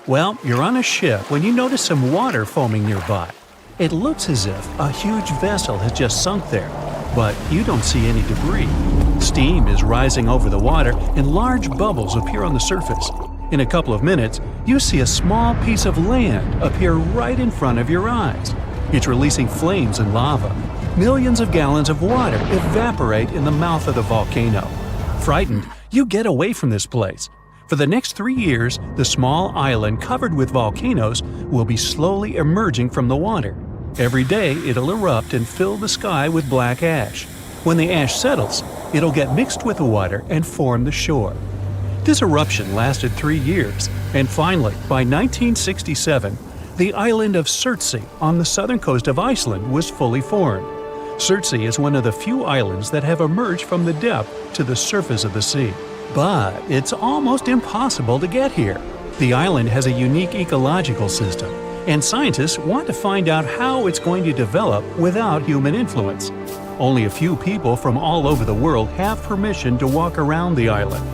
Well, you're on a ship when you notice some water foaming nearby. It looks as if a huge vessel has just sunk there, but you don't see any debris. Steam is rising over the water and large bubbles appear on the surface. In a couple of minutes, you see a small piece of land appear right in front of your eyes. It's releasing flames and lava. Millions of gallons of water evaporate in the mouth of the volcano. Frightened, you get away from this place. For the next 3 years, the small island covered with volcanoes will be slowly emerging from the water. Every day, it'll erupt and fill the sky with black ash. When the ash settles, it'll get mixed with the water and form the shore. This eruption lasted 3 years, and finally, by 1967, the island of Surtsey on the southern coast of Iceland was fully formed. Surtsey is one of the few islands that have emerged from the depth to the surface of the sea. But it's almost impossible to get here. The island has a unique ecological system, and scientists want to find out how it's going to develop without human influence. Only a few people from all over the world have permission to walk around the island.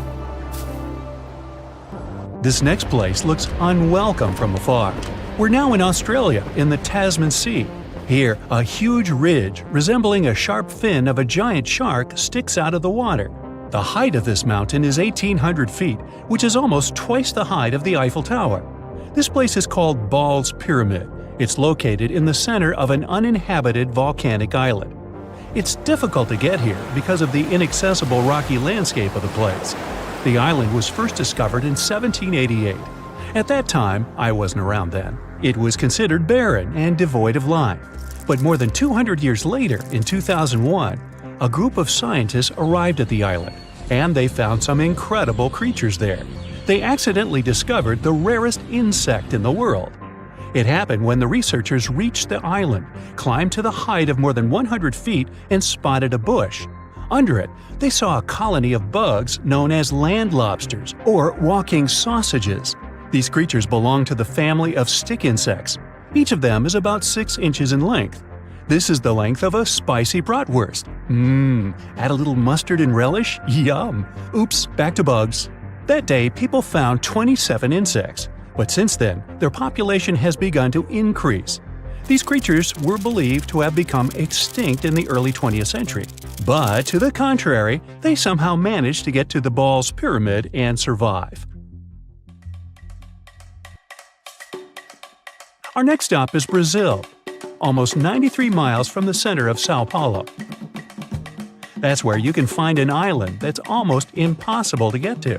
This next place looks unwelcome from afar. We're now in Australia, in the Tasman Sea. Here, a huge ridge resembling a sharp fin of a giant shark sticks out of the water. The height of this mountain is 1,800 feet, which is almost twice the height of the Eiffel Tower. This place is called Ball's Pyramid. It's located in the center of an uninhabited volcanic island. It's difficult to get here because of the inaccessible rocky landscape of the place. The island was first discovered in 1788. At that time, I wasn't around then. It was considered barren and devoid of life. But more than 200 years later, in 2001, a group of scientists arrived at the island, and they found some incredible creatures there. They accidentally discovered the rarest insect in the world. It happened when the researchers reached the island, climbed to the height of more than 100 feet, and spotted a bush. Under it, they saw a colony of bugs known as land lobsters, or walking sausages. These creatures belong to the family of stick insects. Each of them is about 6 inches in length. This is the length of a spicy bratwurst. Add a little mustard and relish? Yum! Oops, back to bugs. That day, people found 27 insects, but since then, their population has begun to increase. These creatures were believed to have become extinct in the early 20th century. But to the contrary, they somehow managed to get to the Ball's Pyramid and survive. Our next stop is Brazil, almost 93 miles from the center of Sao Paulo. That's where you can find an island that's almost impossible to get to.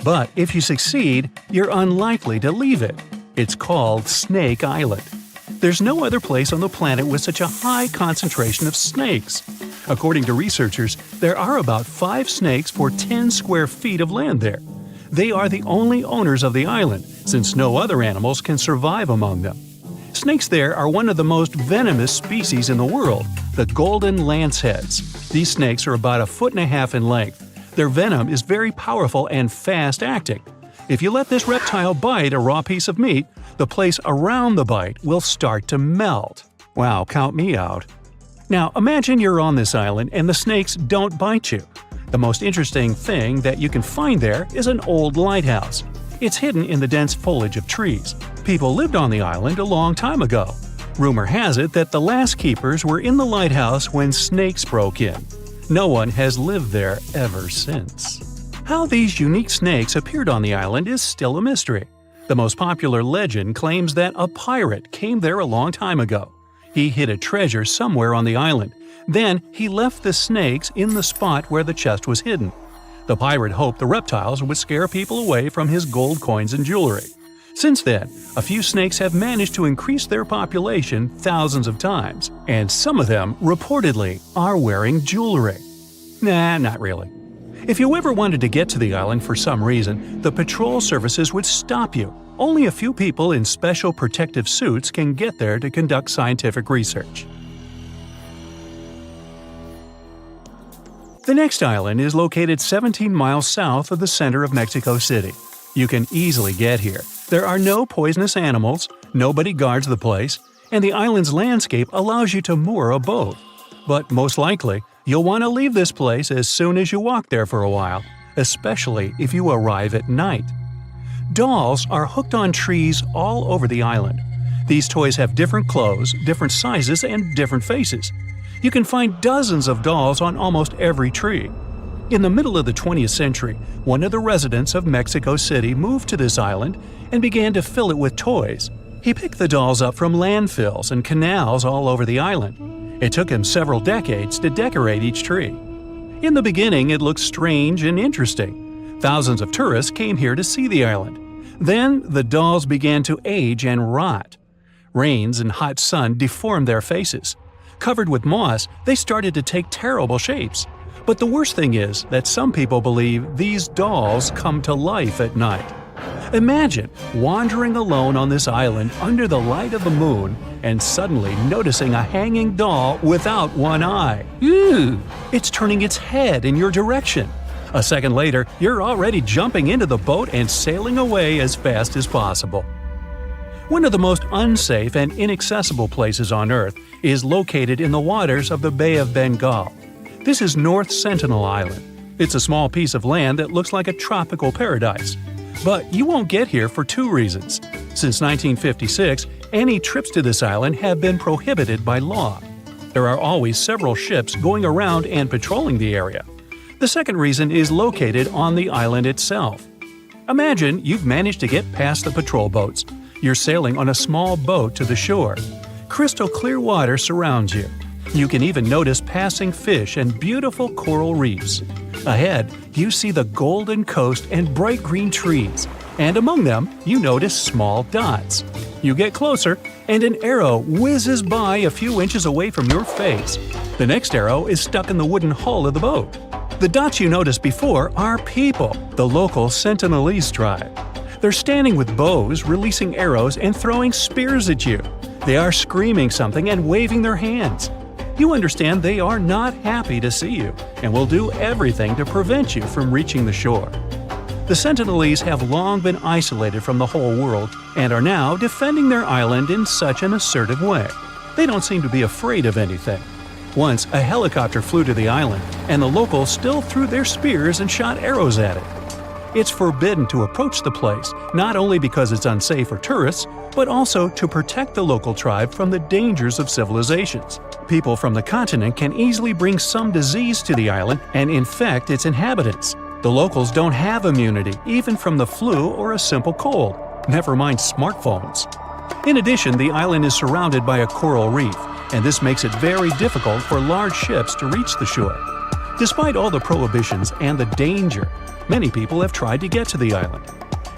But if you succeed, you're unlikely to leave it. It's called Snake Island. There's no other place on the planet with such a high concentration of snakes. According to researchers, there are about 5 snakes for 10 square feet of land there. They are the only owners of the island, since no other animals can survive among them. Snakes there are one of the most venomous species in the world, the golden lanceheads. These snakes are about 1.5 feet in length. Their venom is very powerful and fast-acting. If you let this reptile bite a raw piece of meat, the place around the bite will start to melt. Wow, count me out. Now imagine you're on this island and the snakes don't bite you. The most interesting thing that you can find there is an old lighthouse. It's hidden in the dense foliage of trees. People lived on the island a long time ago. Rumor has it that the last keepers were in the lighthouse when snakes broke in. No one has lived there ever since. How these unique snakes appeared on the island is still a mystery. The most popular legend claims that a pirate came there a long time ago. He hid a treasure somewhere on the island. Then he left the snakes in the spot where the chest was hidden. The pirate hoped the reptiles would scare people away from his gold coins and jewelry. Since then, a few snakes have managed to increase their population thousands of times, and some of them, reportedly, are wearing jewelry. Nah, not really. If you ever wanted to get to the island for some reason, the patrol services would stop you. Only a few people in special protective suits can get there to conduct scientific research. The next island is located 17 miles south of the center of Mexico City. You can easily get here. There are no poisonous animals, nobody guards the place, and the island's landscape allows you to moor a boat. But most likely, you'll want to leave this place as soon as you walk there for a while, especially if you arrive at night. Dolls are hooked on trees all over the island. These toys have different clothes, different sizes, and different faces. You can find dozens of dolls on almost every tree. In the middle of the 20th century, one of the residents of Mexico City moved to this island and began to fill it with toys. He picked the dolls up from landfills and canals all over the island. It took him several decades to decorate each tree. In the beginning, it looked strange and interesting. Thousands of tourists came here to see the island. Then, the dolls began to age and rot. Rains and hot sun deformed their faces. Covered with moss, they started to take terrible shapes. But the worst thing is that some people believe these dolls come to life at night. Imagine wandering alone on this island under the light of the moon and suddenly noticing a hanging doll without one eye. Ew! It's turning its head in your direction. A second later, you're already jumping into the boat and sailing away as fast as possible. One of the most unsafe and inaccessible places on Earth is located in the waters of the Bay of Bengal. This is North Sentinel Island. It's a small piece of land that looks like a tropical paradise. But you won't get here for two reasons. Since 1956, any trips to this island have been prohibited by law. There are always several ships going around and patrolling the area. The second reason is located on the island itself. Imagine you've managed to get past the patrol boats. You're sailing on a small boat to the shore. Crystal clear water surrounds you. You can even notice passing fish and beautiful coral reefs. Ahead, you see the golden coast and bright green trees, and among them, you notice small dots. You get closer, and an arrow whizzes by a few inches away from your face. The next arrow is stuck in the wooden hull of the boat. The dots you noticed before are people, the local Sentinelese tribe. They're standing with bows, releasing arrows, and throwing spears at you. They are screaming something and waving their hands. You understand they are not happy to see you and will do everything to prevent you from reaching the shore. The Sentinelese have long been isolated from the whole world and are now defending their island in such an assertive way. They don't seem to be afraid of anything. Once, a helicopter flew to the island, and the locals still threw their spears and shot arrows at it. It's forbidden to approach the place, not only because it's unsafe for tourists, but also to protect the local tribe from the dangers of civilizations. People from the continent can easily bring some disease to the island and infect its inhabitants. The locals don't have immunity, even from the flu or a simple cold, never mind smartphones. In addition, the island is surrounded by a coral reef, and this makes it very difficult for large ships to reach the shore. Despite all the prohibitions and the danger, many people have tried to get to the island.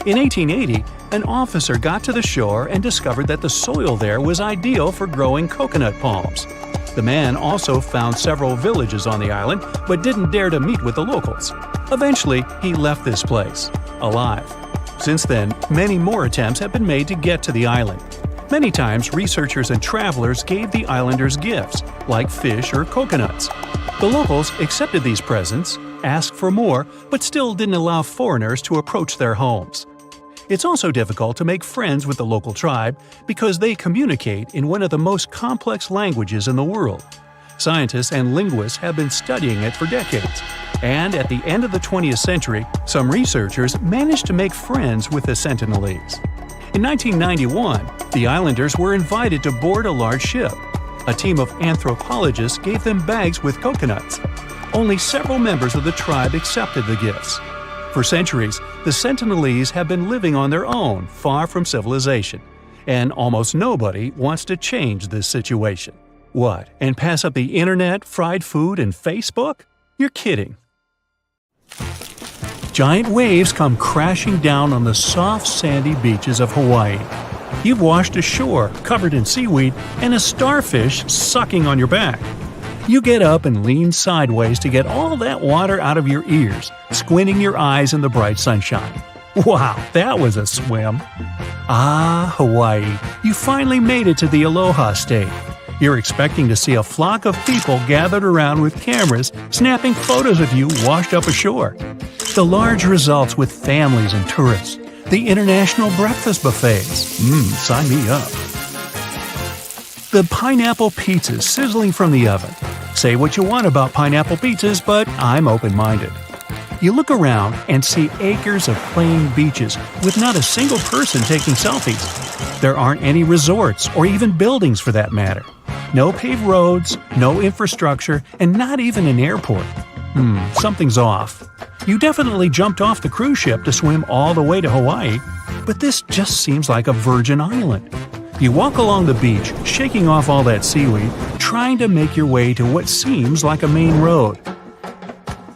In 1880, an officer got to the shore and discovered that the soil there was ideal for growing coconut palms. The man also found several villages on the island, but didn't dare to meet with the locals. Eventually, he left this place, alive. Since then, many more attempts have been made to get to the island. Many times, researchers and travelers gave the islanders gifts, like fish or coconuts. The locals accepted these presents, asked for more, but still didn't allow foreigners to approach their homes. It's also difficult to make friends with the local tribe because they communicate in one of the most complex languages in the world. Scientists and linguists have been studying it for decades, and at the end of the 20th century, some researchers managed to make friends with the Sentinelese. In 1991, the islanders were invited to board a large ship. A team of anthropologists gave them bags with coconuts. Only several members of the tribe accepted the gifts. For centuries, the Sentinelese have been living on their own, far from civilization, and almost nobody wants to change this situation. What, and pass up the internet, fried food, and Facebook? You're kidding. Giant waves come crashing down on the soft, sandy beaches of Hawaii. You've washed ashore, covered in seaweed, and a starfish sucking on your back. You get up and lean sideways to get all that water out of your ears, squinting your eyes in the bright sunshine. Wow, that was a swim! Ah, Hawaii, you finally made it to the Aloha State. You're expecting to see a flock of people gathered around with cameras, snapping photos of you washed up ashore. The large results with families and tourists. The international breakfast buffets. Sign me up. The pineapple pizzas sizzling from the oven. Say what you want about pineapple pizzas, but I'm open-minded. You look around and see acres of plain beaches with not a single person taking selfies. There aren't any resorts or even buildings for that matter. No paved roads, no infrastructure, and not even an airport. Something's off. You definitely jumped off the cruise ship to swim all the way to Hawaii, but this just seems like a virgin island. You walk along the beach, shaking off all that seaweed, trying to make your way to what seems like a main road.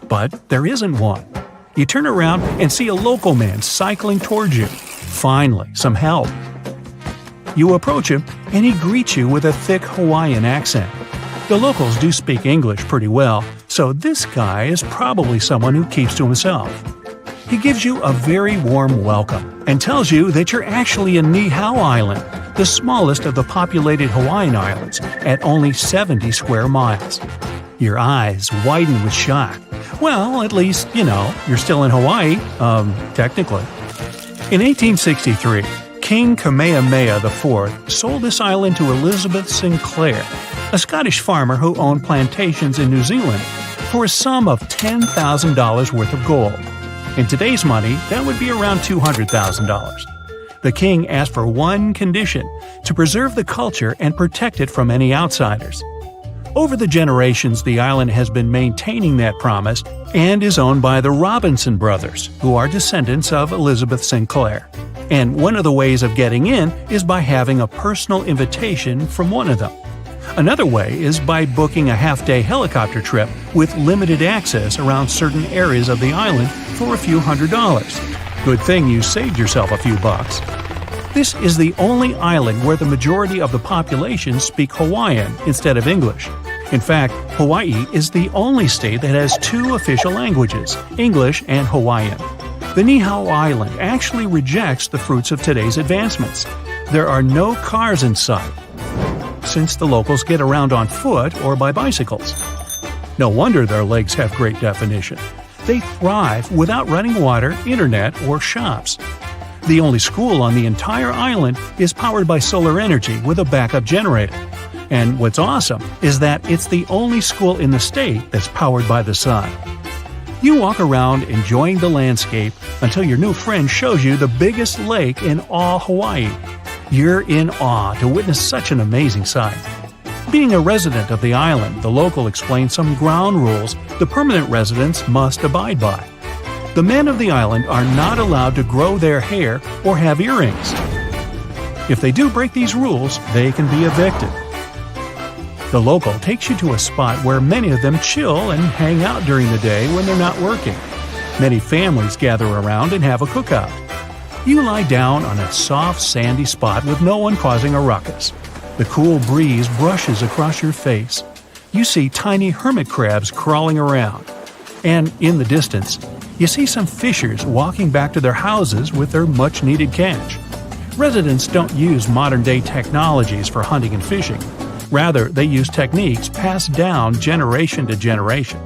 But there isn't one. You turn around and see a local man cycling towards you. Finally, some help. You approach him, and he greets you with a thick Hawaiian accent. The locals do speak English pretty well, so this guy is probably someone who keeps to himself. He gives you a very warm welcome and tells you that you're actually in Niihau Island, the smallest of the populated Hawaiian islands, at only 70 square miles. Your eyes widen with shock. Well, at least, you're still in Hawaii, technically. In 1863, King Kamehameha IV sold this island to Elizabeth Sinclair, a Scottish farmer who owned plantations in New Zealand, for a sum of $10,000 worth of gold. In today's money, that would be around $200,000. The king asked for one condition: to preserve the culture and protect it from any outsiders. Over the generations, the island has been maintaining that promise and is owned by the Robinson brothers, who are descendants of Elizabeth Sinclair. And one of the ways of getting in is by having a personal invitation from one of them. Another way is by booking a half-day helicopter trip with limited access around certain areas of the island for a few $100s. Good thing you saved yourself a few bucks. This is the only island where the majority of the population speak Hawaiian instead of English. In fact, Hawaii is the only state that has two official languages, English and Hawaiian. The Niihau Island actually rejects the fruits of today's advancements. There are no cars in sight, since the locals get around on foot or by bicycles. No wonder their legs have great definition. They thrive without running water, internet, or shops. The only school on the entire island is powered by solar energy with a backup generator. And what's awesome is that it's the only school in the state that's powered by the sun. You walk around enjoying the landscape until your new friend shows you the biggest lake in all Hawaii. You're in awe to witness such an amazing sight. Being a resident of the island, the local explains some ground rules the permanent residents must abide by. The men of the island are not allowed to grow their hair or have earrings. If they do break these rules, they can be evicted. The local takes you to a spot where many of them chill and hang out during the day when they're not working. Many families gather around and have a cookout. You lie down on a soft, sandy spot with no one causing a ruckus. The cool breeze brushes across your face. You see tiny hermit crabs crawling around. And in the distance, you see some fishers walking back to their houses with their much-needed catch. Residents don't use modern-day technologies for hunting and fishing. Rather, they use techniques passed down generation to generation.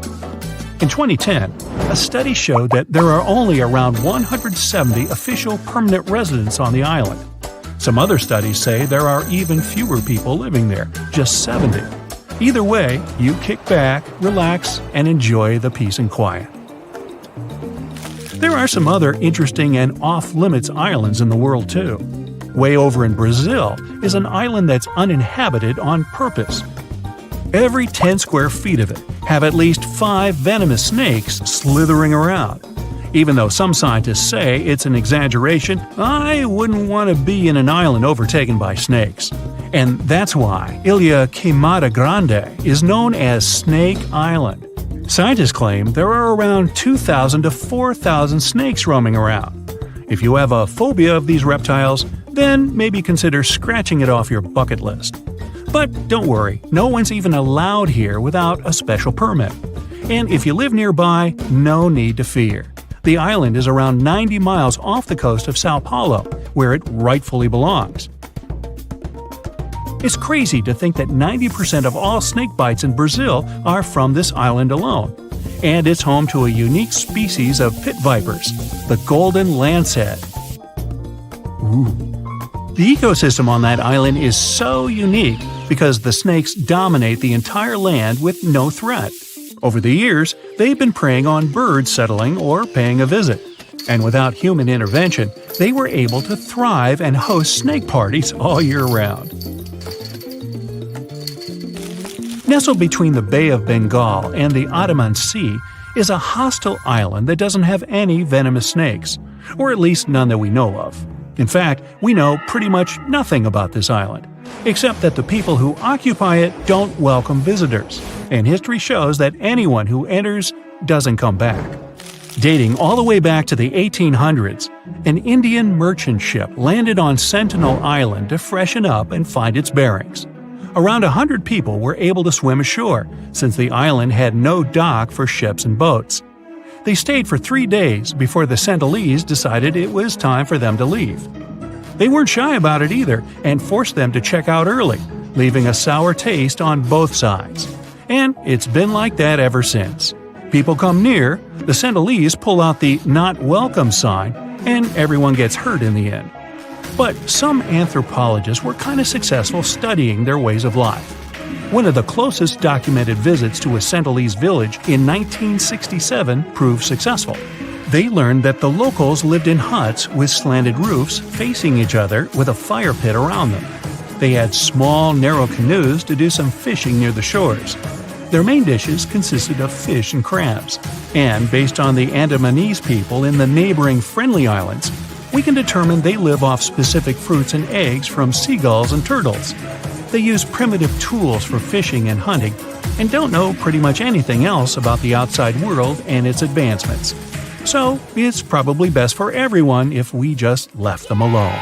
In 2010, a study showed that there are only around 170 official permanent residents on the island. Some other studies say there are even fewer people living there, just 70. Either way, you kick back, relax, and enjoy the peace and quiet. There are some other interesting and off-limits islands in the world too. Way over in Brazil is an island that's uninhabited on purpose. Every 10 square feet of it have at least 5 venomous snakes slithering around. Even though some scientists say it's an exaggeration, I wouldn't want to be in an island overtaken by snakes. And that's why Ilha Queimada Grande is known as Snake Island. Scientists claim there are around 2,000 to 4,000 snakes roaming around. If you have a phobia of these reptiles, then maybe consider scratching it off your bucket list. But don't worry, no one's even allowed here without a special permit. And if you live nearby, no need to fear. The island is around 90 miles off the coast of Sao Paulo, where it rightfully belongs. It's crazy to think that 90% of all snake bites in Brazil are from this island alone. And it's home to a unique species of pit vipers, the golden lancehead. The ecosystem on that island is so unique because the snakes dominate the entire land with no threat. Over the years, they've been preying on birds settling or paying a visit. And without human intervention, they were able to thrive and host snake parties all year round. Nestled between the Bay of Bengal and the Andaman Sea is a hostile island that doesn't have any venomous snakes, or at least none that we know of. In fact, we know pretty much nothing about this island, except that the people who occupy it don't welcome visitors, and history shows that anyone who enters doesn't come back. Dating all the way back to the 1800s, an Indian merchant ship landed on Sentinel Island to freshen up and find its bearings. Around 100 people were able to swim ashore, since the island had no dock for ships and boats. They stayed for 3 days before the Sentinelese decided it was time for them to leave. They weren't shy about it either and forced them to check out early, leaving a sour taste on both sides. And it's been like that ever since. People come near, the Sentinelese pull out the "not welcome" sign, and everyone gets hurt in the end. But some anthropologists were kind of successful studying their ways of life. One of the closest documented visits to a Sentinelese village in 1967 proved successful. They learned that the locals lived in huts with slanted roofs facing each other with a fire pit around them. They had small, narrow canoes to do some fishing near the shores. Their main dishes consisted of fish and crabs, and based on the Andamanese people in the neighboring Friendly Islands, we can determine they live off specific fruits and eggs from seagulls and turtles. They use primitive tools for fishing and hunting, and don't know pretty much anything else about the outside world and its advancements. So, it's probably best for everyone if we just left them alone.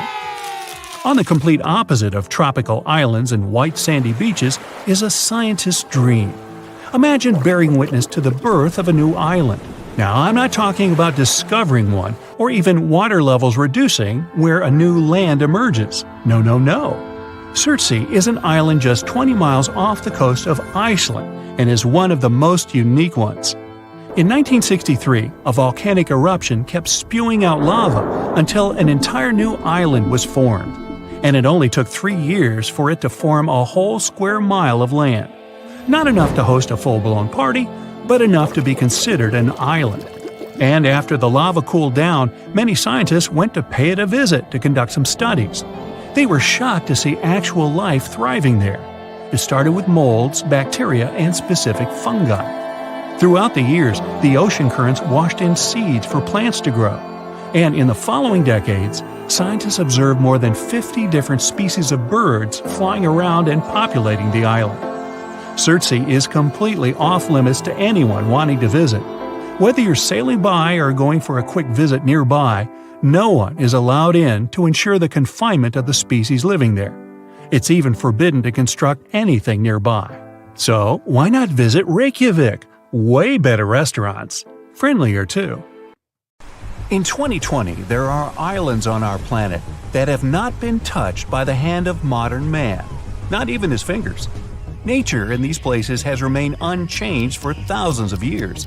On the complete opposite of tropical islands and white sandy beaches is a scientist's dream. Imagine bearing witness to the birth of a new island. Now, I'm not talking about discovering one, or even water levels reducing where a new land emerges. No, no, no. Surtsey is an island just 20 miles off the coast of Iceland and is one of the most unique ones. In 1963, a volcanic eruption kept spewing out lava until an entire new island was formed, and it only took 3 years for it to form a whole square mile of land. Not enough to host a full-blown party, but enough to be considered an island. And after the lava cooled down, many scientists went to pay it a visit to conduct some studies. They were shocked to see actual life thriving there. It started with molds, bacteria, and specific fungi. Throughout the years, the ocean currents washed in seeds for plants to grow. And in the following decades, scientists observed more than 50 different species of birds flying around and populating the island. Surtsey is completely off-limits to anyone wanting to visit. Whether you're sailing by or going for a quick visit nearby, no one is allowed in to ensure the confinement of the species living there. It's even forbidden to construct anything nearby. So, why not visit Reykjavik? Way better restaurants. Friendlier too. In 2020, there are islands on our planet that have not been touched by the hand of modern man, not even his fingers. Nature in these places has remained unchanged for thousands of years.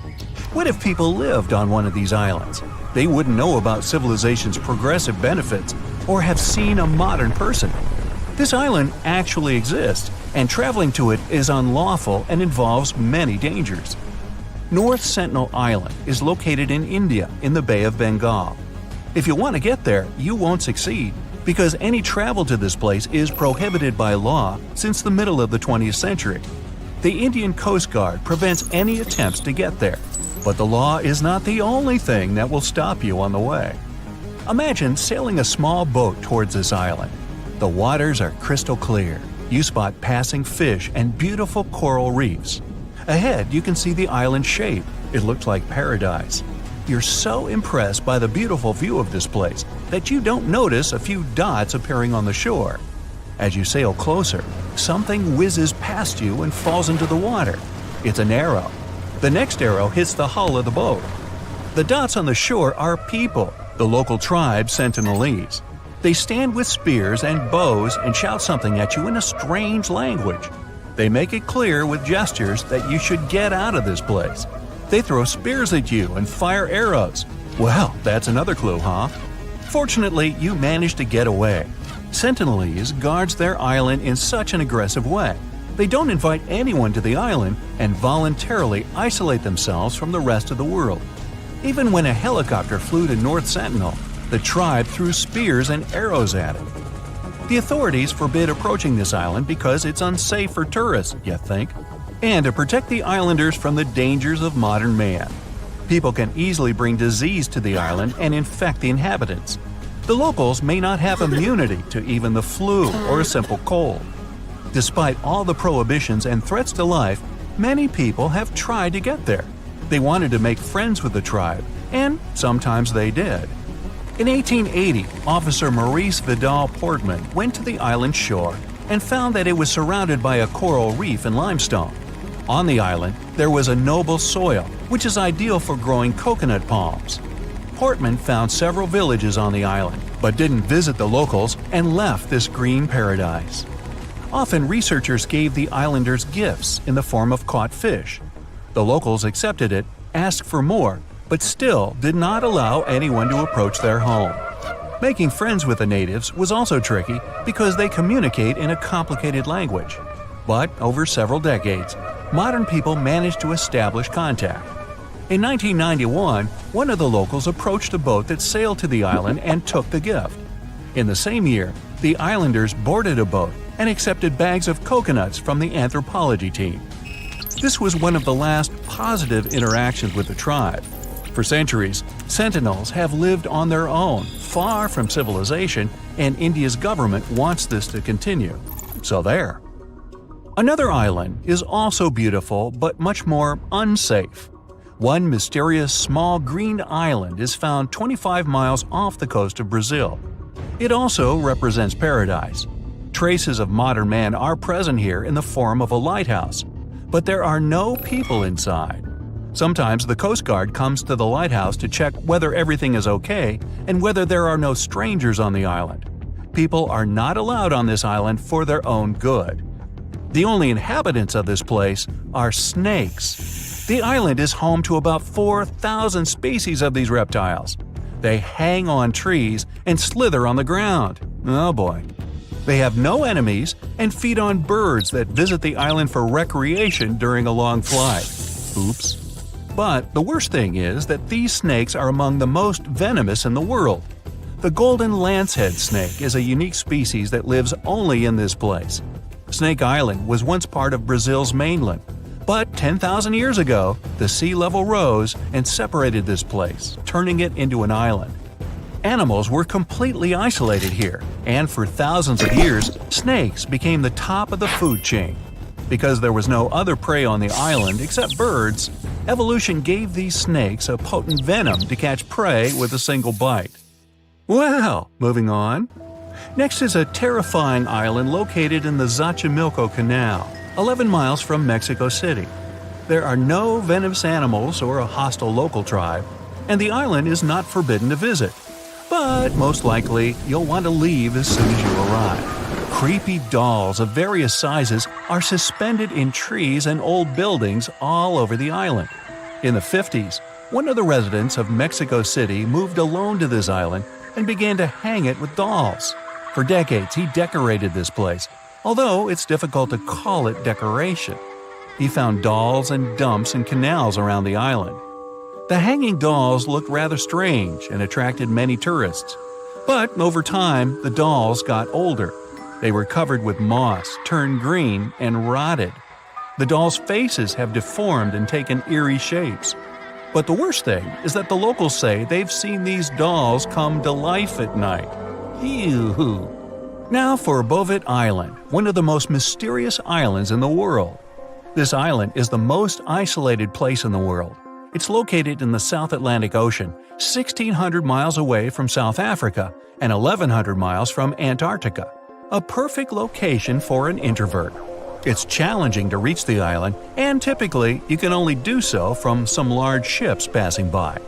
What if people lived on one of these islands? They wouldn't know about civilization's progressive benefits or have seen a modern person. This island actually exists, and traveling to it is unlawful and involves many dangers. North Sentinel Island is located in India in the Bay of Bengal. If you want to get there, you won't succeed, because any travel to this place is prohibited by law since the middle of the 20th century. The Indian Coast Guard prevents any attempts to get there, but the law is not the only thing that will stop you on the way. Imagine sailing a small boat towards this island. The waters are crystal clear. You spot passing fish and beautiful coral reefs. Ahead, you can see the island's shape. It looks like paradise. You're so impressed by the beautiful view of this place that you don't notice a few dots appearing on the shore. As you sail closer, something whizzes past you and falls into the water. It's an arrow. The next arrow hits the hull of the boat. The dots on the shore are people, the local tribe Sentinelese. They stand with spears and bows and shout something at you in a strange language. They make it clear with gestures that you should get out of this place. They throw spears at you and fire arrows. Well, that's another clue, huh? Fortunately, you manage to get away. Sentinelese guards their island in such an aggressive way. They don't invite anyone to the island and voluntarily isolate themselves from the rest of the world. Even when a helicopter flew to North Sentinel, the tribe threw spears and arrows at it. The authorities forbid approaching this island because it's unsafe for tourists, you think, and to protect the islanders from the dangers of modern man. People can easily bring disease to the island and infect the inhabitants. The locals may not have immunity to even the flu or a simple cold. Despite all the prohibitions and threats to life, many people have tried to get there. They wanted to make friends with the tribe, and sometimes they did. In 1880, Officer Maurice Vidal Portman went to the island shore and found that it was surrounded by a coral reef and limestone. On the island, there was a noble soil, which is ideal for growing coconut palms. Portman found several villages on the island, but didn't visit the locals and left this green paradise. Often researchers gave the islanders gifts in the form of caught fish. The locals accepted it, asked for more, but still did not allow anyone to approach their home. Making friends with the natives was also tricky because they communicate in a complicated language. But over several decades, modern people managed to establish contact. In 1991, one of the locals approached a boat that sailed to the island and took the gift. In the same year, the islanders boarded a boat and accepted bags of coconuts from the anthropology team. This was one of the last positive interactions with the tribe. For centuries, sentinels have lived on their own, far from civilization, and India's government wants this to continue. So there. Another island is also beautiful but much more unsafe. One mysterious small green island is found 25 miles off the coast of Brazil. It also represents paradise. Traces of modern man are present here in the form of a lighthouse, but there are no people inside. Sometimes the Coast Guard comes to the lighthouse to check whether everything is okay and whether there are no strangers on the island. People are not allowed on this island for their own good. The only inhabitants of this place are snakes. The island is home to about 4,000 species of these reptiles. They hang on trees and slither on the ground. Oh boy. They have no enemies and feed on birds that visit the island for recreation during a long flight. Oops. But the worst thing is that these snakes are among the most venomous in the world. The golden lancehead snake is a unique species that lives only in this place. Snake Island was once part of Brazil's mainland, but 10,000 years ago, the sea level rose and separated this place, turning it into an island. Animals were completely isolated here, and for thousands of years, snakes became the top of the food chain. Because there was no other prey on the island except birds, evolution gave these snakes a potent venom to catch prey with a single bite. Well, moving on. Next is a terrifying island located in the Xochimilco Canal, 11 miles from Mexico City. There are no venomous animals or a hostile local tribe, and the island is not forbidden to visit. But most likely, you'll want to leave as soon as you arrive. Creepy dolls of various sizes are suspended in trees and old buildings all over the island. In the 50s, one of the residents of Mexico City moved alone to this island and began to hang it with dolls. For decades, he decorated this place, although it's difficult to call it decoration. He found dolls and dumps in canals around the island. The hanging dolls looked rather strange and attracted many tourists. But over time, the dolls got older. They were covered with moss, turned green, and rotted. The dolls' faces have deformed and taken eerie shapes. But the worst thing is that the locals say they've seen these dolls come to life at night. Ew. Now for Bovit Island, one of the most mysterious islands in the world. This island is the most isolated place in the world. It's located in the South Atlantic Ocean, 1,600 miles away from South Africa and 1,100 miles from Antarctica. A perfect location for an introvert. It's challenging to reach the island, and typically you can only do so from some large ships passing by.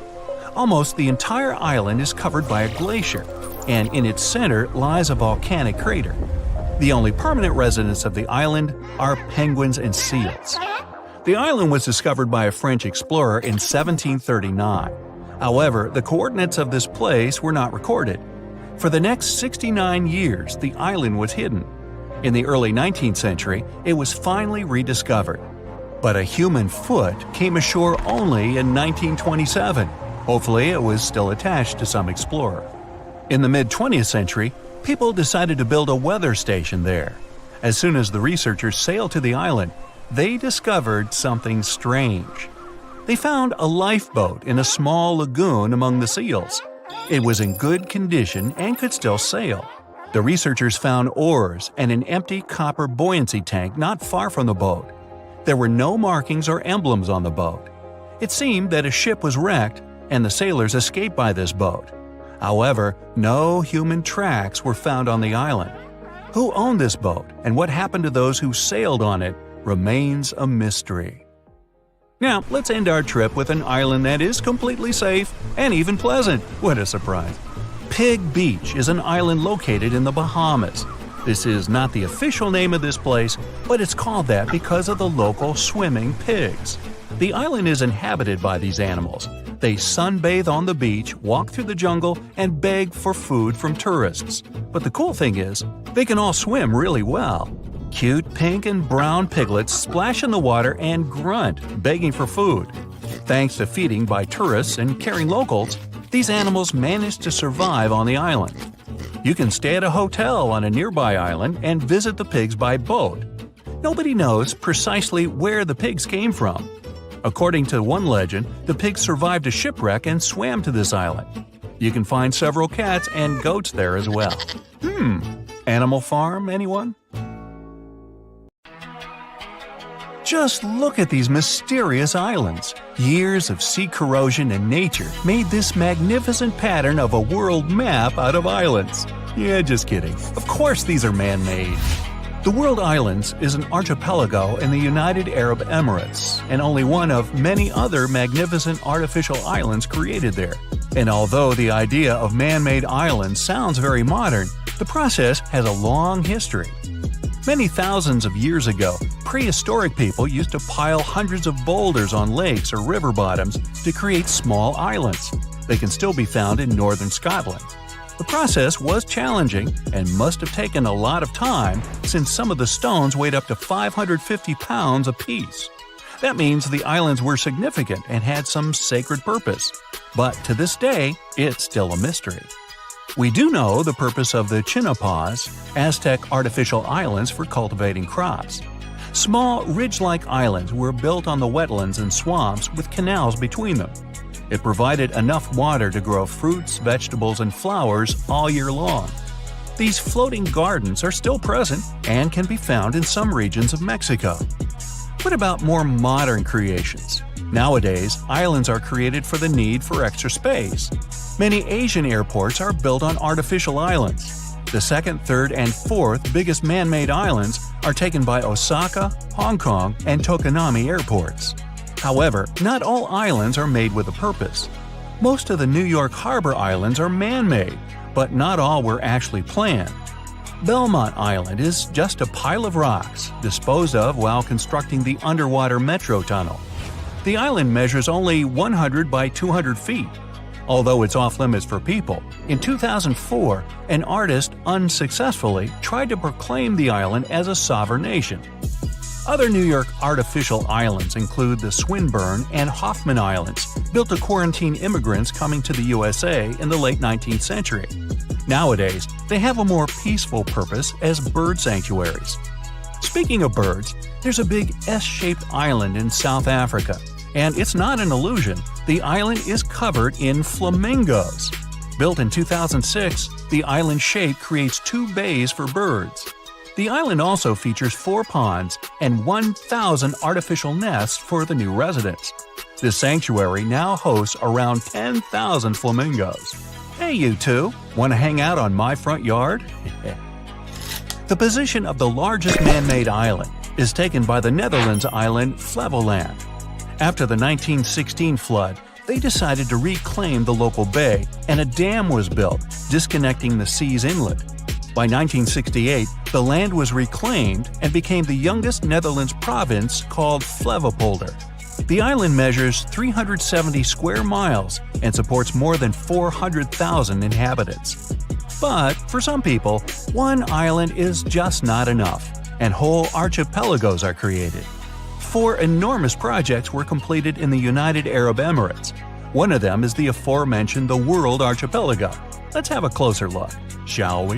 Almost the entire island is covered by a glacier, and in its center lies a volcanic crater. The only permanent residents of the island are penguins and seals. The island was discovered by a French explorer in 1739. However, the coordinates of this place were not recorded. For the next 69 years, the island was hidden. In the early 19th century, it was finally rediscovered. But a human foot came ashore only in 1927. Hopefully, it was still attached to some explorer. In the mid-20th century, people decided to build a weather station there. As soon as the researchers sailed to the island, they discovered something strange. They found a lifeboat in a small lagoon among the seals. It was in good condition and could still sail. The researchers found oars and an empty copper buoyancy tank not far from the boat. There were no markings or emblems on the boat. It seemed that a ship was wrecked and the sailors escaped by this boat. However, no human tracks were found on the island. Who owned this boat and what happened to those who sailed on it remains a mystery. Now, let's end our trip with an island that is completely safe and even pleasant. What a surprise! Pig Beach is an island located in the Bahamas. This is not the official name of this place, but it's called that because of the local swimming pigs. The island is inhabited by these animals. They sunbathe on the beach, walk through the jungle, and beg for food from tourists. But the cool thing is, they can all swim really well. Cute pink and brown piglets splash in the water and grunt, begging for food. Thanks to feeding by tourists and caring locals, these animals manage to survive on the island. You can stay at a hotel on a nearby island and visit the pigs by boat. Nobody knows precisely where the pigs came from. According to one legend, the pigs survived a shipwreck and swam to this island. You can find several cats and goats there as well. Animal Farm, anyone? Just look at these mysterious islands. Years of sea corrosion and nature made this magnificent pattern of a world map out of islands. Yeah, just kidding. Of course these are man-made. The World Islands is an archipelago in the United Arab Emirates, and only one of many other magnificent artificial islands created there. And although the idea of man-made islands sounds very modern, the process has a long history. Many thousands of years ago, prehistoric people used to pile hundreds of boulders on lakes or river bottoms to create small islands. They can still be found in northern Scotland. The process was challenging and must have taken a lot of time since some of the stones weighed up to 550 pounds apiece. That means the islands were significant and had some sacred purpose. But to this day, it's still a mystery. We do know the purpose of the Chinapas, Aztec artificial islands for cultivating crops. Small, ridge-like islands were built on the wetlands and swamps with canals between them. It provided enough water to grow fruits, vegetables, and flowers all year long. These floating gardens are still present and can be found in some regions of Mexico. What about more modern creations? Nowadays, islands are created for the need for extra space. Many Asian airports are built on artificial islands. The second, third, and fourth biggest man-made islands are taken by Osaka, Hong Kong, and Tokonami airports. However, not all islands are made with a purpose. Most of the New York Harbor Islands are man-made, but not all were actually planned. Belmont Island is just a pile of rocks, disposed of while constructing the underwater metro tunnel. The island measures only 100 by 200 feet. Although it's off-limits for people, in 2004, an artist unsuccessfully tried to proclaim the island as a sovereign nation. Other New York artificial islands include the Swinburne and Hoffman Islands, built to quarantine immigrants coming to the USA in the late 19th century. Nowadays, they have a more peaceful purpose as bird sanctuaries. Speaking of birds, there's a big S-shaped island in South Africa. And it's not an illusion, the island is covered in flamingos. Built in 2006, the island shape creates 2 bays for birds. The island also features 4 ponds and 1,000 artificial nests for the new residents. This sanctuary now hosts around 10,000 flamingos. Hey you two, want to hang out on my front yard? The position of the largest man-made island is taken by the Netherlands island Flevoland. After the 1916 flood, they decided to reclaim the local bay, and a dam was built, disconnecting the sea's inlet. By 1968, the land was reclaimed and became the youngest Netherlands province called Flevopolder. The island measures 370 square miles and supports more than 400,000 inhabitants. But for some people, one island is just not enough, and whole archipelagos are created. 4 enormous projects were completed in the United Arab Emirates. One of them is the aforementioned the World Archipelago. Let's have a closer look, shall we?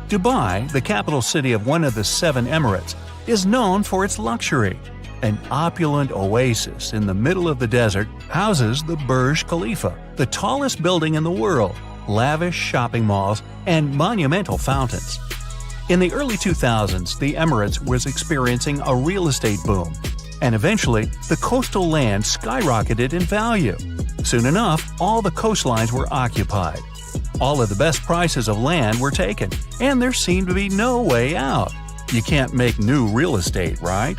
Dubai, the capital city of one of the 7 emirates, is known for its luxury. An opulent oasis in the middle of the desert houses the Burj Khalifa, the tallest building in the world, lavish shopping malls, and monumental fountains. In the early 2000s, the Emirates was experiencing a real estate boom, and eventually the coastal land skyrocketed in value. Soon enough, all the coastlines were occupied. All of the best prices of land were taken, and there seemed to be no way out. You can't make new real estate, right?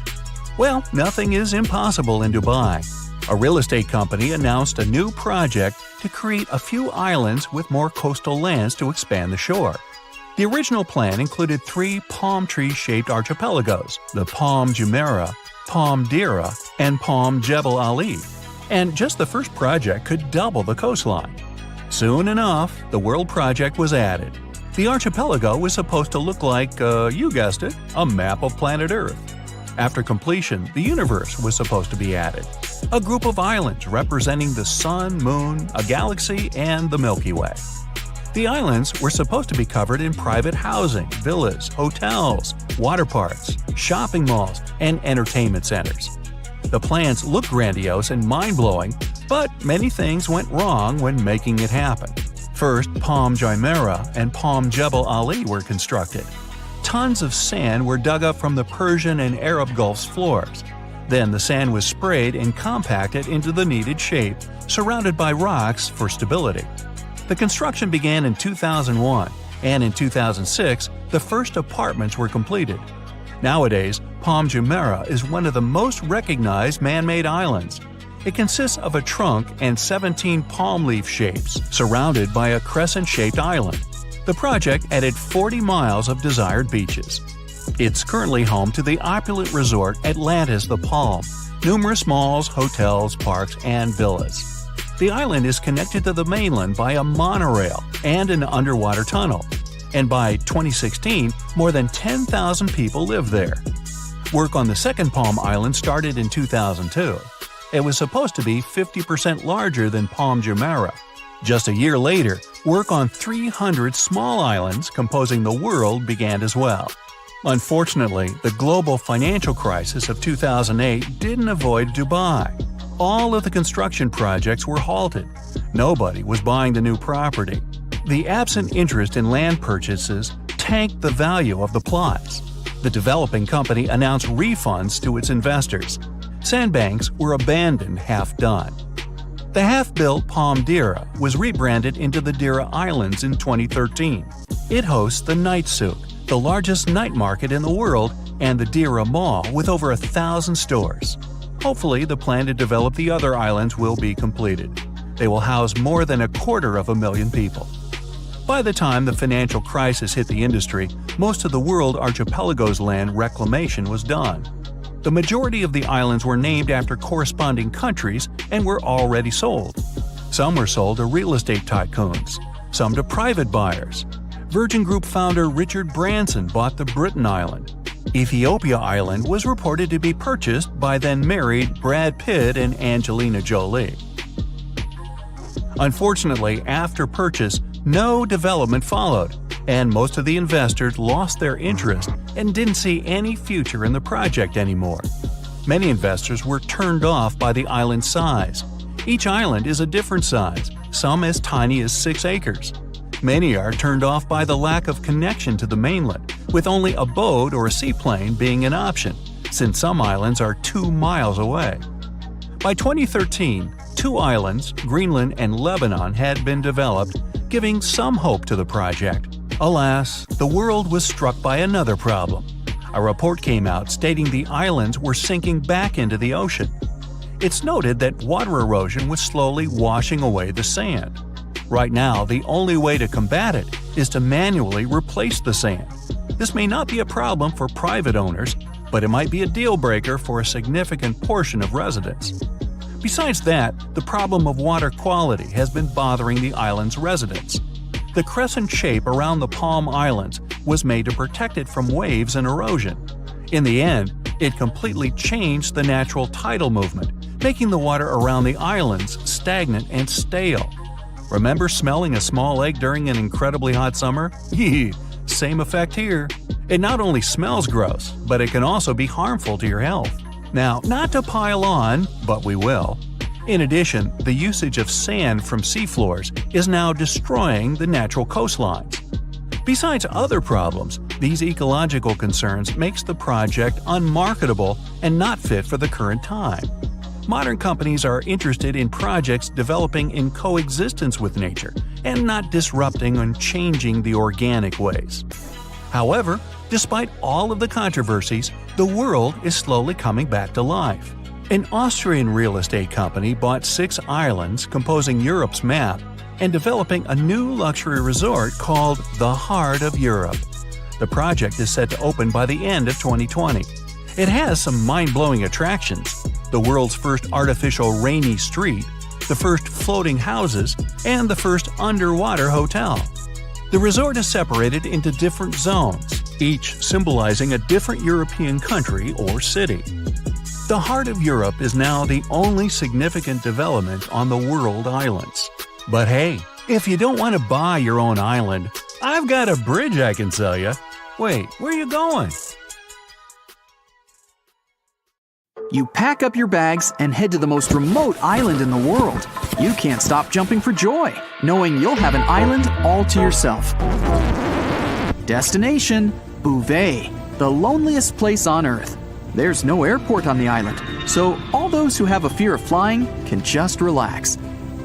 Well, nothing is impossible in Dubai. A real estate company announced a new project to create a few islands with more coastal lands to expand the shore. The original plan included 3 palm tree-shaped archipelagos, the Palm Jumeirah, Palm Dira, and Palm Jebel Ali, and just the first project could double the coastline. Soon enough, the World Project was added. The archipelago was supposed to look like, you guessed it, a map of planet Earth. After completion, the universe was supposed to be added. A group of islands representing the Sun, Moon, a galaxy, and the Milky Way. The islands were supposed to be covered in private housing, villas, hotels, water parks, shopping malls, and entertainment centers. The plans looked grandiose and mind-blowing, but many things went wrong when making it happen. First, Palm Jumeirah and Palm Jebel Ali were constructed. Tons of sand were dug up from the Persian and Arab Gulf's floors. Then the sand was sprayed and compacted into the needed shape, surrounded by rocks for stability. The construction began in 2001, and in 2006, the first apartments were completed. Nowadays, Palm Jumeirah is one of the most recognized man-made islands. It consists of a trunk and 17 palm leaf shapes, surrounded by a crescent-shaped island. The project added 40 miles of desired beaches. It's currently home to the opulent resort Atlantis the Palm, numerous malls, hotels, parks, and villas. The island is connected to the mainland by a monorail and an underwater tunnel, and by 2016, more than 10,000 people live there. Work on the second Palm Island started in 2002. It was supposed to be 50% larger than Palm Jumeirah. Just a year later, work on 300 small islands composing the world began as well. Unfortunately, the global financial crisis of 2008 didn't avoid Dubai. All of the construction projects were halted. Nobody was buying the new property. The absent interest in land purchases tanked the value of the plots. The developing company announced refunds to its investors. Sandbanks were abandoned half-done. The half-built Palm Dira was rebranded into the Dira Islands in 2013. It hosts the Night Souk, the largest night market in the world, and the Dira Mall with over 1,000 stores. Hopefully, the plan to develop the other islands will be completed. They will house more than 250,000 people. By the time the financial crisis hit the industry, most of the World Archipelago's land reclamation was done. The majority of the islands were named after corresponding countries and were already sold. Some were sold to real estate tycoons, some to private buyers. Virgin Group founder Richard Branson bought the Britain Island. Ethiopia Island was reported to be purchased by then-married Brad Pitt and Angelina Jolie. Unfortunately, after purchase, no development followed, and most of the investors lost their interest and didn't see any future in the project anymore. Many investors were turned off by the island's size. Each island is a different size, some as tiny as 6 acres. Many are turned off by the lack of connection to the mainland, with only a boat or a seaplane being an option, since some islands are 2 miles away. By 2013, 2 islands, Greenland and Lebanon, had been developed, giving some hope to the project. Alas, the world was struck by another problem. A report came out stating the islands were sinking back into the ocean. It's noted that water erosion was slowly washing away the sand. Right now, the only way to combat it is to manually replace the sand. This may not be a problem for private owners, but it might be a deal-breaker for a significant portion of residents. Besides that, the problem of water quality has been bothering the island's residents. The crescent shape around the Palm Islands was made to protect it from waves and erosion. In the end, it completely changed the natural tidal movement, making the water around the islands stagnant and stale. Remember smelling a small egg during an incredibly hot summer? Same effect here. It not only smells gross, but it can also be harmful to your health. Now, not to pile on, but we will. In addition, the usage of sand from seafloors is now destroying the natural coastlines. Besides other problems, these ecological concerns makes the project unmarketable and not fit for the current time. Modern companies are interested in projects developing in coexistence with nature and not disrupting and changing the organic ways. However, despite all of the controversies, the world is slowly coming back to life. An Austrian real estate company bought 6 islands composing Europe's map and developing a new luxury resort called the Heart of Europe. The project is set to open by the end of 2020. It has some mind-blowing attractions: the world's first artificial rainy street, the first floating houses, and the first underwater hotel. The resort is separated into different zones, each symbolizing a different European country or city. The Heart of Europe is now the only significant development on the world islands. But hey, if you don't want to buy your own island, I've got a bridge I can sell you. Wait, where are you going? You pack up your bags and head to the most remote island in the world. You can't stop jumping for joy, knowing you'll have an island all to yourself. Destination: Bouvet, the loneliest place on Earth. There's no airport on the island, so all those who have a fear of flying can just relax.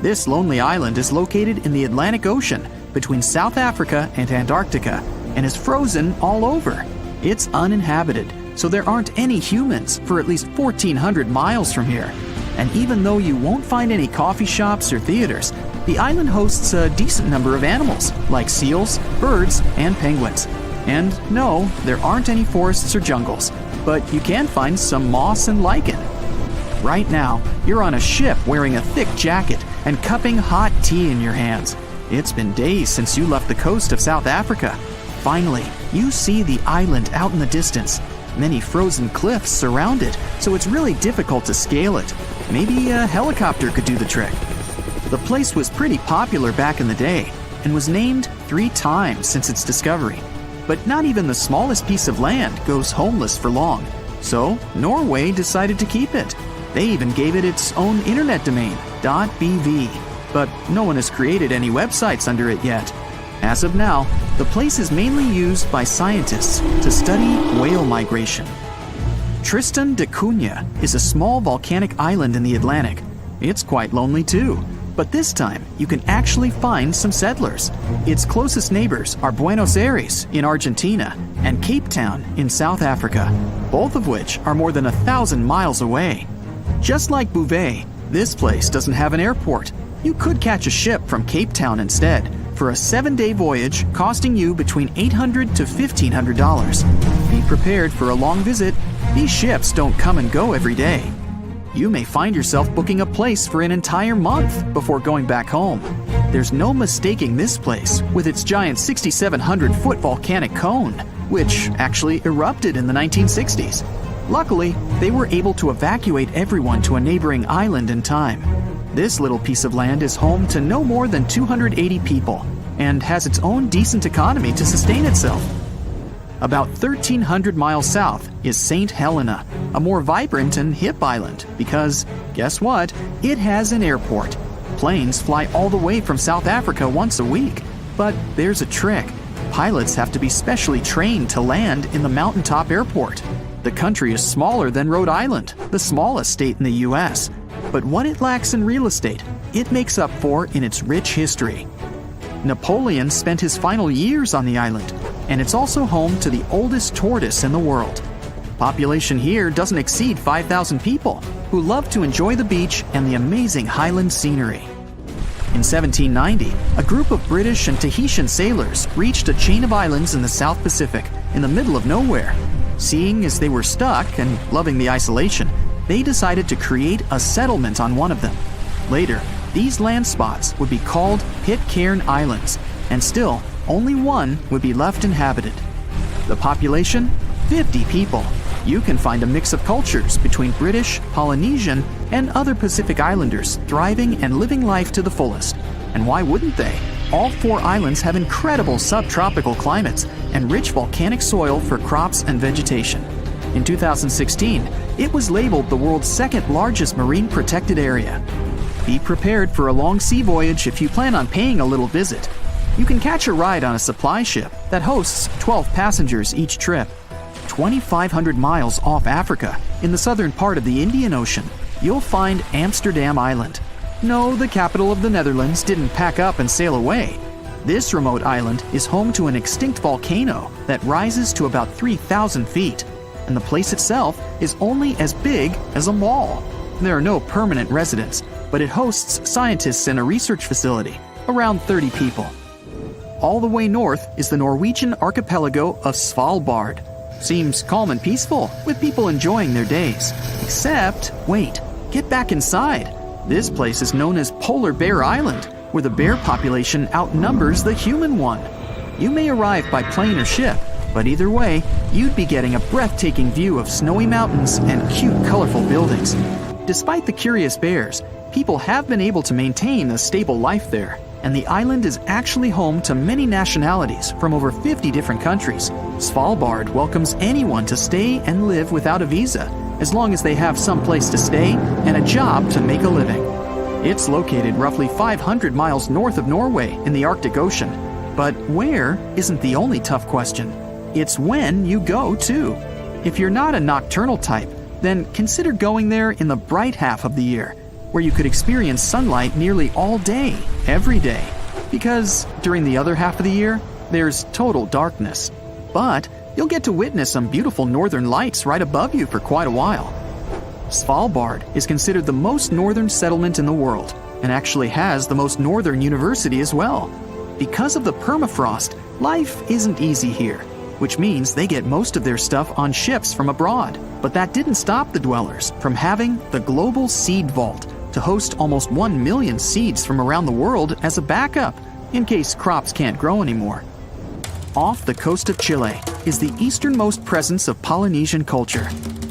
This lonely island is located in the Atlantic Ocean between South Africa and Antarctica and is frozen all over. It's uninhabited, so there aren't any humans for at least 1,400 miles from here. And even though you won't find any coffee shops or theaters, the island hosts a decent number of animals, like seals, birds, and penguins. And no, there aren't any forests or jungles, but you can find some moss and lichen. Right now, you're on a ship wearing a thick jacket and cupping hot tea in your hands. It's been days since you left the coast of South Africa. Finally, you see the island out in the distance. Many frozen cliffs surround it, so it's really difficult to scale it. Maybe a helicopter could do the trick. The place was pretty popular back in the day and was named 3 times since its discovery. But not even the smallest piece of land goes homeless for long. So Norway decided to keep it. They even gave it its own internet domain, .bv. But no one has created any websites under it yet. As of now, the place is mainly used by scientists to study whale migration. Tristan da Cunha is a small volcanic island in the Atlantic. It's quite lonely too, but this time you can actually find some settlers. Its closest neighbors are Buenos Aires in Argentina and Cape Town in South Africa, both of which are more than 1,000 miles away. Just like Bouvet, this place doesn't have an airport. You could catch a ship from Cape Town instead, for a 7-day voyage costing you between $800 to $1,500. Be prepared for a long visit. These ships don't come and go every day. You may find yourself booking a place for an entire month before going back home. There's no mistaking this place with its giant 6,700-foot volcanic cone, which actually erupted in the 1960s. Luckily, they were able to evacuate everyone to a neighboring island in time. This little piece of land is home to no more than 280 people and has its own decent economy to sustain itself. About 1,300 miles south is St. Helena, a more vibrant and hip island because, guess what? It has an airport. Planes fly all the way from South Africa once a week. But there's a trick. Pilots have to be specially trained to land in the mountaintop airport. The country is smaller than Rhode Island, the smallest state in the U.S., but what it lacks in real estate, it makes up for in its rich history. Napoleon spent his final years on the island, and it's also home to the oldest tortoise in the world. Population here doesn't exceed 5,000 people, who love to enjoy the beach and the amazing highland scenery. In 1790, a group of British and Tahitian sailors reached a chain of islands in the South Pacific, in the middle of nowhere. Seeing as they were stuck and loving the isolation, they decided to create a settlement on one of them. Later, these land spots would be called Pitcairn Islands, and still, only one would be left inhabited. The population? 50 people. You can find a mix of cultures between British, Polynesian, and other Pacific Islanders thriving and living life to the fullest. And why wouldn't they? All 4 islands have incredible subtropical climates and rich volcanic soil for crops and vegetation. In 2016, it was labeled the world's 2nd largest marine protected area. Be prepared for a long sea voyage if you plan on paying a little visit. You can catch a ride on a supply ship that hosts 12 passengers each trip. 2,500 miles off Africa, in the southern part of the Indian Ocean, you'll find Amsterdam Island. No, the capital of the Netherlands didn't pack up and sail away. This remote island is home to an extinct volcano that rises to about 3,000 feet, and the place itself is only as big as a mall. There are no permanent residents, but it hosts scientists and a research facility, around 30 people. All the way north is the Norwegian archipelago of Svalbard. Seems calm and peaceful, with people enjoying their days. Except, wait, get back inside. This place is known as Polar Bear Island, where the bear population outnumbers the human one. You may arrive by plane or ship, but either way, you'd be getting a breathtaking view of snowy mountains and cute, colorful buildings. Despite the curious bears, people have been able to maintain a stable life there, and the island is actually home to many nationalities from over 50 different countries. Svalbard welcomes anyone to stay and live without a visa, as long as they have some place to stay and a job to make a living. It's located roughly 500 miles north of Norway in the Arctic Ocean. But where isn't the only tough question. It's when you go, too. If you're not a nocturnal type, then consider going there in the bright half of the year, where you could experience sunlight nearly all day, every day. Because during the other half of the year, there's total darkness. But you'll get to witness some beautiful northern lights right above you for quite a while. Svalbard is considered the most northern settlement in the world, and actually has the most northern university as well. Because of the permafrost, life isn't easy here, which means they get most of their stuff on ships from abroad. But that didn't stop the dwellers from having the global seed vault to host almost 1 million seeds from around the world as a backup, in case crops can't grow anymore. Off the coast of Chile is the easternmost presence of Polynesian culture.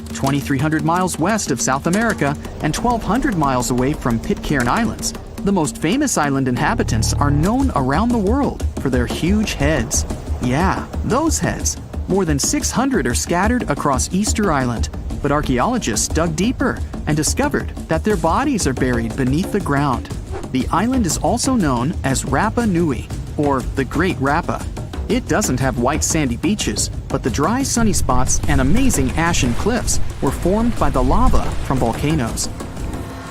2,300 miles west of South America and 1,200 miles away from Pitcairn Islands, the most famous island inhabitants are known around the world for their huge heads. Yeah, those heads. More than 600 are scattered across Easter Island, but archaeologists dug deeper and discovered that their bodies are buried beneath the ground. The island is also known as Rapa Nui, or the Great Rapa. It doesn't have white sandy beaches, but the dry sunny spots and amazing ashen cliffs were formed by the lava from volcanoes.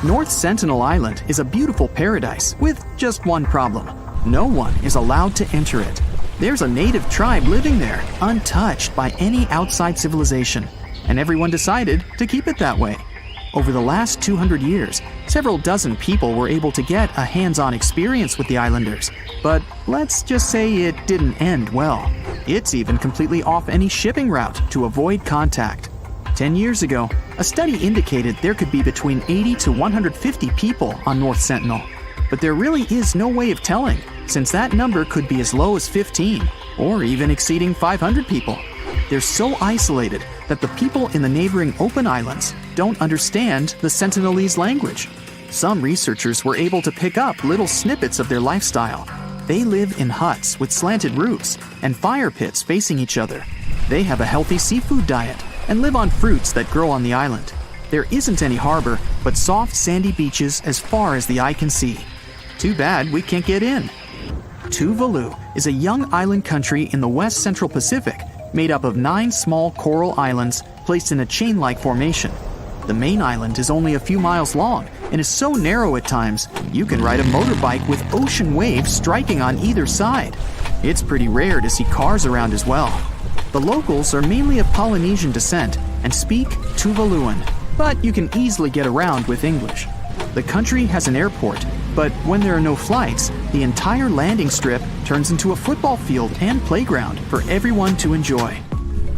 North Sentinel Island is a beautiful paradise with just one problem. No one is allowed to enter it. There's a native tribe living there, untouched by any outside civilization, and everyone decided to keep it that way. Over the last 200 years, several dozen people were able to get a hands-on experience with the islanders, but let's just say it didn't end well. It's even completely off any shipping route to avoid contact. 10 years ago, a study indicated there could be between 80 to 150 people on North Sentinel, but there really is no way of telling, since that number could be as low as 15, or even exceeding 500 people. They're so isolated that the people in the neighboring open islands don't understand the Sentinelese language. Some researchers were able to pick up little snippets of their lifestyle. They live in huts with slanted roofs and fire pits facing each other. They have a healthy seafood diet and live on fruits that grow on the island. There isn't any harbor, but soft sandy beaches as far as the eye can see. Too bad we can't get in. Tuvalu is a young island country in the west central Pacific, made up of 9 small coral islands placed in a chain-like formation. The main island is only a few miles long and is so narrow at times, you can ride a motorbike with ocean waves striking on either side. It's pretty rare to see cars around as well. The locals are mainly of Polynesian descent and speak Tuvaluan, but you can easily get around with English. The country has an airport, but when there are no flights, the entire landing strip turns into a football field and playground for everyone to enjoy.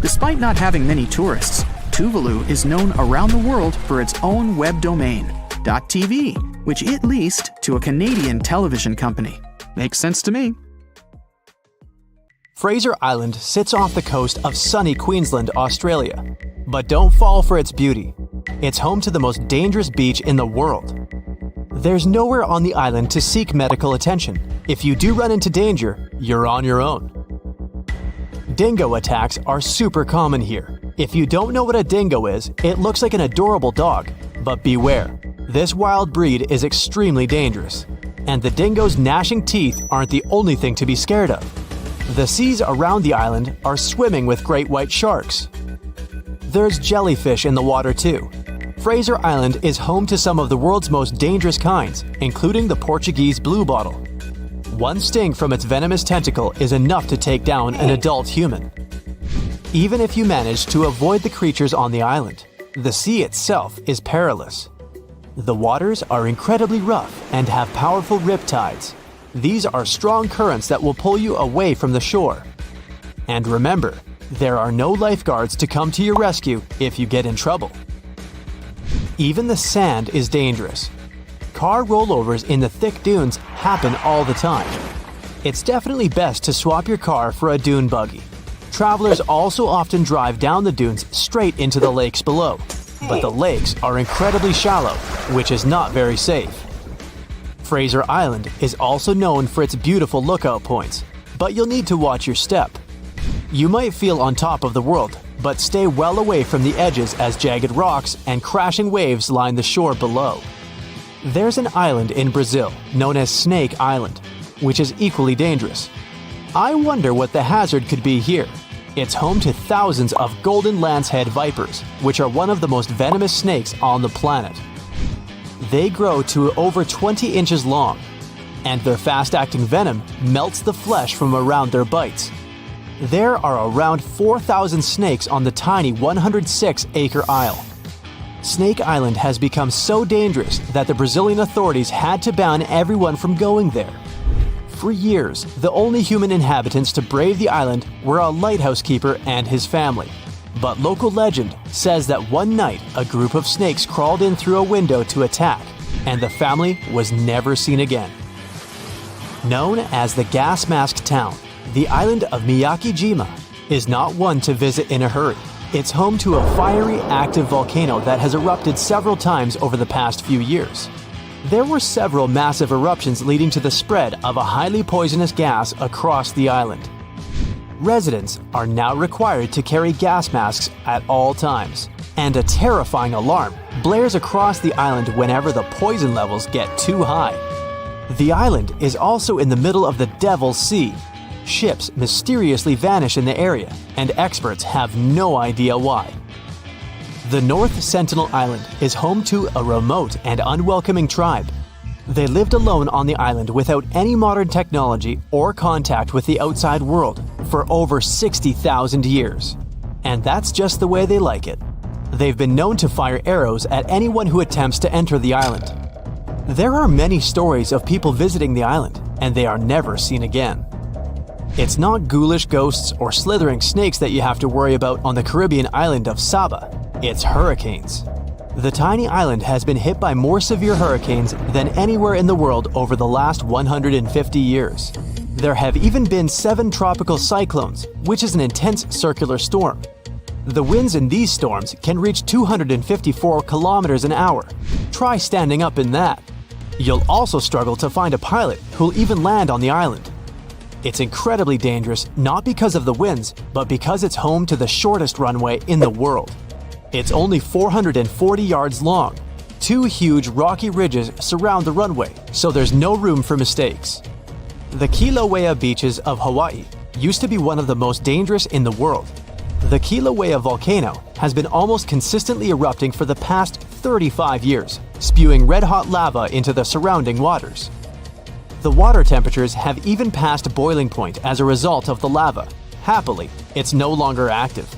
Despite not having many tourists, Tuvalu is known around the world for its own web domain, .tv, which it leased to a Canadian television company. Makes sense to me. Fraser Island sits off the coast of sunny Queensland, Australia. But don't fall for its beauty. It's home to the most dangerous beach in the world. There's nowhere on the island to seek medical attention. If you do run into danger, you're on your own. Dingo attacks are super common here. If you don't know what a dingo is, it looks like an adorable dog. But beware, this wild breed is extremely dangerous. And the dingo's gnashing teeth aren't the only thing to be scared of. The seas around the island are swimming with great white sharks. There's jellyfish in the water too. Fraser Island is home to some of the world's most dangerous kinds, including the Portuguese bluebottle. One sting from its venomous tentacle is enough to take down an adult human. Even if you manage to avoid the creatures on the island, the sea itself is perilous. The waters are incredibly rough and have powerful riptides. These are strong currents that will pull you away from the shore. And remember, there are no lifeguards to come to your rescue if you get in trouble. Even the sand is dangerous. Car rollovers in the thick dunes happen all the time. It's definitely best to swap your car for a dune buggy. Travelers also often drive down the dunes straight into the lakes below. But the lakes are incredibly shallow, which is not very safe. Fraser Island is also known for its beautiful lookout points, but you'll need to watch your step. You might feel on top of the world, but stay well away from the edges as jagged rocks and crashing waves line the shore below. There's an island in Brazil known as Snake Island, which is equally dangerous. I wonder what the hazard could be here. It's home to thousands of golden lancehead vipers, which are one of the most venomous snakes on the planet. They grow to over 20 inches long, and their fast-acting venom melts the flesh from around their bites. There are around 4,000 snakes on the tiny 106-acre isle. Snake Island has become so dangerous that the Brazilian authorities had to ban everyone from going there. For years, the only human inhabitants to brave the island were a lighthouse keeper and his family. But local legend says that one night a group of snakes crawled in through a window to attack, and the family was never seen again. Known as the gas mask town, the island of Miyakijima is not one to visit in a hurry. It's home to a fiery, active volcano that has erupted several times over the past few years. There were several massive eruptions leading to the spread of a highly poisonous gas across the island. Residents are now required to carry gas masks at all times, and a terrifying alarm blares across the island whenever the poison levels get too high. The island is also in the middle of the Devil's Sea. Ships mysteriously vanish in the area, and experts have no idea why. The North Sentinel Island is home to a remote and unwelcoming tribe. They lived alone on the island without any modern technology or contact with the outside world for over 60,000 years. And that's just the way they like it. They've been known to fire arrows at anyone who attempts to enter the island. There are many stories of people visiting the island, and they are never seen again. It's not ghoulish ghosts or slithering snakes that you have to worry about on the Caribbean island of Saba. It's hurricanes. The tiny island has been hit by more severe hurricanes than anywhere in the world over the last 150 years. There have even been 7 tropical cyclones, which is an intense circular storm. The winds in these storms can reach 254 kilometers an hour. Try standing up in that. You'll also struggle to find a pilot who'll even land on the island. It's incredibly dangerous not because of the winds, but because it's home to the shortest runway in the world. It's only 440 yards long. 2 huge rocky ridges surround the runway, so there's no room for mistakes. The Kilauea beaches of Hawaii used to be one of the most dangerous in the world. The Kilauea volcano has been almost consistently erupting for the past 35 years, spewing red-hot lava into the surrounding waters. The water temperatures have even passed boiling point as a result of the lava. Happily, it's no longer active.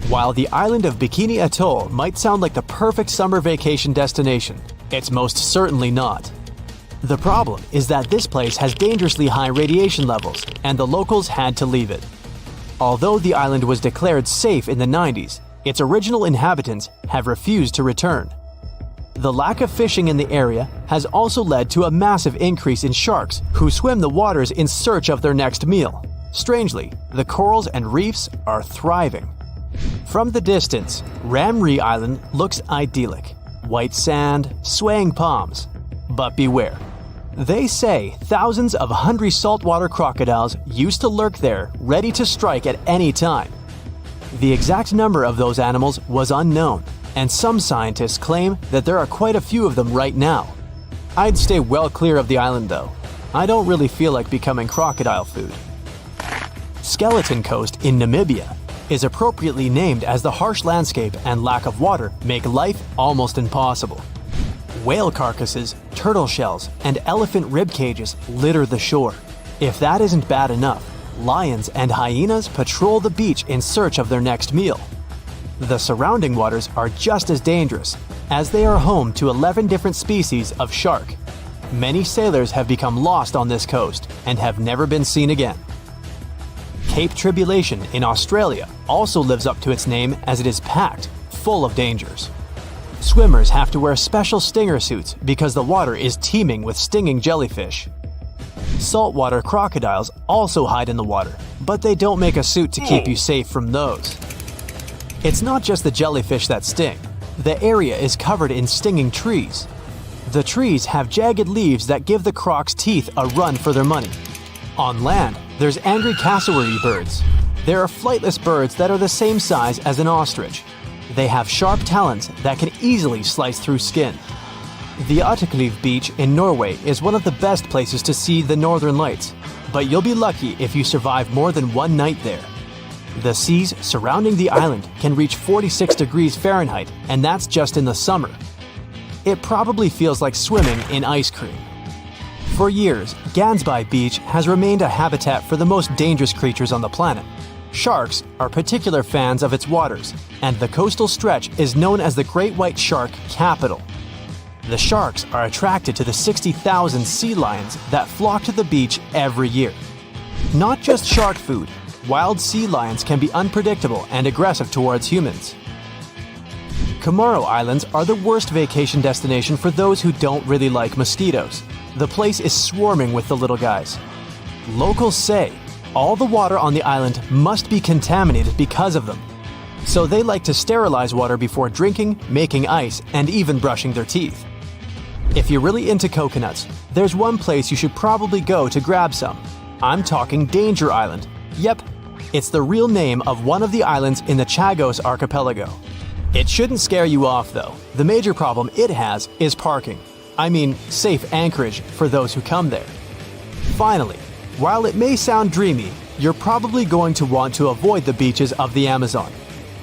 While the island of Bikini Atoll might sound like the perfect summer vacation destination, it's most certainly not. The problem is that this place has dangerously high radiation levels, and the locals had to leave it. Although the island was declared safe in the 90s, its original inhabitants have refused to return. The lack of fishing in the area has also led to a massive increase in sharks who swim the waters in search of their next meal. Strangely, the corals and reefs are thriving. From the distance, Ramree Island looks idyllic. White sand, swaying palms. But beware. They say thousands of hungry saltwater crocodiles used to lurk there, ready to strike at any time. The exact number of those animals was unknown, and some scientists claim that there are quite a few of them right now. I'd stay well clear of the island though. I don't really feel like becoming crocodile food. Skeleton Coast in Namibia is appropriately named as the harsh landscape and lack of water make life almost impossible. Whale carcasses, turtle shells, and elephant rib cages litter the shore. If that isn't bad enough, lions and hyenas patrol the beach in search of their next meal. The surrounding waters are just as dangerous, as they are home to 11 different species of shark. Many sailors have become lost on this coast and have never been seen again. Cape Tribulation in Australia also lives up to its name as it is packed, full of dangers. Swimmers have to wear special stinger suits because the water is teeming with stinging jellyfish. Saltwater crocodiles also hide in the water, but they don't make a suit to keep you safe from those. It's not just the jellyfish that sting. The area is covered in stinging trees. The trees have jagged leaves that give the crocs' teeth a run for their money. On land, there's angry cassowary birds. There are flightless birds that are the same size as an ostrich. They have sharp talons that can easily slice through skin. The Utterklev Beach in Norway is one of the best places to see the northern lights, but you'll be lucky if you survive more than one night there. The seas surrounding the island can reach 46 degrees Fahrenheit, and that's just in the summer. It probably feels like swimming in ice cream. For years, Gansby Beach has remained a habitat for the most dangerous creatures on the planet. Sharks are particular fans of its waters, and the coastal stretch is known as the Great White Shark Capital. The sharks are attracted to the 60,000 sea lions that flock to the beach every year. Not just shark food, wild sea lions can be unpredictable and aggressive towards humans. Comoro Islands are the worst vacation destination for those who don't really like mosquitoes. The place is swarming with the little guys. Locals say all the water on the island must be contaminated because of them. So they like to sterilize water before drinking, making ice, and even brushing their teeth. If you're really into coconuts, there's one place you should probably go to grab some. I'm talking Danger Island. Yep, it's the real name of one of the islands in the Chagos archipelago. It shouldn't scare you off though. The major problem it has is parking. I mean, safe anchorage for those who come there. Finally, while it may sound dreamy, you're probably going to want to avoid the beaches of the Amazon.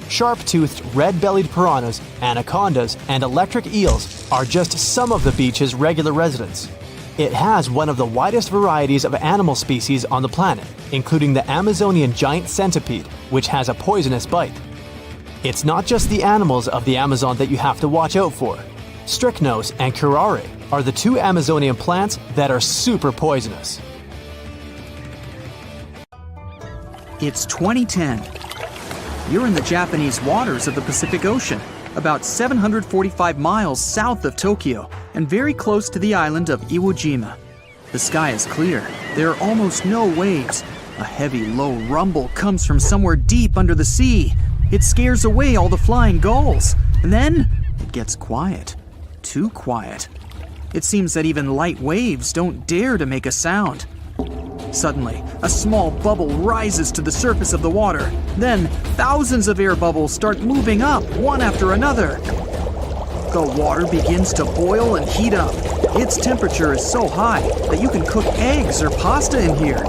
Sharp-toothed red-bellied piranhas, anacondas, and electric eels are just some of the beach's regular residents. It has one of the widest varieties of animal species on the planet, including the Amazonian giant centipede, which has a poisonous bite. It's not just the animals of the Amazon that you have to watch out for. Strychnos and curare are the two Amazonian plants that are super poisonous. It's 2010. You're in the Japanese waters of the Pacific Ocean, about 745 miles south of Tokyo and very close to the island of Iwo Jima. The sky is clear. There are almost no waves. A heavy, low rumble comes from somewhere deep under the sea. It scares away all the flying gulls. And then it gets quiet. Too quiet. It seems that even light waves don't dare to make a sound. Suddenly, a small bubble rises to the surface of the water. Then, thousands of air bubbles start moving up, one after another. The water begins to boil and heat up. Its temperature is so high that you can cook eggs or pasta in here.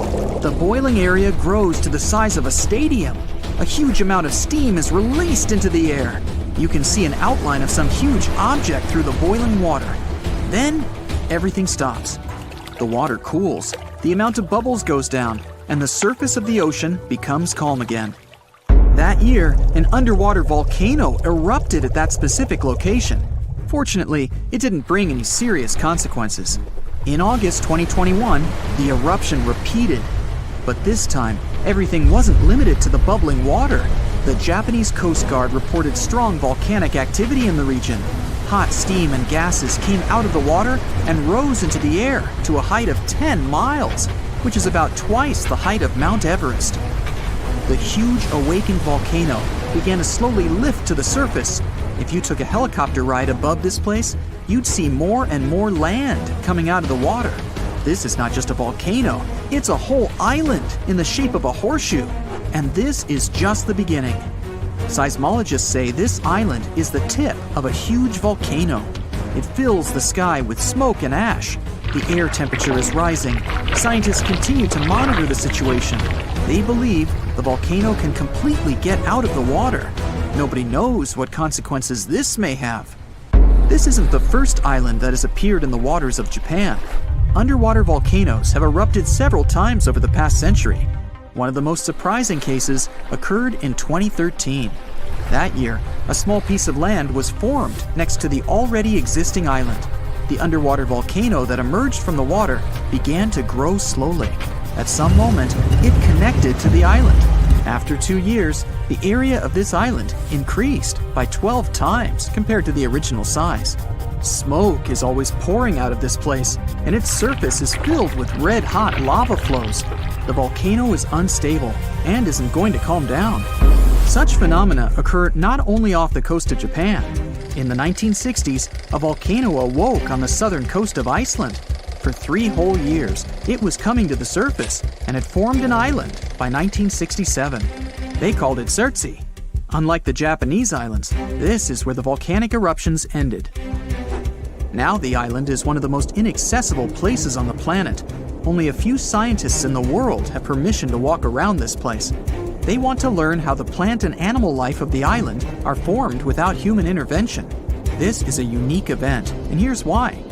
The boiling area grows to the size of a stadium. A huge amount of steam is released into the air. You can see an outline of some huge object through the boiling water. Then, everything stops. The water cools, the amount of bubbles goes down, and the surface of the ocean becomes calm again. That year, an underwater volcano erupted at that specific location. Fortunately, it didn't bring any serious consequences. In August 2021, the eruption repeated. But this time, everything wasn't limited to the bubbling water. The Japanese Coast Guard reported strong volcanic activity in the region. Hot steam and gases came out of the water and rose into the air to a height of 10 miles. which is about twice the height of Mount Everest. The huge awakened volcano began to slowly lift to the surface. If you took a helicopter ride above this place, you'd see more and more land coming out of the water. This is not just a volcano, it's a whole island in the shape of a horseshoe. And this is just the beginning. Seismologists say this island is the tip of a huge volcano. It fills the sky with smoke and ash. The air temperature is rising. Scientists continue to monitor the situation. They believe the volcano can completely get out of the water. Nobody knows what consequences this may have. This isn't the first island that has appeared in the waters of Japan. Underwater volcanoes have erupted several times over the past century. One of the most surprising cases occurred in 2013. That year, a small piece of land was formed next to the already existing island. The underwater volcano that emerged from the water began to grow slowly. At some moment, it connected to the island. After 2 years, the area of this island increased by 12 times compared to the original size. Smoke is always pouring out of this place, and its surface is filled with red-hot lava flows. The volcano is unstable and isn't going to calm down. Such phenomena occur not only off the coast of Japan. In the 1960s, a volcano awoke on the southern coast of Iceland. For 3 whole years, it was coming to the surface and had formed an island by 1967. They called it Surtsey. Unlike the Japanese islands, this is where the volcanic eruptions ended. Now the island is one of the most inaccessible places on the planet. Only a few scientists in the world have permission to walk around this place. They want to learn how the plant and animal life of the island are formed without human intervention. This is a unique event, and here's why.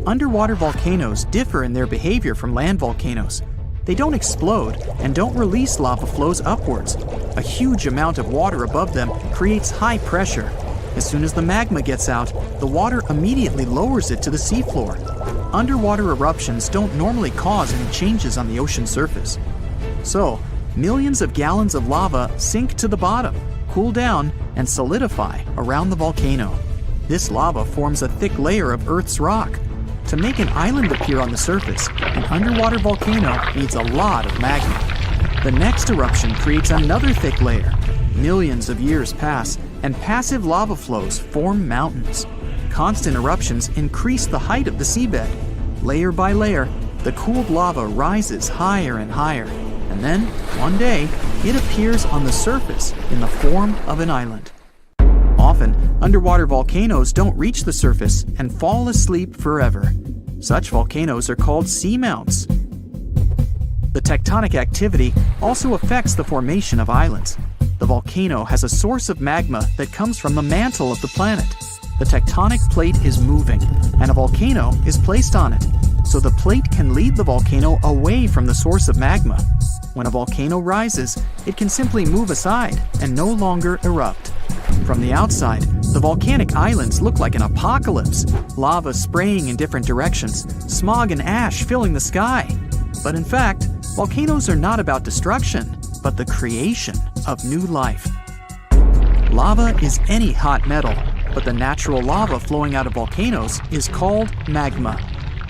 Underwater volcanoes differ in their behavior from land volcanoes. They don't explode and don't release lava flows upwards. A huge amount of water above them creates high pressure. As soon as the magma gets out, the water immediately lowers it to the seafloor. Underwater eruptions don't normally cause any changes on the ocean surface. So, millions of gallons of lava sink to the bottom, cool down, and solidify around the volcano. This lava forms a thick layer of Earth's rock. To make an island appear on the surface, an underwater volcano needs a lot of magma. The next eruption creates another thick layer. Millions of years pass, and passive lava flows form mountains. Constant eruptions increase the height of the seabed. Layer by layer, the cooled lava rises higher and higher, and then, one day, it appears on the surface in the form of an island. Often, underwater volcanoes don't reach the surface and fall asleep forever. Such volcanoes are called seamounts. The tectonic activity also affects the formation of islands. The volcano has a source of magma that comes from the mantle of the planet. The tectonic plate is moving, and a volcano is placed on it, so the plate can lead the volcano away from the source of magma. When a volcano rises, it can simply move aside and no longer erupt. From the outside, the volcanic islands look like an apocalypse, lava spraying in different directions, smog and ash filling the sky. But in fact, volcanoes are not about destruction, but the creation of new life. Lava is any hot metal, but the natural lava flowing out of volcanoes is called magma.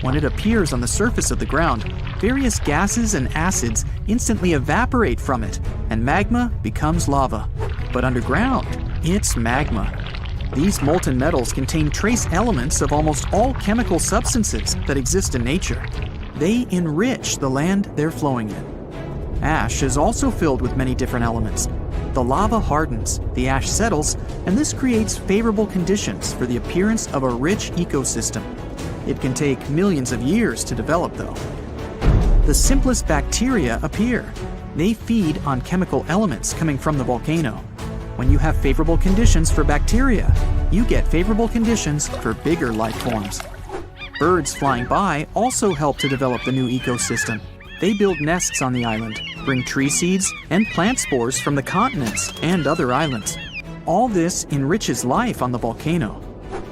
When it appears on the surface of the ground, various gases and acids instantly evaporate from it, and magma becomes lava. But underground, it's magma. These molten metals contain trace elements of almost all chemical substances that exist in nature. They enrich the land they're flowing in. Ash is also filled with many different elements. The lava hardens, the ash settles, and this creates favorable conditions for the appearance of a rich ecosystem. It can take millions of years to develop, though. The simplest bacteria appear. They feed on chemical elements coming from the volcano. When you have favorable conditions for bacteria, you get favorable conditions for bigger life forms. Birds flying by also help to develop the new ecosystem. They build nests on the island, bring tree seeds and plant spores from the continents and other islands. All this enriches life on the volcano.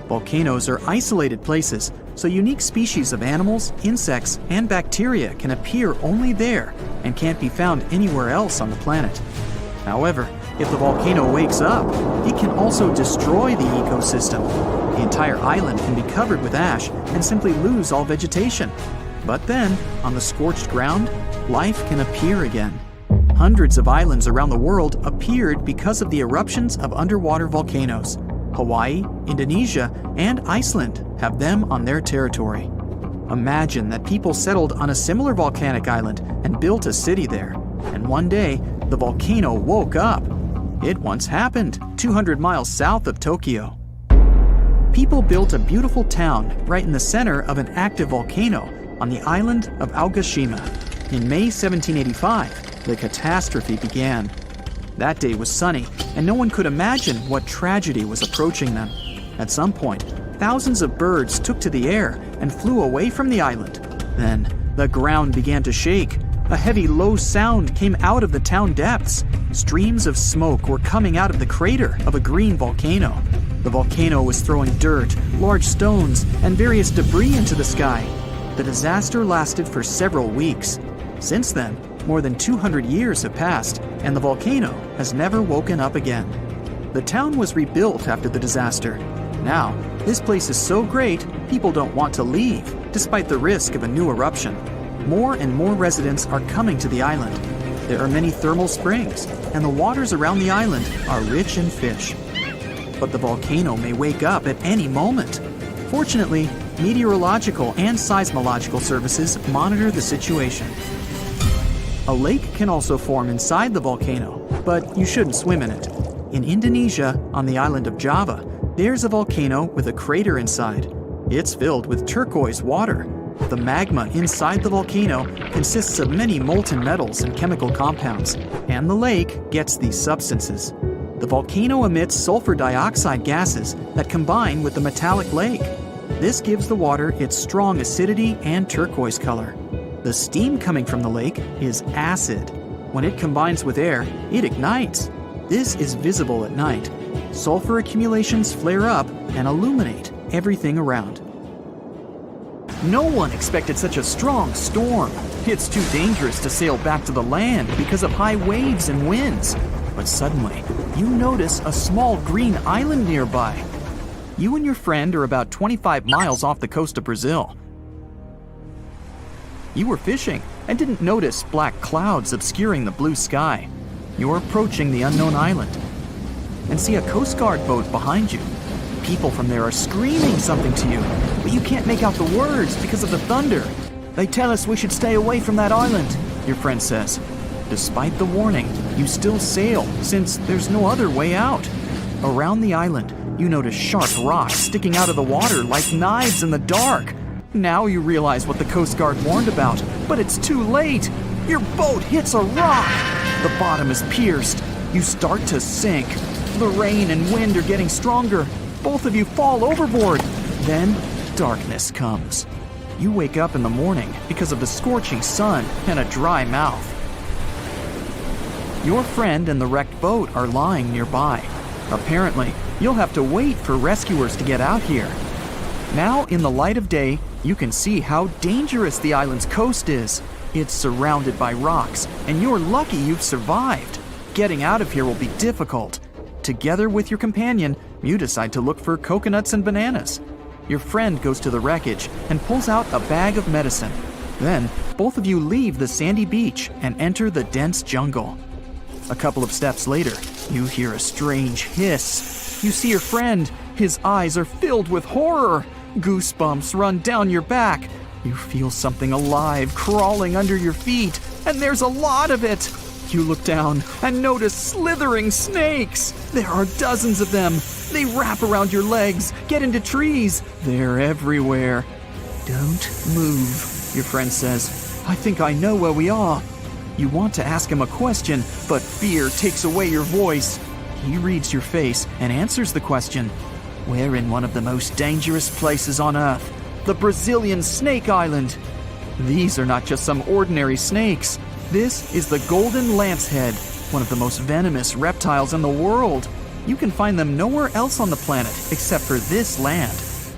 Volcanoes are isolated places, so unique species of animals, insects, and bacteria can appear only there and can't be found anywhere else on the planet. However, if the volcano wakes up, it can also destroy the ecosystem. The entire island can be covered with ash and simply lose all vegetation. But then, on the scorched ground, life can appear again. Hundreds of islands around the world appeared because of the eruptions of underwater volcanoes. Hawaii, Indonesia, and Iceland have them on their territory. Imagine that people settled on a similar volcanic island and built a city there. And one day, the volcano woke up. It once happened 200 miles south of Tokyo. People built a beautiful town right in the center of an active volcano on the island of Aogashima. In May 1785, the catastrophe began. That day was sunny, and no one could imagine what tragedy was approaching them. At some point, thousands of birds took to the air and flew away from the island. Then, the ground began to shake. A heavy, low sound came out of the town depths. Streams of smoke were coming out of the crater of a green volcano. The volcano was throwing dirt, large stones, and various debris into the sky. The disaster lasted for several weeks. Since then, more than 200 years have passed, and the volcano has never woken up again. The town was rebuilt after the disaster. Now, this place is so great, people don't want to leave, despite the risk of a new eruption. More and more residents are coming to the island. There are many thermal springs, and the waters around the island are rich in fish. But the volcano may wake up at any moment. Fortunately, meteorological and seismological services monitor the situation. A lake can also form inside the volcano, but you shouldn't swim in it. In Indonesia, on the island of Java, there's a volcano with a crater inside. It's filled with turquoise water. The magma inside the volcano consists of many molten metals and chemical compounds, and the lake gets these substances. The volcano emits sulfur dioxide gases that combine with the metallic lake. This gives the water its strong acidity and turquoise color. The steam coming from the lake is acid. When it combines with air, it ignites. This is visible at night. Sulfur accumulations flare up and illuminate everything around. No one expected such a strong storm. It's too dangerous to sail back to the land because of high waves and winds. But suddenly, you notice a small green island nearby. You and your friend are about 25 miles off the coast of Brazil. You were fishing and didn't notice black clouds obscuring the blue sky. You're approaching the unknown island and see a Coast Guard boat behind you. People from there are screaming something to you, but you can't make out the words because of the thunder. They tell us we should stay away from that island, your friend says. Despite the warning, you still sail since there's no other way out. Around the island, you notice sharp rocks sticking out of the water like knives in the dark. Now you realize what the Coast Guard warned about, but it's too late. Your boat hits a rock. The bottom is pierced. You start to sink. The rain and wind are getting stronger. Both of you fall overboard. Then darkness comes. You wake up in the morning because of the scorching sun and a dry mouth. Your friend and the wrecked boat are lying nearby. Apparently, you'll have to wait for rescuers to get out here. Now, in the light of day, you can see how dangerous the island's coast is. It's surrounded by rocks, and you're lucky you've survived. Getting out of here will be difficult. Together with your companion, you decide to look for coconuts and bananas. Your friend goes to the wreckage and pulls out a bag of medicine. Then, both of you leave the sandy beach and enter the dense jungle. A couple of steps later, you hear a strange hiss. You see your friend. His eyes are filled with horror. Goosebumps run down your back. You feel something alive crawling under your feet, and there's a lot of it. You look down and notice slithering snakes. There are dozens of them. They wrap around your legs, get into trees. They're everywhere. Don't move, your friend says. I think I know where we are. You want to ask him a question, but fear takes away your voice. He reads your face and answers the question. We're in one of the most dangerous places on Earth, the Brazilian Snake Island. These are not just some ordinary snakes. This is the golden lancehead, one of the most venomous reptiles in the world. You can find them nowhere else on the planet except for this land.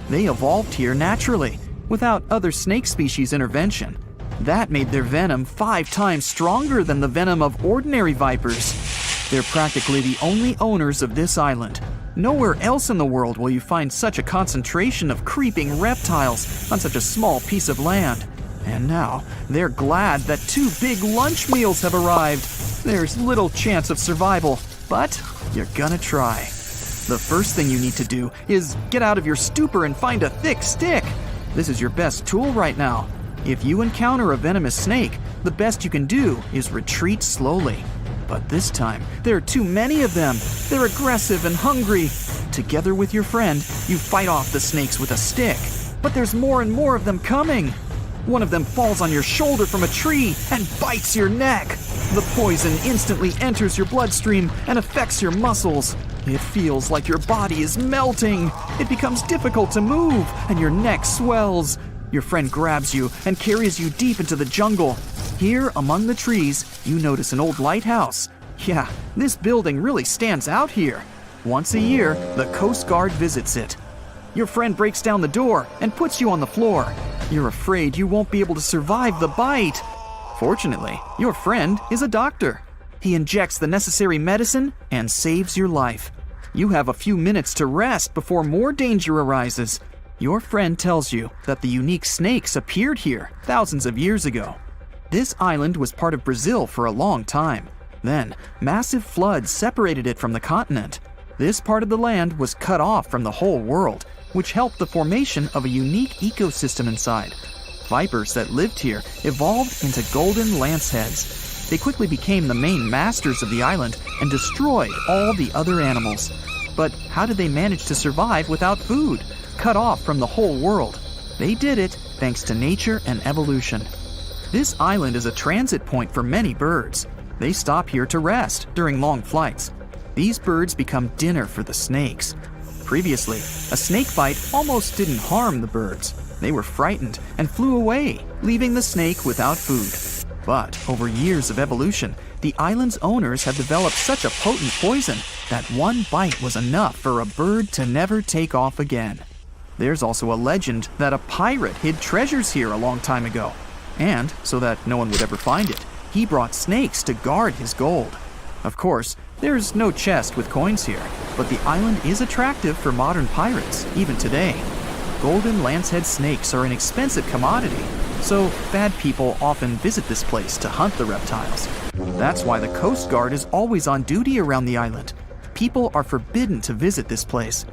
They evolved here naturally, without other snake species intervention. That made their venom 5 times stronger than the venom of ordinary vipers. They're practically the only owners of this island. Nowhere else in the world will you find such a concentration of creeping reptiles on such a small piece of land. And now, they're glad that 2 big lunch meals have arrived. There's little chance of survival, but you're gonna try. The first thing you need to do is get out of your stupor and find a thick stick. This is your best tool right now. If you encounter a venomous snake, the best you can do is retreat slowly. But this time, there are too many of them. They're aggressive and hungry. Together with your friend, you fight off the snakes with a stick. But there's more and more of them coming. One of them falls on your shoulder from a tree and bites your neck. The poison instantly enters your bloodstream and affects your muscles. It feels like your body is melting. It becomes difficult to move, and your neck swells. Your friend grabs you and carries you deep into the jungle. Here, among the trees, you notice an old lighthouse. Yeah, this building really stands out here. Once a year, the Coast Guard visits it. Your friend breaks down the door and puts you on the floor. You're afraid you won't be able to survive the bite. Fortunately, your friend is a doctor. He injects the necessary medicine and saves your life. You have a few minutes to rest before more danger arises. Your friend tells you that the unique snakes appeared here thousands of years ago. This island was part of Brazil for a long time. Then, massive floods separated it from the continent. This part of the land was cut off from the whole world, which helped the formation of a unique ecosystem inside. Vipers that lived here evolved into golden lanceheads. They quickly became the main masters of the island and destroyed all the other animals. But how did they manage to survive without food, cut off from the whole world? They did it thanks to nature and evolution. This island is a transit point for many birds. They stop here to rest during long flights. These birds become dinner for the snakes. Previously, a snake bite almost didn't harm the birds. They were frightened and flew away, leaving the snake without food. But over years of evolution, the island's owners have developed such a potent poison that one bite was enough for a bird to never take off again. There's also a legend that a pirate hid treasures here a long time ago. And, so that no one would ever find it, he brought snakes to guard his gold. Of course, there's no chest with coins here, but the island is attractive for modern pirates, even today. Golden lancehead snakes are an expensive commodity, so bad people often visit this place to hunt the reptiles. That's why the Coast Guard is always on duty around the island. People are forbidden to visit this place.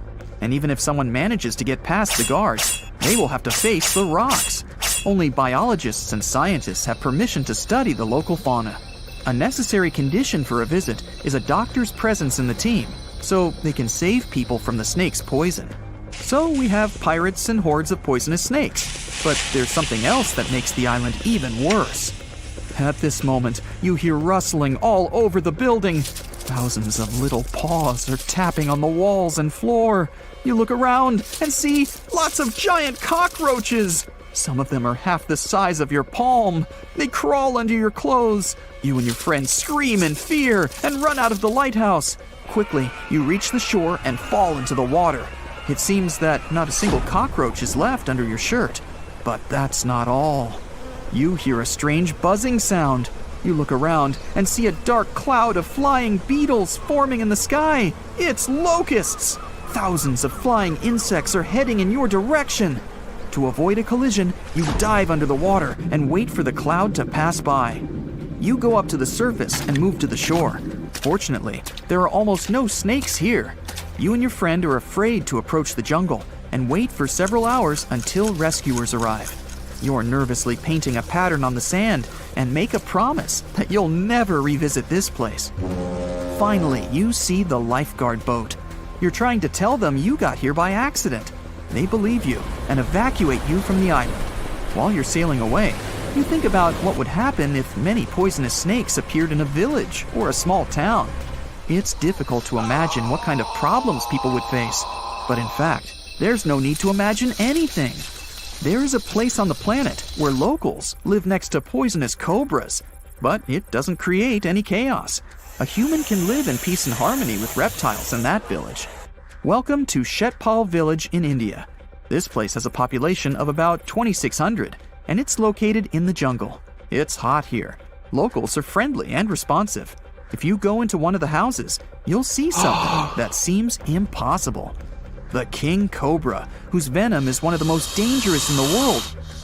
And even if someone manages to get past the guards, they will have to face the rocks. Only biologists and scientists have permission to study the local fauna. A necessary condition for a visit is a doctor's presence in the team, so they can save people from the snake's poison. So we have pirates and hordes of poisonous snakes, but there's something else that makes the island even worse. At this moment, you hear rustling all over the building. Thousands of little paws are tapping on the walls and floor. You look around and see lots of giant cockroaches. Some of them are half the size of your palm. They crawl under your clothes. You and your friends scream in fear and run out of the lighthouse. Quickly, you reach the shore and fall into the water. It seems that not a single cockroach is left under your shirt. But that's not all. You hear a strange buzzing sound. You look around and see a dark cloud of flying beetles forming in the sky. It's locusts! Thousands of flying insects are heading in your direction. To avoid a collision, you dive under the water and wait for the cloud to pass by. You go up to the surface and move to the shore. Fortunately, there are almost no snakes here. You and your friend are afraid to approach the jungle and wait for several hours until rescuers arrive. You're nervously painting a pattern on the sand and make a promise that you'll never revisit this place. Finally, you see the lifeguard boat. You're trying to tell them you got here by accident. They believe you and evacuate you from the island. While you're sailing away, you think about what would happen if many poisonous snakes appeared in a village or a small town. It's difficult to imagine what kind of problems people would face. But in fact, there's no need to imagine anything. There is a place on the planet where locals live next to poisonous cobras, but it doesn't create any chaos. A human can live in peace and harmony with reptiles in that village. Welcome to Shetpal village in India. This place has a population of about 2,600, and it's located in the jungle. It's hot here. Locals are friendly and responsive. If you go into one of the houses, you'll see something that seems impossible. The king cobra, whose venom is one of the most dangerous in the world,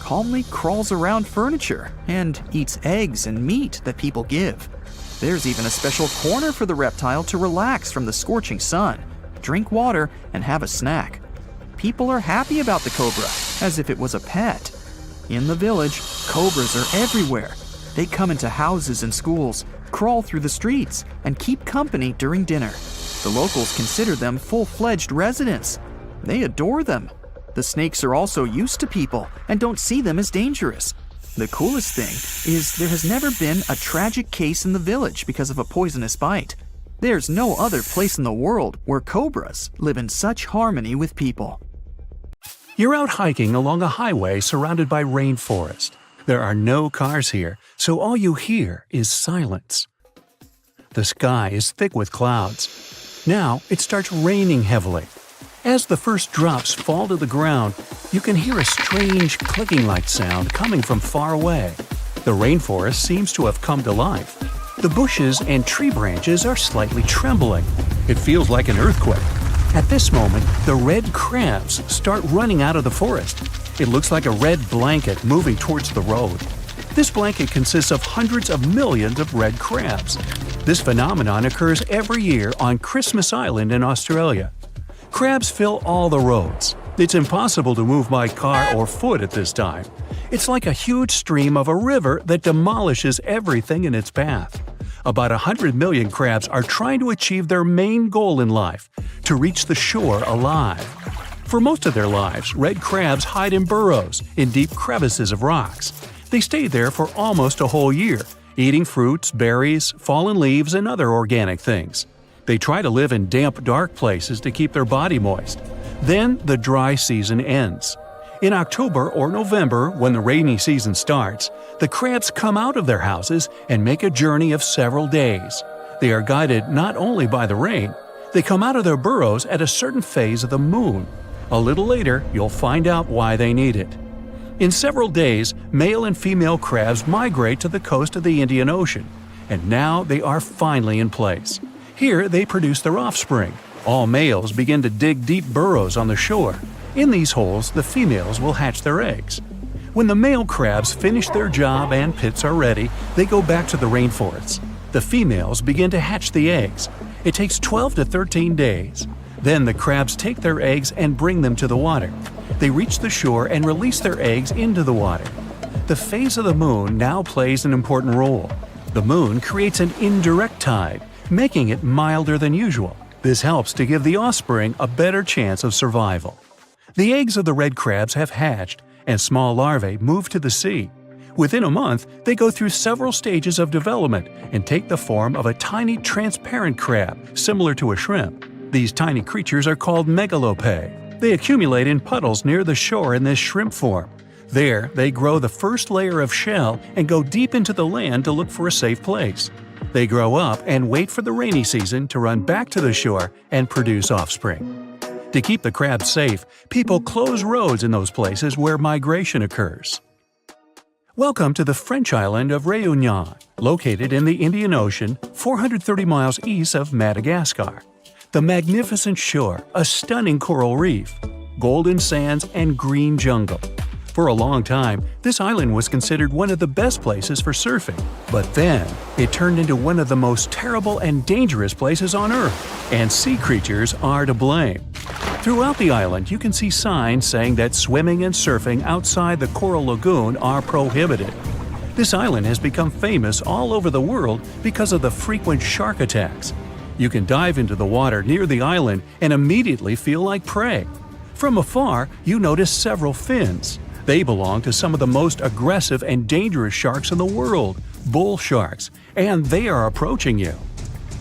calmly crawls around furniture and eats eggs and meat that people give. There's even a special corner for the reptile to relax from the scorching sun, drink water, and have a snack. People are happy about the cobra, as if it was a pet. In the village, cobras are everywhere. They come into houses and schools, crawl through the streets, and keep company during dinner. The locals consider them full-fledged residents. They adore them. The snakes are also used to people and don't see them as dangerous. The coolest thing is there has never been a tragic case in the village because of a poisonous bite. There's no other place in the world where cobras live in such harmony with people. You're out hiking along a highway surrounded by rainforest. There are no cars here, so all you hear is silence. The sky is thick with clouds. Now it starts raining heavily. As the first drops fall to the ground, you can hear a strange clicking-like sound coming from far away. The rainforest seems to have come to life. The bushes and tree branches are slightly trembling. It feels like an earthquake. At this moment, the red crabs start running out of the forest. It looks like a red blanket moving towards the road. This blanket consists of hundreds of millions of red crabs. This phenomenon occurs every year on Christmas Island in Australia. Crabs fill all the roads. It's impossible to move by car or foot at this time. It's like a huge stream of a river that demolishes everything in its path. About 100 million crabs are trying to achieve their main goal in life – to reach the shore alive. For most of their lives, red crabs hide in burrows in deep crevices of rocks. They stay there for almost a whole year, eating fruits, berries, fallen leaves, and other organic things. They try to live in damp, dark places to keep their body moist. Then the dry season ends. In October or November, when the rainy season starts, the crabs come out of their houses and make a journey of several days. They are guided not only by the rain, they come out of their burrows at a certain phase of the moon. A little later, you'll find out why they need it. In several days, male and female crabs migrate to the coast of the Indian Ocean, and now they are finally in place. Here, they produce their offspring. All males begin to dig deep burrows on the shore. In these holes, the females will hatch their eggs. When the male crabs finish their job and pits are ready, they go back to the rainforests. The females begin to hatch the eggs. It takes 12 to 13 days. Then the crabs take their eggs and bring them to the water. They reach the shore and release their eggs into the water. The phase of the moon now plays an important role. The moon creates an indirect tide, making it milder than usual. This helps to give the offspring a better chance of survival. The eggs of the red crabs have hatched, and small larvae move to the sea. Within a month, they go through several stages of development and take the form of a tiny transparent crab, similar to a shrimp. These tiny creatures are called megalopae. They accumulate in puddles near the shore in this shrimp form. There, they grow the first layer of shell and go deep into the land to look for a safe place. They grow up and wait for the rainy season to run back to the shore and produce offspring. To keep the crabs safe, people close roads in those places where migration occurs. Welcome to the French island of Réunion, located in the Indian Ocean, 430 miles east of Madagascar. The magnificent shore, a stunning coral reef, golden sands, and green jungle. For a long time, this island was considered one of the best places for surfing. But then, it turned into one of the most terrible and dangerous places on Earth, and sea creatures are to blame. Throughout the island, you can see signs saying that swimming and surfing outside the Coral Lagoon are prohibited. This island has become famous all over the world because of the frequent shark attacks. You can dive into the water near the island and immediately feel like prey. From afar, you notice several fins. They belong to some of the most aggressive and dangerous sharks in the world, bull sharks, and they are approaching you.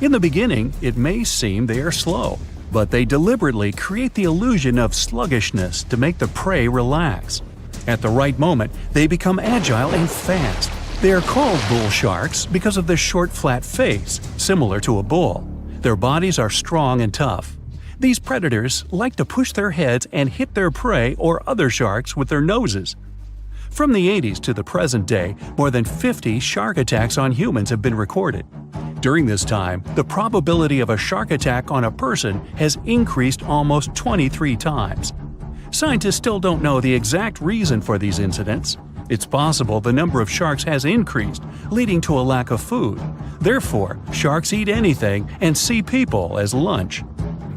In the beginning, it may seem they are slow, but they deliberately create the illusion of sluggishness to make the prey relax. At the right moment, they become agile and fast. They are called bull sharks because of their short, flat face, similar to a bull. Their bodies are strong and tough. These predators like to push their heads and hit their prey or other sharks with their noses. From the 80s to the present day, more than 50 shark attacks on humans have been recorded. During this time, the probability of a shark attack on a person has increased almost 23 times. Scientists still don't know the exact reason for these incidents. It's possible the number of sharks has increased, leading to a lack of food. Therefore, sharks eat anything and see people as lunch.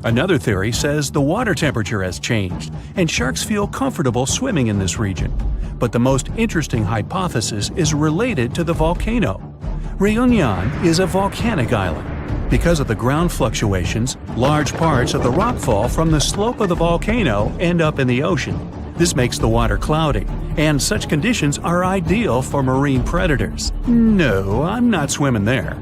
Another theory says the water temperature has changed, and sharks feel comfortable swimming in this region. But the most interesting hypothesis is related to the volcano. Réunion is a volcanic island. Because of the ground fluctuations, large parts of the rockfall from the slope of the volcano end up in the ocean. This makes the water cloudy, and such conditions are ideal for marine predators. No, I'm not swimming there.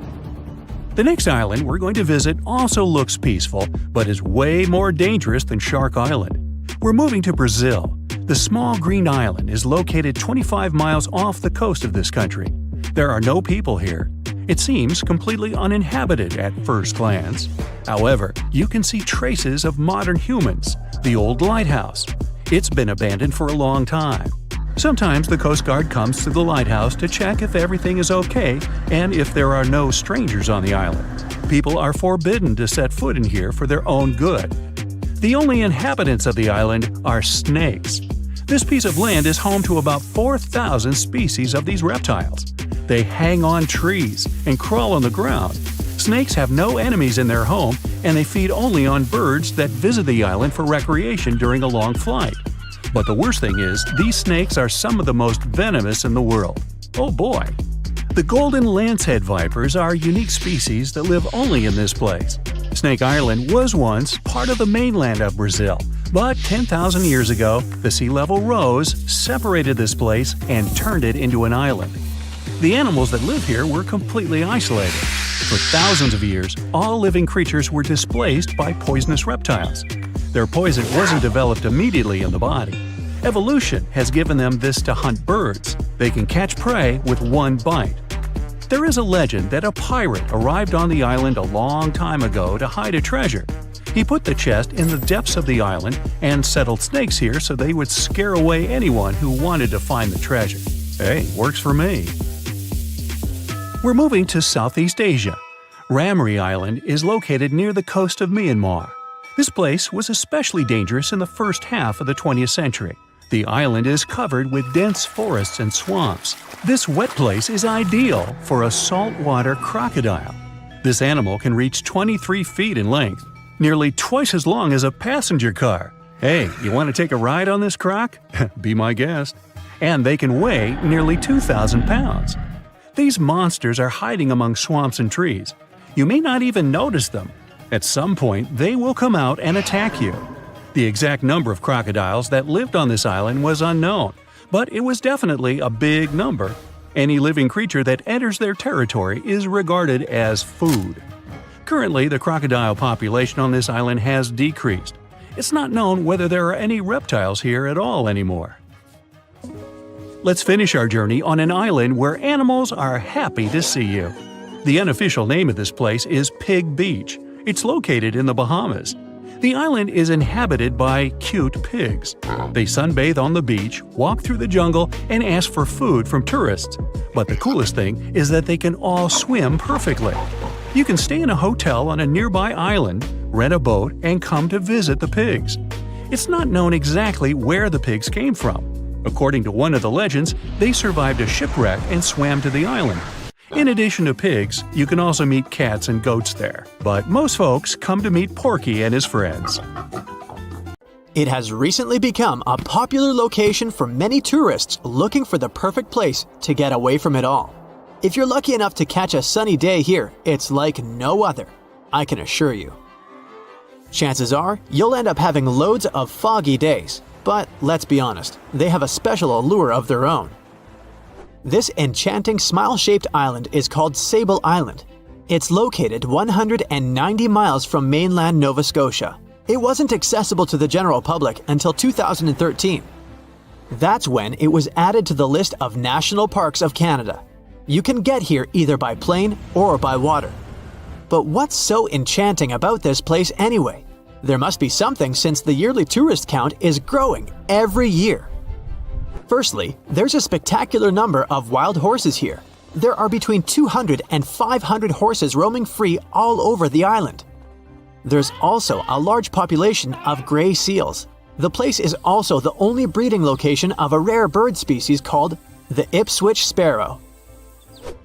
The next island we're going to visit also looks peaceful, but is way more dangerous than Shark Island. We're moving to Brazil. The small green island is located 25 miles off the coast of this country. There are no people here. It seems completely uninhabited at first glance. However, you can see traces of modern humans, the old lighthouse. It's been abandoned for a long time. Sometimes the Coast Guard comes to the lighthouse to check if everything is okay and if there are no strangers on the island. People are forbidden to set foot in here for their own good. The only inhabitants of the island are snakes. This piece of land is home to about 4,000 species of these reptiles. They hang on trees and crawl on the ground. Snakes have no enemies in their home, and they feed only on birds that visit the island for recreation during a long flight. But the worst thing is, these snakes are some of the most venomous in the world. Oh boy! The golden lancehead vipers are a unique species that live only in this place. Snake Island was once part of the mainland of Brazil, but 10,000 years ago, the sea level rose, separated this place, and turned it into an island. The animals that live here were completely isolated. For thousands of years, all living creatures were displaced by poisonous reptiles. Their poison wasn't developed immediately in the body. Evolution has given them this to hunt birds. They can catch prey with one bite. There is a legend that a pirate arrived on the island a long time ago to hide a treasure. He put the chest in the depths of the island and settled snakes here so they would scare away anyone who wanted to find the treasure. Hey, works for me. We're moving to Southeast Asia. Ramri Island is located near the coast of Myanmar. This place was especially dangerous in the first half of the 20th century. The island is covered with dense forests and swamps. This wet place is ideal for a saltwater crocodile. This animal can reach 23 feet in length, nearly twice as long as a passenger car. Hey, you want to take a ride on this croc? Be my guest. And they can weigh nearly 2,000 pounds. These monsters are hiding among swamps and trees. You may not even notice them. At some point, they will come out and attack you. The exact number of crocodiles that lived on this island was unknown, but it was definitely a big number. Any living creature that enters their territory is regarded as food. Currently, the crocodile population on this island has decreased. It's not known whether there are any reptiles here at all anymore. Let's finish our journey on an island where animals are happy to see you. The unofficial name of this place is Pig Beach. It's located in the Bahamas. The island is inhabited by cute pigs. They sunbathe on the beach, walk through the jungle, and ask for food from tourists. But the coolest thing is that they can all swim perfectly. You can stay in a hotel on a nearby island, rent a boat, and come to visit the pigs. It's not known exactly where the pigs came from. According to one of the legends, they survived a shipwreck and swam to the island. In addition to pigs, you can also meet cats and goats there. But most folks come to meet Porky and his friends. It has recently become a popular location for many tourists looking for the perfect place to get away from it all. If you're lucky enough to catch a sunny day here, it's like no other, I can assure you. Chances are, you'll end up having loads of foggy days. But let's be honest, they have a special allure of their own. This enchanting smile-shaped island is called Sable Island. It's located 190 miles from mainland Nova Scotia. It wasn't accessible to the general public until 2013. That's when it was added to the list of National Parks of Canada. You can get here either by plane or by water. But what's so enchanting about this place anyway? There must be something since the yearly tourist count is growing every year. Firstly, there's a spectacular number of wild horses here. There are between 200 and 500 horses roaming free all over the island. There's also a large population of gray seals. The place is also the only breeding location of a rare bird species called the Ipswich sparrow.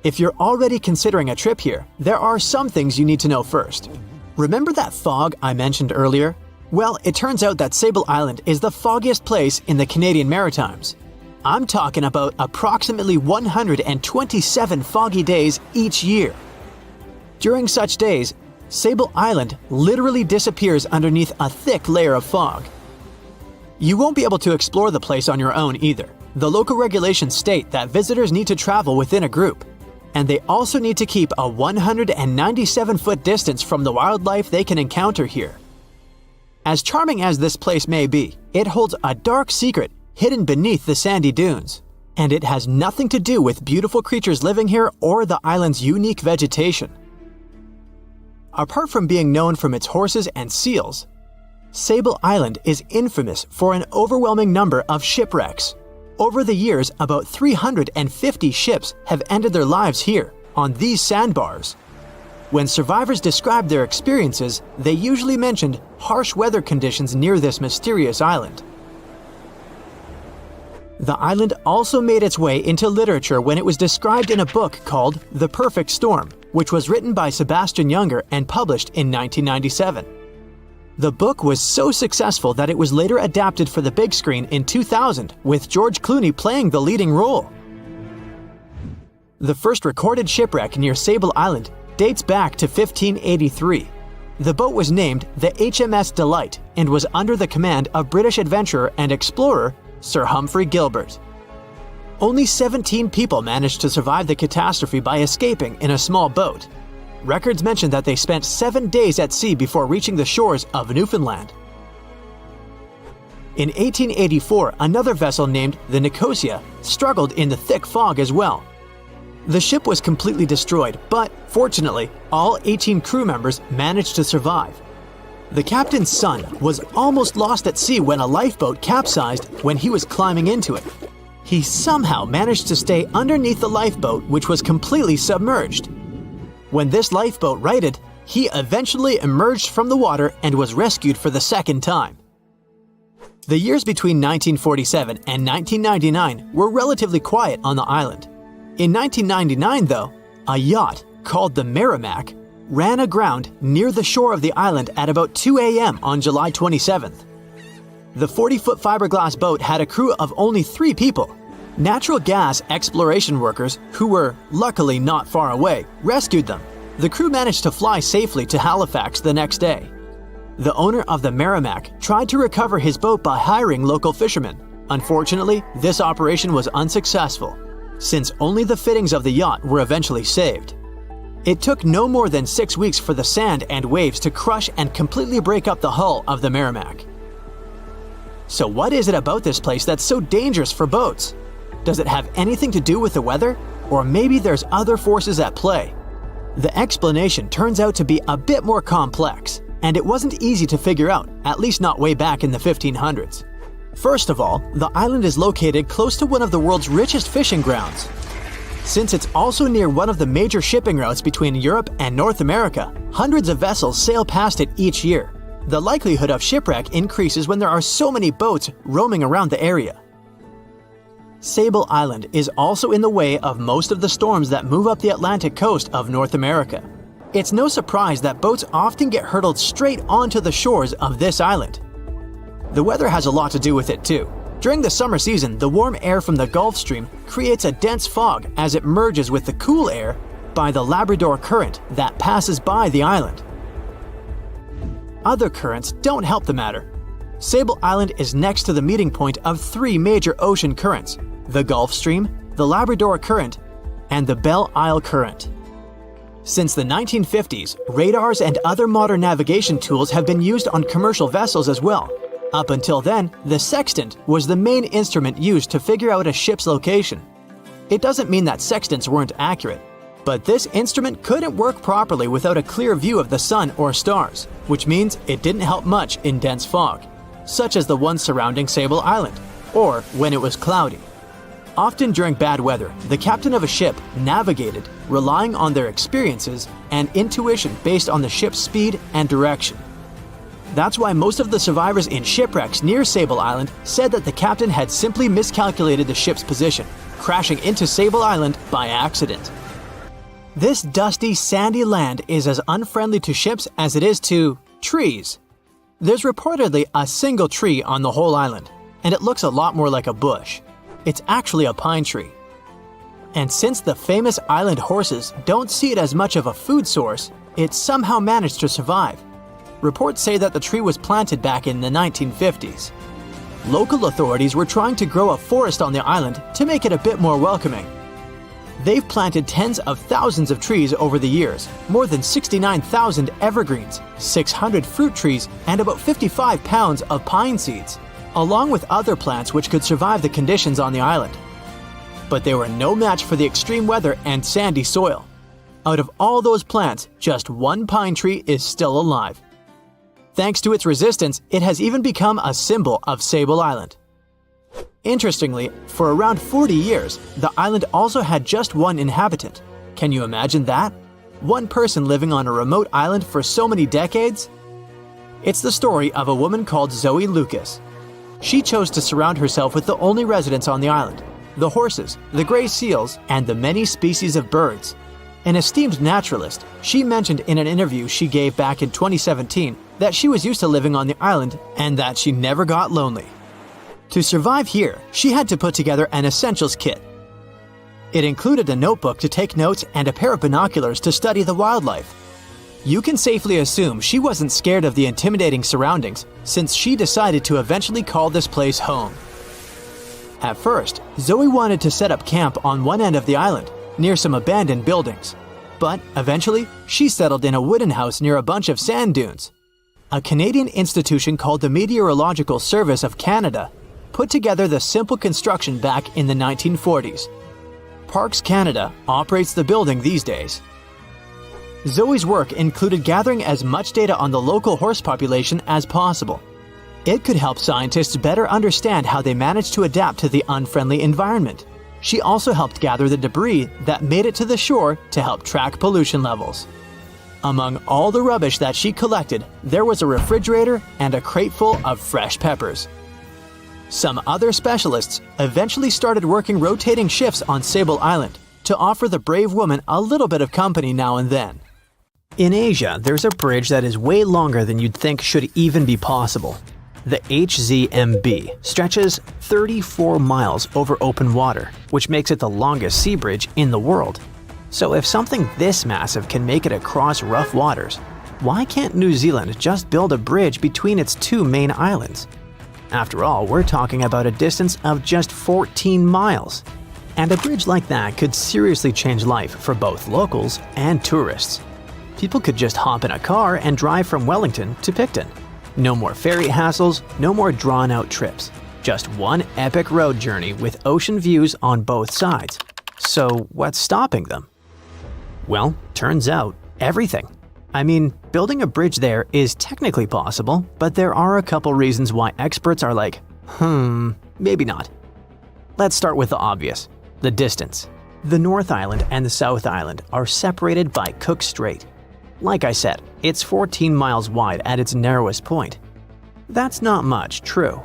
If you're already considering a trip here, there are some things you need to know first. Remember that fog I mentioned earlier? Well, it turns out that Sable Island is the foggiest place in the Canadian Maritimes. I'm talking about approximately 127 foggy days each year. During such days, Sable Island literally disappears underneath a thick layer of fog. You won't be able to explore the place on your own either. The local regulations state that visitors need to travel within a group, and they also need to keep a 197-foot distance from the wildlife they can encounter here. As charming as this place may be, it holds a dark secret hidden beneath the sandy dunes, and it has nothing to do with beautiful creatures living here or the island's unique vegetation. Apart from being known from its horses and seals, Sable Island is infamous for an overwhelming number of shipwrecks. Over the years, about 350 ships have ended their lives here, on these sandbars. When survivors described their experiences, they usually mentioned harsh weather conditions near this mysterious island. The island also made its way into literature when it was described in a book called The Perfect Storm, which was written by Sebastian Junger and published in 1997. The book was so successful that it was later adapted for the big screen in 2000, with George Clooney playing the leading role. The first recorded shipwreck near Sable Island dates back to 1583. The boat was named the HMS Delight and was under the command of British adventurer and explorer Sir Humphrey Gilbert. Only 17 people managed to survive the catastrophe by escaping in a small boat. Records mention that they spent 7 days at sea before reaching the shores of Newfoundland. In 1884, another vessel named the Nicosia struggled in the thick fog as well. The ship was completely destroyed, but fortunately, all 18 crew members managed to survive. The captain's son was almost lost at sea when a lifeboat capsized when he was climbing into it. He somehow managed to stay underneath the lifeboat, which was completely submerged. When this lifeboat righted, he eventually emerged from the water and was rescued for the second time. The years between 1947 and 1999 were relatively quiet on the island. In 1999, though, a yacht called the Merrimack ran aground near the shore of the island at about 2 a.m. on July 27th. The 40-foot fiberglass boat had a crew of only 3 people. Natural gas exploration workers, who were luckily not far away, rescued them. The crew managed to fly safely to Halifax the next day. The owner of the Merrimack tried to recover his boat by hiring local fishermen. Unfortunately, this operation was unsuccessful, since only the fittings of the yacht were eventually saved. It took no more than 6 weeks for the sand and waves to crush and completely break up the hull of the Merrimack. So what is it about this place that's so dangerous for boats? Does it have anything to do with the weather? Or maybe there's other forces at play? The explanation turns out to be a bit more complex, and it wasn't easy to figure out, at least not way back in the 1500s. First of all, the island is located close to one of the world's richest fishing grounds. Since it's also near one of the major shipping routes between Europe and North America, hundreds of vessels sail past it each year. The likelihood of shipwreck increases when there are so many boats roaming around the area. Sable Island is also in the way of most of the storms that move up the Atlantic coast of North America. It's no surprise that boats often get hurtled straight onto the shores of this island. The weather has a lot to do with it too. During the summer season, the warm air from the Gulf Stream creates a dense fog as it merges with the cool air by the Labrador Current that passes by the island. Other currents don't help the matter. Sable Island is next to the meeting point of 3 major ocean currents: the Gulf Stream, the Labrador Current, and the Belle Isle Current. Since the 1950s, radars and other modern navigation tools have been used on commercial vessels as well. Up until then, the sextant was the main instrument used to figure out a ship's location. It doesn't mean that sextants weren't accurate, but this instrument couldn't work properly without a clear view of the sun or stars, which means it didn't help much in dense fog, such as the one surrounding Sable Island, or when it was cloudy. Often during bad weather, the captain of a ship navigated, relying on their experiences and intuition based on the ship's speed and direction. That's why most of the survivors in shipwrecks near Sable Island said that the captain had simply miscalculated the ship's position, crashing into Sable Island by accident. This dusty, sandy land is as unfriendly to ships as it is to trees. There's reportedly a single tree on the whole island, and it looks a lot more like a bush. It's actually a pine tree. And since the famous island horses don't see it as much of a food source, it somehow managed to survive. Reports say that the tree was planted back in the 1950s. Local authorities were trying to grow a forest on the island to make it a bit more welcoming. They've planted tens of thousands of trees over the years, more than 69,000 evergreens, 600 fruit trees, and about 55 pounds of pine seeds, along with other plants which could survive the conditions on the island. But they were no match for the extreme weather and sandy soil. Out of all those plants, just one pine tree is still alive. Thanks to its resistance, it has even become a symbol of Sable Island. Interestingly, for around 40 years, the island also had just one inhabitant. Can you imagine that? One person living on a remote island for so many decades? It's the story of a woman called Zoe Lucas. She chose to surround herself with the only residents on the island: the horses, the gray seals, and the many species of birds. An esteemed naturalist, she mentioned in an interview she gave back in 2017 that she was used to living on the island and that she never got lonely. To survive here, she had to put together an essentials kit. It included a notebook to take notes and a pair of binoculars to study the wildlife. You can safely assume she wasn't scared of the intimidating surroundings, since she decided to eventually call this place home. At first, Zoe wanted to set up camp on one end of the island, near some abandoned buildings. But eventually, she settled in a wooden house near a bunch of sand dunes. A Canadian institution called the Meteorological Service of Canada put together the simple construction back in the 1940s. Parks Canada operates the building these days. Zoe's work included gathering as much data on the local horse population as possible. It could help scientists better understand how they managed to adapt to the unfriendly environment. She also helped gather the debris that made it to the shore to help track pollution levels. Among all the rubbish that she collected, there was a refrigerator and a crate full of fresh peppers. Some other specialists eventually started working rotating shifts on Sable Island to offer the brave woman a little bit of company now and then. In Asia, there's a bridge that is way longer than you'd think should even be possible. The HZMB stretches 34 miles over open water, which makes it the longest sea bridge in the world. So if something this massive can make it across rough waters, why can't New Zealand just build a bridge between its two main islands? After all, we're talking about a distance of just 14 miles. And a bridge like that could seriously change life for both locals and tourists. People could just hop in a car and drive from Wellington to Picton. No more ferry hassles, no more drawn-out trips. Just one epic road journey with ocean views on both sides. So what's stopping them? Well, turns out, everything. I mean, building a bridge there is technically possible, but there are a couple reasons why experts are like, maybe not. Let's start with the obvious, the distance. The North Island and the South Island are separated by Cook Strait. Like I said, it's 14 miles wide at its narrowest point. That's not much, true.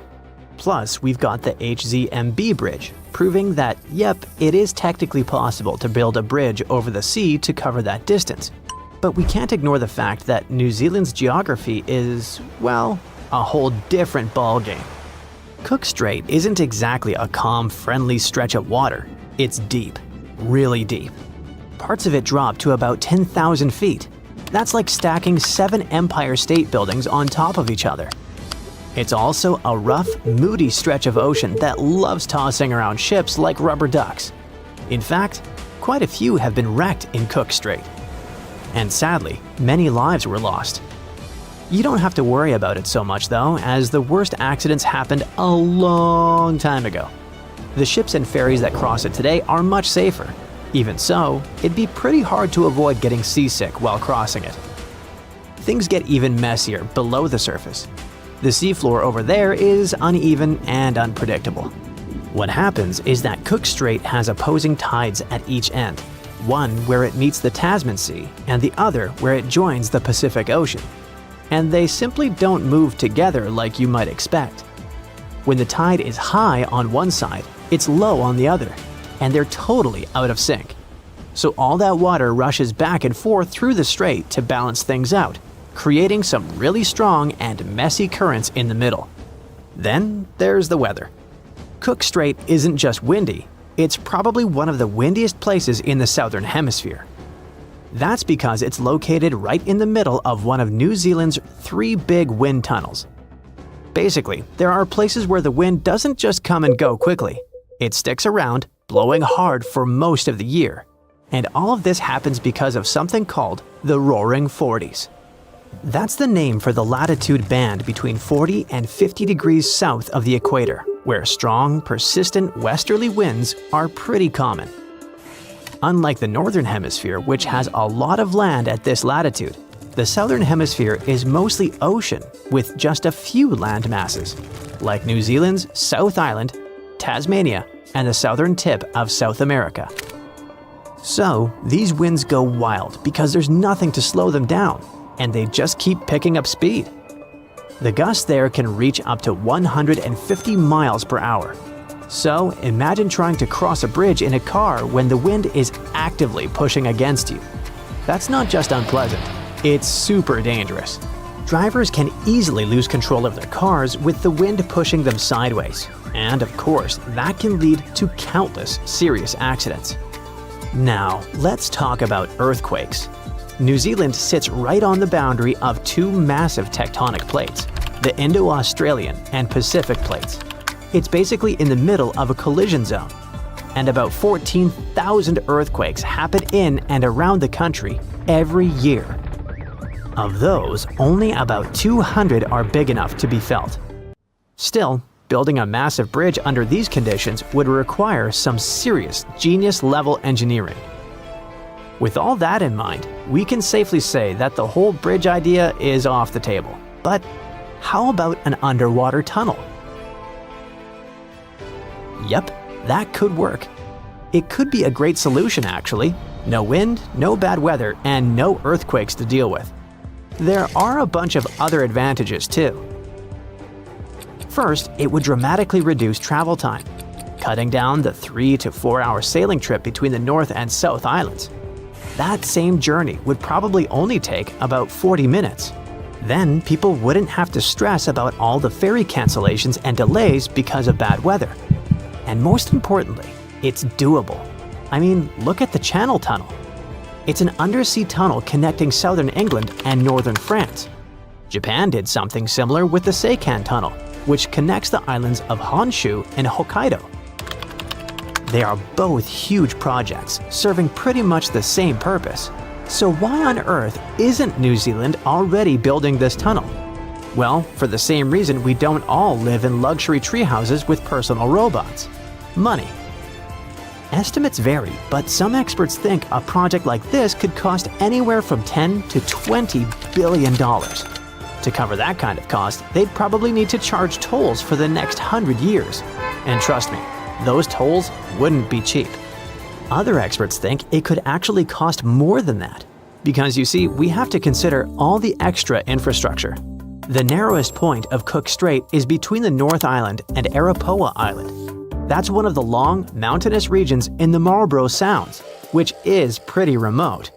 Plus, we've got the HZMB bridge, proving that, yep, it is technically possible to build a bridge over the sea to cover that distance. But we can't ignore the fact that New Zealand's geography is, well, a whole different ballgame. Cook Strait isn't exactly a calm, friendly stretch of water. It's deep, really deep. Parts of it drop to about 10,000 feet. That's like stacking 7 Empire State Buildings on top of each other. It's also a rough, moody stretch of ocean that loves tossing around ships like rubber ducks. In fact, quite a few have been wrecked in Cook Strait. And sadly, many lives were lost. You don't have to worry about it so much though, as the worst accidents happened a long time ago. The ships and ferries that cross it today are much safer. Even so, it'd be pretty hard to avoid getting seasick while crossing it. Things get even messier below the surface. The seafloor over there is uneven and unpredictable. What happens is that Cook Strait has opposing tides at each end, one where it meets the Tasman Sea and the other where it joins the Pacific Ocean. and they simply don't move together like you might expect. When the tide is high on one side, it's low on the other, and they're totally out of sync. So all that water rushes back and forth through the strait to balance things out, creating some really strong and messy currents in the middle. Then there's the weather. Cook Strait isn't just windy, it's probably one of the windiest places in the southern hemisphere. That's because it's located right in the middle of one of New Zealand's 3 big wind tunnels. Basically, there are places where the wind doesn't just come and go quickly. It sticks around, blowing hard for most of the year. And all of this happens because of something called the Roaring Forties. That's the name for the latitude band between 40 and 50 degrees south of the equator, where strong, persistent westerly winds are pretty common. Unlike the northern hemisphere, which has a lot of land at this latitude, the southern hemisphere is mostly ocean with just a few land masses, like New Zealand's South Island, Tasmania, and the southern tip of South America. So, these winds go wild because there's nothing to slow them down, and they just keep picking up speed. The gusts there can reach up to 150 miles per hour. So, imagine trying to cross a bridge in a car when the wind is actively pushing against you. That's not just unpleasant, it's super dangerous. Drivers can easily lose control of their cars with the wind pushing them sideways. And of course, that can lead to countless serious accidents. Now, let's talk about earthquakes. New Zealand sits right on the boundary of 2 massive tectonic plates, the Indo-Australian and Pacific plates. It's basically in the middle of a collision zone, and about 14,000 earthquakes happen in and around the country every year. Of those, only about 200 are big enough to be felt. Still, building a massive bridge under these conditions would require some serious genius-level engineering. With all that in mind, we can safely say that the whole bridge idea is off the table. But how about an underwater tunnel? Yep, that could work. It could be a great solution actually. No wind, no bad weather, and no earthquakes to deal with. There are a bunch of other advantages too. First, it would dramatically reduce travel time, cutting down the 3 to 4 hour sailing trip between the North and South Islands. That same journey would probably only take about 40 minutes. Then people wouldn't have to stress about all the ferry cancellations and delays because of bad weather. And most importantly, it's doable. I mean, look at the Channel Tunnel. It's an undersea tunnel connecting southern England and northern France. Japan did something similar with the Seikan Tunnel, which connects the islands of Honshu and Hokkaido. They are both huge projects, serving pretty much the same purpose. So why on earth isn't New Zealand already building this tunnel? Well, for the same reason we don't all live in luxury treehouses with personal robots. Money. Estimates vary, but some experts think a project like this could cost anywhere from $10 to $20 billion. To cover that kind of cost, they'd probably need to charge tolls for the next 100 years. And trust me, those tolls wouldn't be cheap. Other experts think it could actually cost more than that. Because you see, we have to consider all the extra infrastructure. The narrowest point of Cook Strait is between the North Island and Arapawa Island. That's one of the long, mountainous regions in the Marlborough Sounds, which is pretty remote.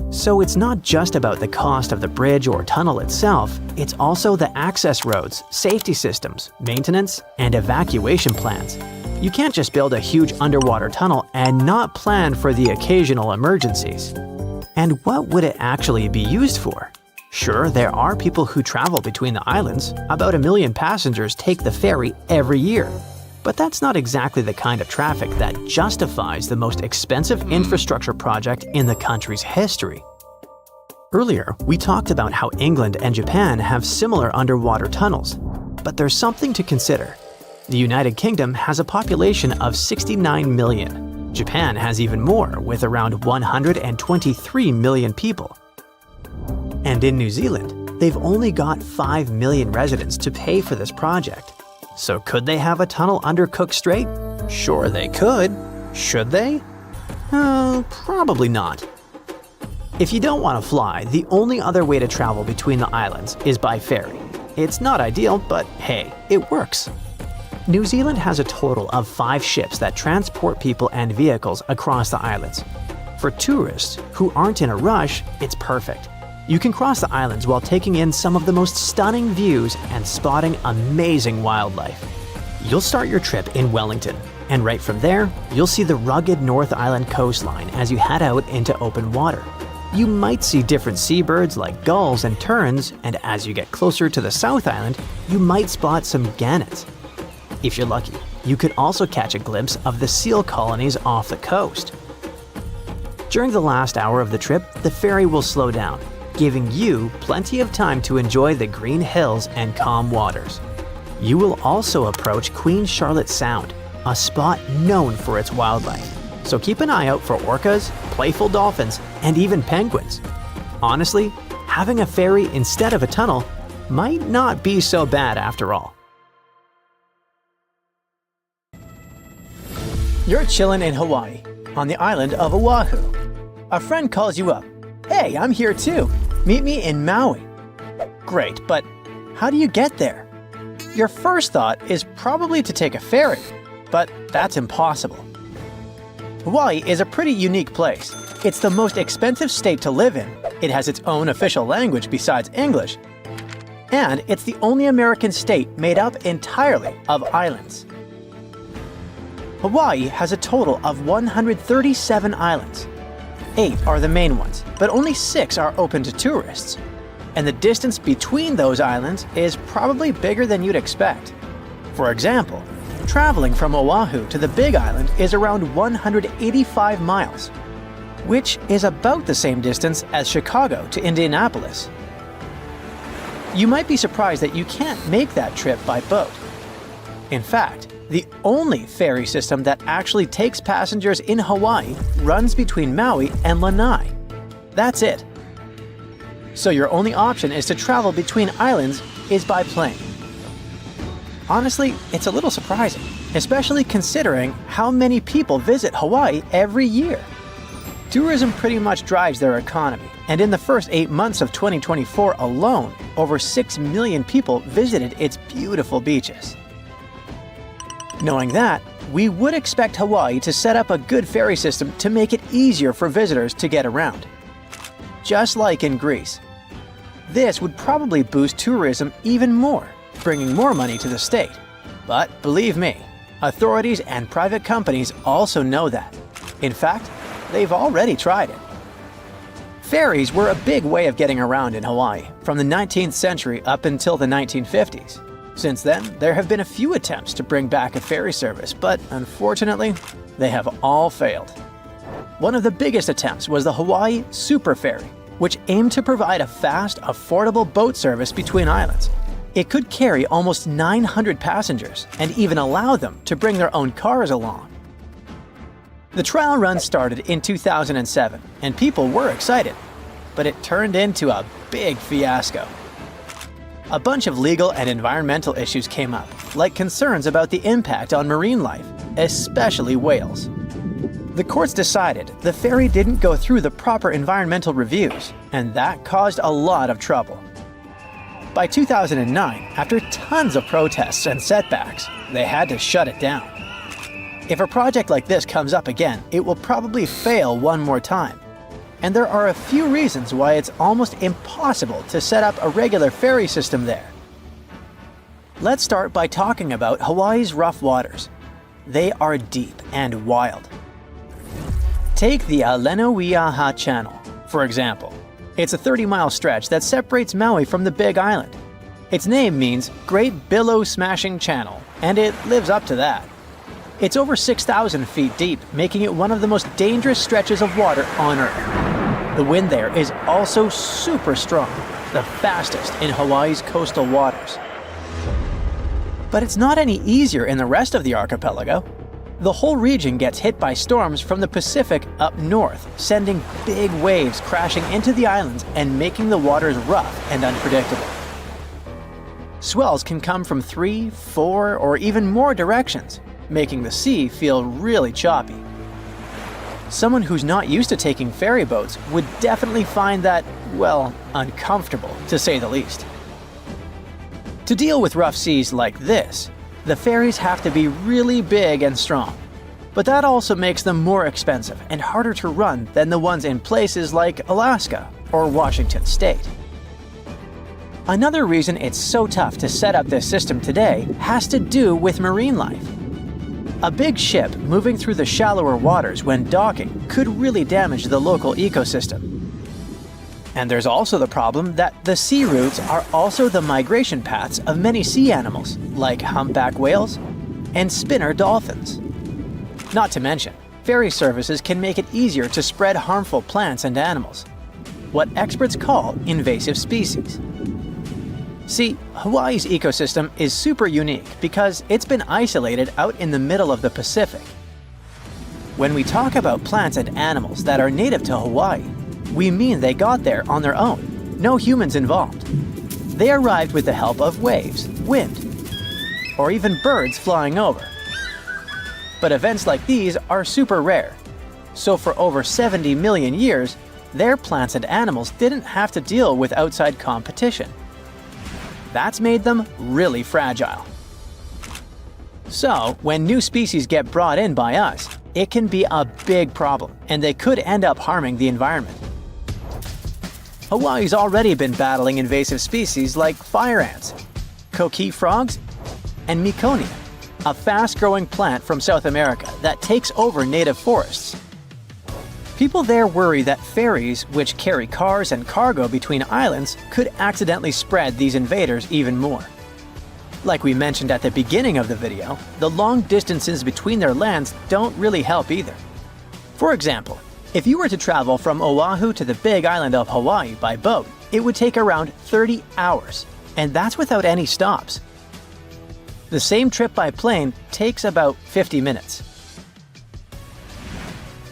So it's not just about the cost of the bridge or tunnel itself, it's also the access roads, safety systems, maintenance, and evacuation plans. You can't just build a huge underwater tunnel and not plan for the occasional emergencies. And what would it actually be used for? Sure, there are people who travel between the islands. About 1 million passengers take the ferry every year. But that's not exactly the kind of traffic that justifies the most expensive infrastructure project in the country's history. Earlier, we talked about how England and Japan have similar underwater tunnels. But there's something to consider. The United Kingdom has a population of 69 million. Japan has even more, with around 123 million people. And in New Zealand, they've only got 5 million residents to pay for this project. So could they have a tunnel under Cook Strait? Sure they could. Should they? Probably not. If you don't want to fly, the only other way to travel between the islands is by ferry. It's not ideal, but hey, it works. New Zealand has a total of 5 ships that transport people and vehicles across the islands. For tourists who aren't in a rush, it's perfect. You can cross the islands while taking in some of the most stunning views and spotting amazing wildlife. You'll start your trip in Wellington, and right from there, you'll see the rugged North Island coastline as you head out into open water. You might see different seabirds like gulls and terns, and as you get closer to the South Island, you might spot some gannets. If you're lucky, you could also catch a glimpse of the seal colonies off the coast. During the last hour of the trip, the ferry will slow down, giving you plenty of time to enjoy the green hills and calm waters. You will also approach Queen Charlotte Sound, a spot known for its wildlife. So keep an eye out for orcas, playful dolphins, and even penguins. Honestly, having a ferry instead of a tunnel might not be so bad after all. You're chilling in Hawaii, on the island of Oahu. A friend calls you up. Hey, I'm here too. Meet me in Maui. Great, but how do you get there? Your first thought is probably to take a ferry, but that's impossible. Hawaii is a pretty unique place. It's the most expensive state to live in. It has its own official language besides English. And it's the only American state made up entirely of islands. Hawaii has a total of 137 islands. 8 are the main ones, but only 6 are open to tourists. And the distance between those islands is probably bigger than you'd expect. For example, traveling from Oahu to the Big Island is around 185 miles, which is about the same distance as Chicago to Indianapolis. You might be surprised that you can't make that trip by boat. In fact, the only ferry system that actually takes passengers in Hawaii runs between Maui and Lanai. That's it. So your only option is to travel between islands is by plane. Honestly, it's a little surprising, especially considering how many people visit Hawaii every year. Tourism pretty much drives their economy, and in the first 8 months of 2024 alone, over 6 million people visited its beautiful beaches. Knowing that, we would expect Hawaii to set up a good ferry system to make it easier for visitors to get around. Just like in Greece. This would probably boost tourism even more, bringing more money to the state. But believe me, authorities and private companies also know that. In fact, they've already tried it. Ferries were a big way of getting around in Hawaii from the 19th century up until the 1950s. Since then, there have been a few attempts to bring back a ferry service, but unfortunately, they have all failed. One of the biggest attempts was the Hawaii Super Ferry, which aimed to provide a fast, affordable boat service between islands. It could carry almost 900 passengers and even allow them to bring their own cars along. The trial run started in 2007, and people were excited, but it turned into a big fiasco. A bunch of legal and environmental issues came up, like concerns about the impact on marine life, especially whales. The courts decided the ferry didn't go through the proper environmental reviews, and that caused a lot of trouble. By 2009, after tons of protests and setbacks, they had to shut it down. If a project like this comes up again, it will probably fail one more time. And there are a few reasons why it's almost impossible to set up a regular ferry system there. Let's start by talking about Hawaii's rough waters. They are deep and wild. Take the Alenoiaha Channel, for example. It's a 30-mile stretch that separates Maui from the Big Island. Its name means Great Billow Smashing Channel, and it lives up to that. It's over 6,000 feet deep, making it one of the most dangerous stretches of water on Earth. The wind there is also super strong, the fastest in Hawaii's coastal waters. But it's not any easier in the rest of the archipelago. The whole region gets hit by storms from the Pacific up north, sending big waves crashing into the islands and making the waters rough and unpredictable. Swells can come from 3, 4, or even more directions, making the sea feel really choppy. Someone who's not used to taking ferry boats would definitely find that, well, uncomfortable, to say the least. To deal with rough seas like this, the ferries have to be really big and strong. But that also makes them more expensive and harder to run than the ones in places like Alaska or Washington State. Another reason it's so tough to set up this system today has to do with marine life. A big ship moving through the shallower waters when docking could really damage the local ecosystem. And there's also the problem that the sea routes are also the migration paths of many sea animals, like humpback whales and spinner dolphins. Not to mention, ferry services can make it easier to spread harmful plants and animals, what experts call invasive species. See, Hawaii's ecosystem is super unique because it's been isolated out in the middle of the Pacific. When we talk about plants and animals that are native to Hawaii, we mean they got there on their own, no humans involved. They arrived with the help of waves, wind, or even birds flying over. But events like these are super rare. So for over 70 million years, their plants and animals didn't have to deal with outside competition. That's made them really fragile. So, when new species get brought in by us, it can be a big problem, and they could end up harming the environment. Hawaii's already been battling invasive species like fire ants, coqui frogs, and Meiconia, a fast-growing plant from South America that takes over native forests. People there worry that ferries, which carry cars and cargo between islands, could accidentally spread these invaders even more. Like we mentioned at the beginning of the video, the long distances between their lands don't really help either. For example, if you were to travel from Oahu to the big island of Hawaii by boat, it would take around 30 hours, and that's without any stops. The same trip by plane takes about 50 minutes.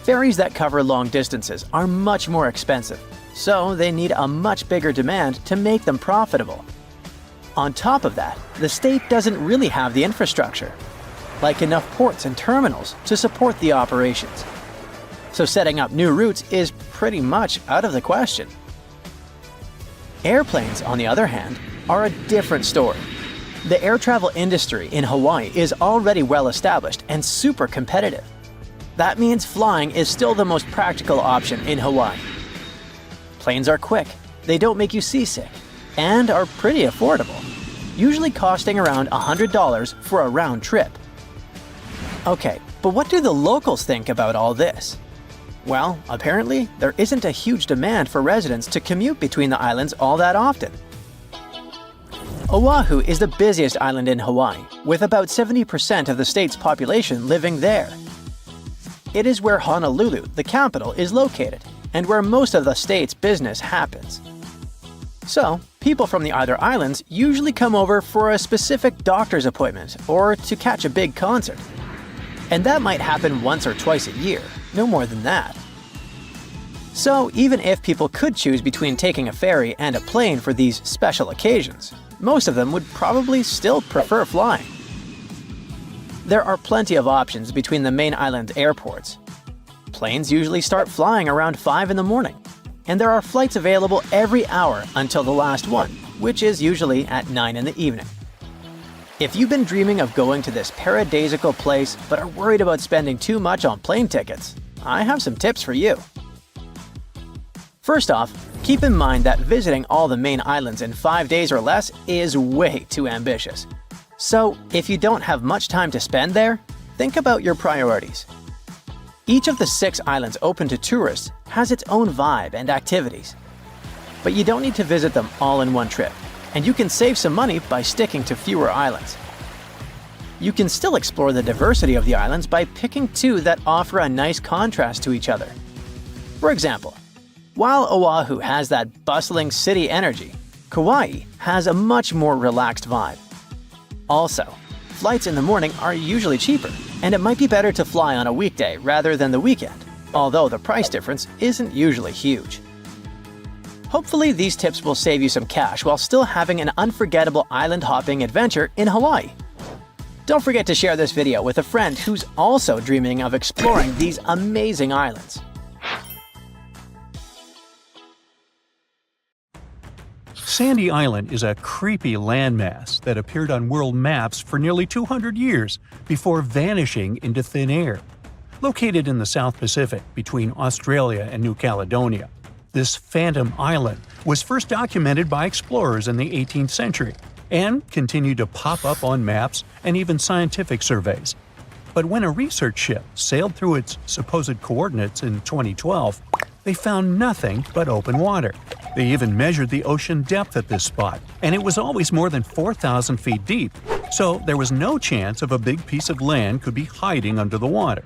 Ferries that cover long distances are much more expensive, so they need a much bigger demand to make them profitable. On top of that, the state doesn't really have the infrastructure, like enough ports and terminals to support the operations. So setting up new routes is pretty much out of the question. Airplanes, on the other hand, are a different story. The air travel industry in Hawaii is already well established and super competitive. That means flying is still the most practical option in Hawaii. Planes are quick, they don't make you seasick, and are pretty affordable, usually costing around $100 for a round trip. Okay, but what do the locals think about all this? Well, apparently, there isn't a huge demand for residents to commute between the islands all that often. Oahu is the busiest island in Hawaii, with about 70% of the state's population living there. It is where Honolulu, the capital, is located, and where most of the state's business happens. So, people from the other islands usually come over for a specific doctor's appointment or to catch a big concert. And that might happen once or twice a year, no more than that. So, even if people could choose between taking a ferry and a plane for these special occasions, most of them would probably still prefer flying. There are plenty of options between the main island airports. Planes usually start flying around 5 in the morning, and there are flights available every hour until the last one, which is usually at 9 in the evening. If you've been dreaming of going to this paradisiacal place but are worried about spending too much on plane tickets, I have some tips for you. First off, keep in mind that visiting all the main islands in 5 days or less is way too ambitious. So, if you don't have much time to spend there, think about your priorities. Each of the 6 islands open to tourists has its own vibe and activities. But you don't need to visit them all in one trip, and you can save some money by sticking to fewer islands. You can still explore the diversity of the islands by picking 2 that offer a nice contrast to each other. For example, while Oahu has that bustling city energy, Kauai has a much more relaxed vibe. Also, flights in the morning are usually cheaper, and it might be better to fly on a weekday rather than the weekend, although the price difference isn't usually huge. Hopefully these tips will save you some cash while still having an unforgettable island hopping adventure in Hawaii. Don't forget to share this video with a friend who's also dreaming of exploring these amazing islands. Sandy Island is a creepy landmass that appeared on world maps for nearly 200 years before vanishing into thin air. Located in the South Pacific between Australia and New Caledonia, this phantom island was first documented by explorers in the 18th century and continued to pop up on maps and even scientific surveys. But when a research ship sailed through its supposed coordinates in 2012, they found nothing but open water. They even measured the ocean depth at this spot, and it was always more than 4,000 feet deep, so there was no chance of a big piece of land could be hiding under the water.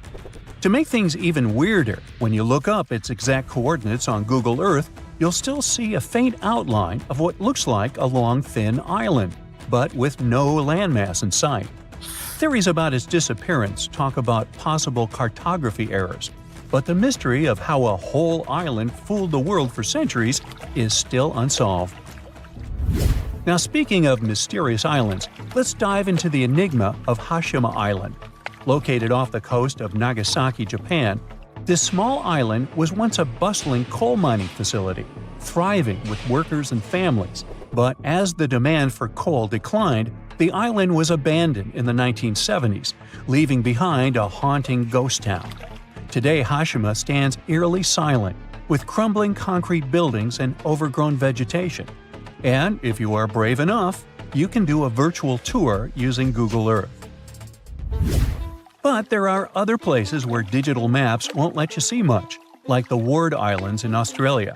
To make things even weirder, when you look up its exact coordinates on Google Earth, you'll still see a faint outline of what looks like a long, thin island, but with no landmass in sight. Theories about its disappearance talk about possible cartography errors, but the mystery of how a whole island fooled the world for centuries is still unsolved. Now, speaking of mysterious islands, let's dive into the enigma of Hashima Island. Located off the coast of Nagasaki, Japan, this small island was once a bustling coal mining facility, thriving with workers and families. But as the demand for coal declined, the island was abandoned in the 1970s, leaving behind a haunting ghost town. Today, Hashima stands eerily silent, with crumbling concrete buildings and overgrown vegetation. And if you are brave enough, you can do a virtual tour using Google Earth. But there are other places where digital maps won't let you see much, like the Ward Islands in Australia.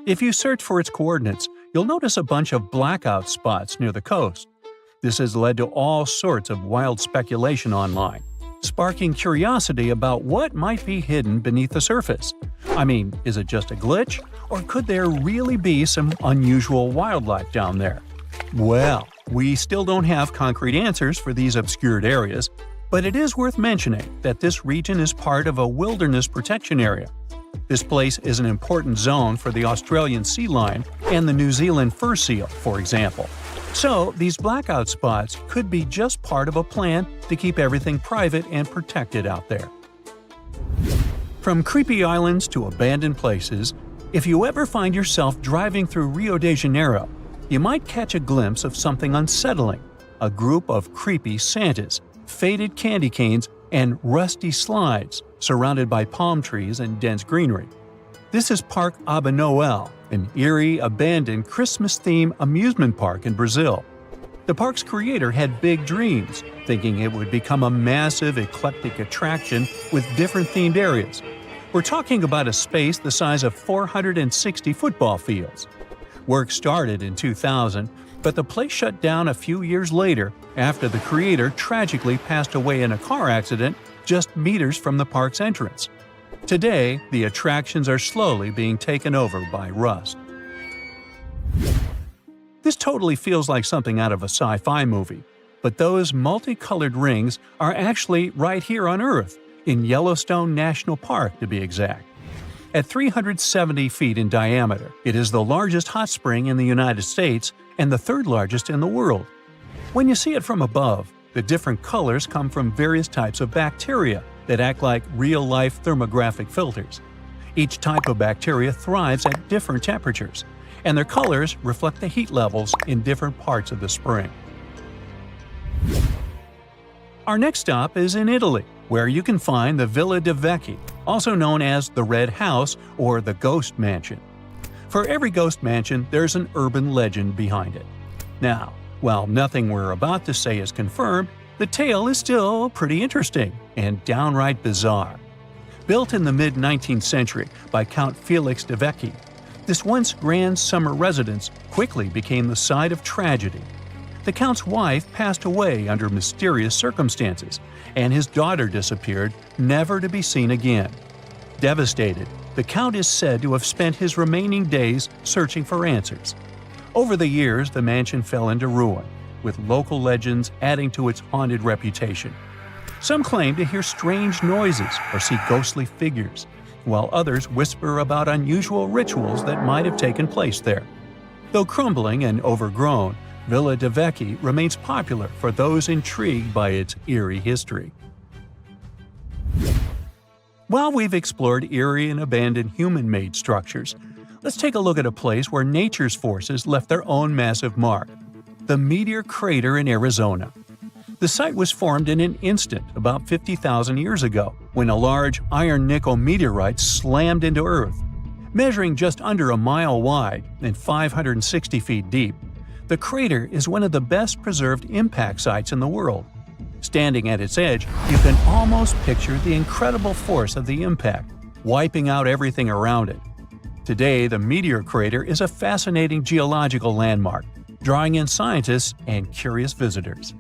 If you search for its coordinates, you'll notice a bunch of blackout spots near the coast. This has led to all sorts of wild speculation online, sparking curiosity about what might be hidden beneath the surface. I mean, is it just a glitch, or could there really be some unusual wildlife down there? Well, we still don't have concrete answers for these obscured areas, but it is worth mentioning that this region is part of a wilderness protection area. This place is an important zone for the Australian sea lion and the New Zealand fur seal, for example. So, these blackout spots could be just part of a plan to keep everything private and protected out there. From creepy islands to abandoned places, if you ever find yourself driving through Rio de Janeiro, you might catch a glimpse of something unsettling: a group of creepy Santas, faded candy canes, and rusty slides surrounded by palm trees and dense greenery. This is Parque Aba Noel, an eerie, abandoned Christmas-themed amusement park in Brazil. The park's creator had big dreams, thinking it would become a massive, eclectic attraction with different themed areas. We're talking about a space the size of 460 football fields. Work started in 2000, but the place shut down a few years later after the creator tragically passed away in a car accident just meters from the park's entrance. Today, the attractions are slowly being taken over by rust. This totally feels like something out of a sci-fi movie, but those multicolored rings are actually right here on Earth, in Yellowstone National Park to be exact. At 370 feet in diameter, it is the largest hot spring in the United States and the third largest in the world. When you see it from above, the different colors come from various types of bacteria that act like real-life thermographic filters. Each type of bacteria thrives at different temperatures, and their colors reflect the heat levels in different parts of the spring. Our next stop is in Italy, where you can find the Villa de Vecchi, also known as the Red House or the Ghost Mansion. For every ghost mansion, there's an urban legend behind it. Now, while nothing we're about to say is confirmed, the tale is still pretty interesting and downright bizarre. Built in the mid-19th century by Count Felix de Vecchi, this once grand summer residence quickly became the site of tragedy. The Count's wife passed away under mysterious circumstances, and his daughter disappeared, never to be seen again. Devastated, the Count is said to have spent his remaining days searching for answers. Over the years, the mansion fell into ruin, with local legends adding to its haunted reputation. Some claim to hear strange noises or see ghostly figures, while others whisper about unusual rituals that might have taken place there. Though crumbling and overgrown, Villa de Vecchi remains popular for those intrigued by its eerie history. While we've explored eerie and abandoned human-made structures, let's take a look at a place where nature's forces left their own massive mark – the Meteor Crater in Arizona. The site was formed in an instant about 50,000 years ago when a large iron-nickel meteorite slammed into Earth. Measuring just under a mile wide and 560 feet deep, the crater is one of the best-preserved impact sites in the world. Standing at its edge, you can almost picture the incredible force of the impact, wiping out everything around it. Today, the meteor crater is a fascinating geological landmark, drawing in scientists and curious visitors.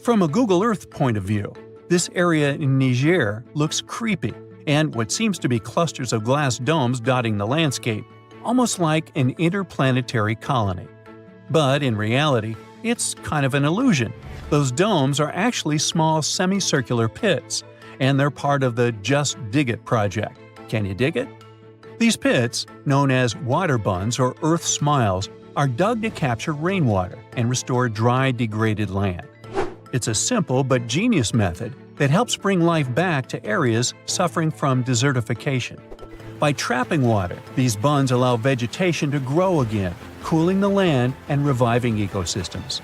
From a Google Earth point of view, this area in Niger looks creepy, and what seems to be clusters of glass domes dotting the landscape, almost like an interplanetary colony. But in reality, it's kind of an illusion. Those domes are actually small semicircular pits, and they're part of the Just Dig It project. Can you dig it? These pits, known as water buns or earth smiles, are dug to capture rainwater and restore dry, degraded land. It's a simple but genius method that helps bring life back to areas suffering from desertification. By trapping water, these buns allow vegetation to grow again, cooling the land and reviving ecosystems.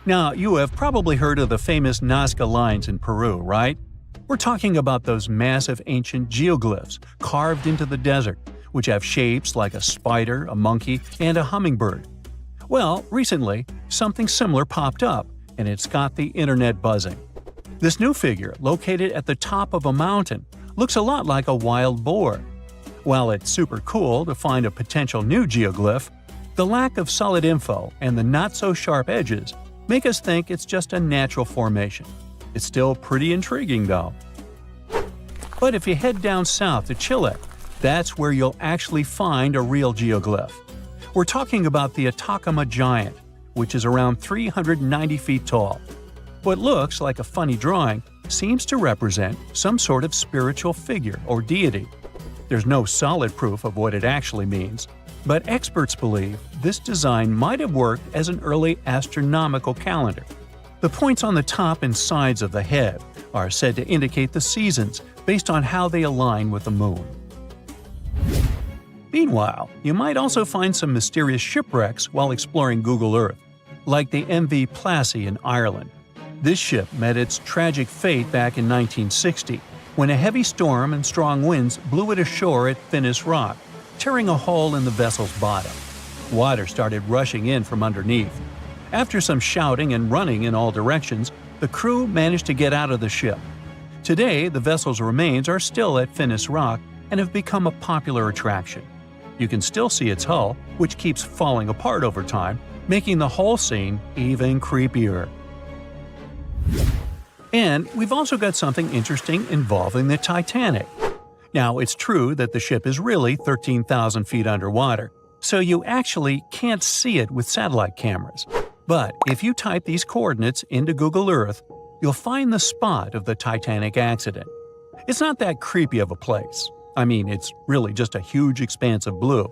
Now, you have probably heard of the famous Nazca lines in Peru, right? We're talking about those massive ancient geoglyphs carved into the desert, which have shapes like a spider, a monkey, and a hummingbird. Well, recently, something similar popped up, and it's got the internet buzzing. This new figure, located at the top of a mountain, looks a lot like a wild boar. While it's super cool to find a potential new geoglyph, the lack of solid info and the not-so-sharp edges make us think it's just a natural formation. It's still pretty intriguing, though. But if you head down south to Chile, that's where you'll actually find a real geoglyph. We're talking about the Atacama Giant, which is around 390 feet tall. What looks like a funny drawing seems to represent some sort of spiritual figure or deity. There's no solid proof of what it actually means, but experts believe this design might have worked as an early astronomical calendar. The points on the top and sides of the head are said to indicate the seasons based on how they align with the moon. Meanwhile, you might also find some mysterious shipwrecks while exploring Google Earth, like the MV Plassey in Ireland. This ship met its tragic fate back in 1960, when a heavy storm and strong winds blew it ashore at Finnis Rock, tearing a hole in the vessel's bottom. Water started rushing in from underneath. After some shouting and running in all directions, the crew managed to get out of the ship. Today, the vessel's remains are still at Finnis Rock and have become a popular attraction. You can still see its hull, which keeps falling apart over time, making the whole scene even creepier. And we've also got something interesting involving the Titanic. Now, it's true that the ship is really 13,000 feet underwater, so you actually can't see it with satellite cameras. But if you type these coordinates into Google Earth, you'll find the spot of the Titanic accident. It's not that creepy of a place. I mean, it's really just a huge expanse of blue.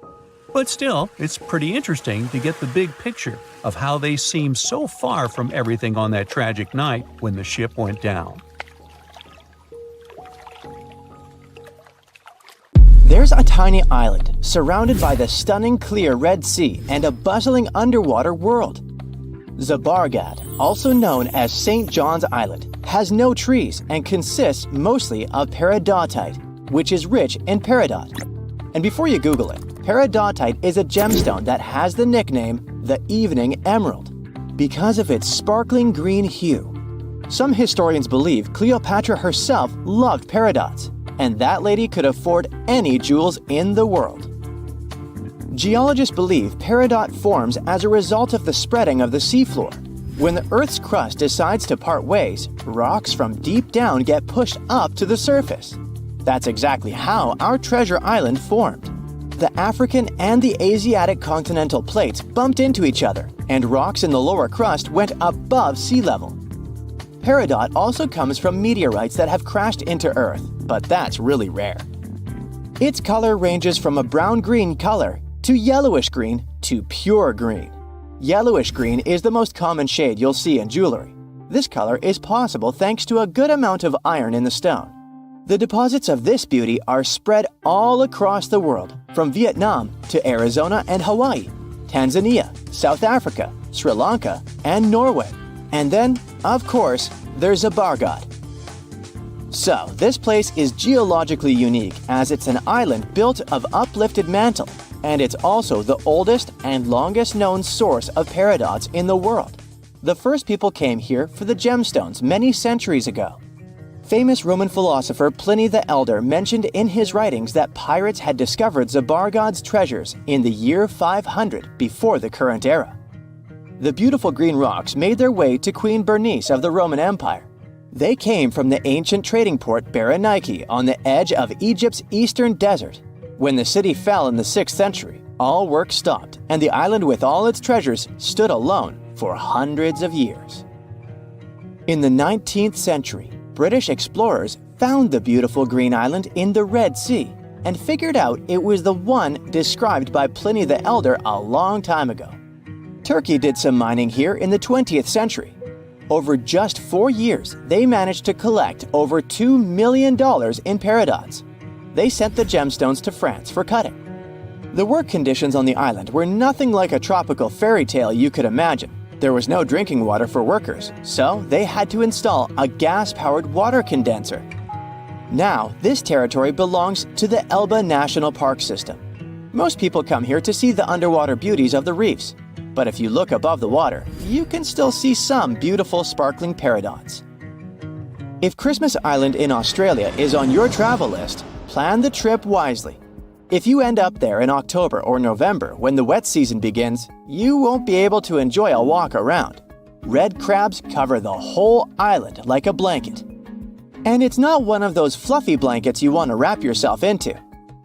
But still, it's pretty interesting to get the big picture of how they seem so far from everything on that tragic night when the ship went down. There's a tiny island surrounded by the stunning clear Red Sea and a bustling underwater world. Zabargad, also known as St. John's Island, has no trees and consists mostly of peridotite, which is rich in peridot. And before you Google it, peridotite is a gemstone that has the nickname the Evening Emerald because of its sparkling green hue. Some historians believe Cleopatra herself loved peridots, and that lady could afford any jewels in the world. Geologists believe peridot forms as a result of the spreading of the seafloor. When the Earth's crust decides to part ways, rocks from deep down get pushed up to the surface. That's exactly how our treasure island formed. The African and the Asiatic continental plates bumped into each other, and rocks in the lower crust went above sea level. Peridot also comes from meteorites that have crashed into Earth, but that's really rare. Its color ranges from a brown-green color to yellowish green to pure green. Yellowish green is the most common shade you'll see in jewelry. This color is possible thanks to a good amount of iron in the stone. The deposits of this beauty are spread all across the world, from Vietnam to Arizona and Hawaii, Tanzania, South Africa, Sri Lanka, and Norway. And then, of course, there's Zabargad. So, this place is geologically unique as it's an island built of uplifted mantle, and it's also the oldest and longest known source of peridots in the world. The first people came here for the gemstones many centuries ago. Famous Roman philosopher Pliny the Elder mentioned in his writings that pirates had discovered Zabargad's treasures in the year 500 before the current era. The beautiful green rocks made their way to Queen Bernice of the Roman Empire. They came from the ancient trading port Berenike on the edge of Egypt's eastern desert. When the city fell in the 6th century, all work stopped, and the island with all its treasures stood alone for hundreds of years. In the 19th century, British explorers found the beautiful green island in the Red Sea and figured out it was the one described by Pliny the Elder a long time ago. Turkey did some mining here in the 20th century. Over just 4 years, they managed to collect over $2 million in peridots. They sent the gemstones to France for cutting. The work conditions on the island were nothing like a tropical fairy tale you could imagine. There was no drinking water for workers, so they had to install a gas-powered water condenser. Now, this territory belongs to the Elba National Park System. Most people come here to see the underwater beauties of the reefs, but if you look above the water, you can still see some beautiful sparkling peridots. If Christmas Island in Australia is on your travel list, plan the trip wisely. If you end up there in October or November when the wet season begins, you won't be able to enjoy a walk around. Red crabs cover the whole island like a blanket. And it's not one of those fluffy blankets you want to wrap yourself into.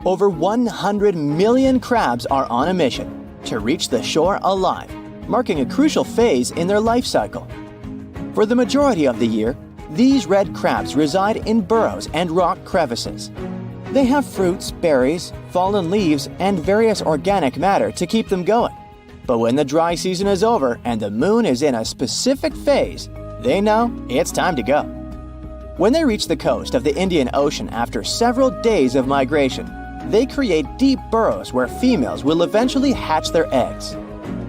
Over 100 million crabs are on a mission to reach the shore alive, marking a crucial phase in their life cycle. For the majority of the year, these red crabs reside in burrows and rock crevices. They have fruits, berries, fallen leaves, and various organic matter to keep them going. But when the dry season is over and the moon is in a specific phase, they know it's time to go. When they reach the coast of the Indian Ocean after several days of migration, they create deep burrows where females will eventually hatch their eggs.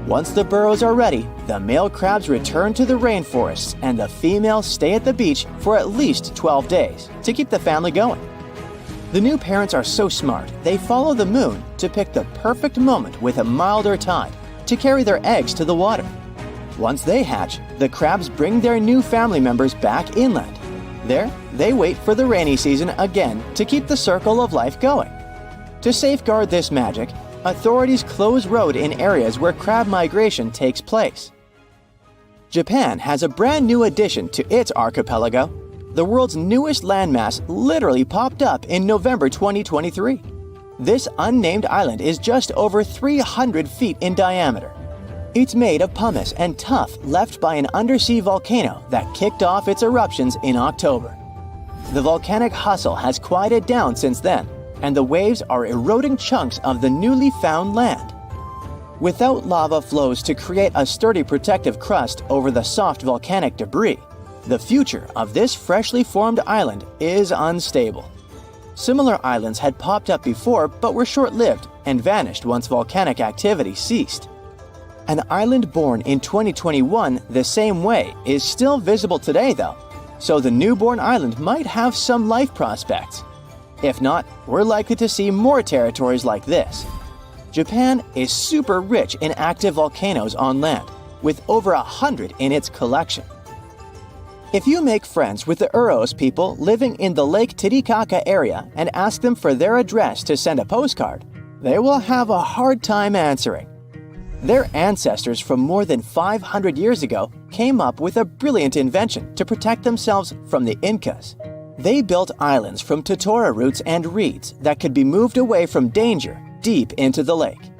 Once the burrows are ready, the male crabs return to the rainforests and the females stay at the beach for at least 12 days to keep the family going. The new parents are so smart, they follow the moon to pick the perfect moment with a milder tide to carry their eggs to the water. Once they hatch, the crabs bring their new family members back inland. There, they wait for the rainy season again to keep the circle of life going. To safeguard this magic, authorities close road in areas where crab migration takes place. Japan has a brand new addition to its archipelago. The world's newest landmass literally popped up in November 2023. This unnamed island is just over 300 feet in diameter. It's made of pumice and tuff left by an undersea volcano that kicked off its eruptions in October. The volcanic hustle has quieted down since then, and the waves are eroding chunks of the newly found land. Without lava flows to create a sturdy protective crust over the soft volcanic debris, the future of this freshly formed island is unstable. Similar islands had popped up before but were short-lived and vanished once volcanic activity ceased. An island born in 2021 the same way is still visible today though, so the newborn island might have some life prospects. If not, we're likely to see more territories like this. Japan is super rich in active volcanoes on land, with over 100 in its collection. If you make friends with the Uros people living in the Lake Titicaca area and ask them for their address to send a postcard, they will have a hard time answering. Their ancestors from more than 500 years ago came up with a brilliant invention to protect themselves from the Incas. They built islands from totora roots and reeds that could be moved away from danger deep into the lake.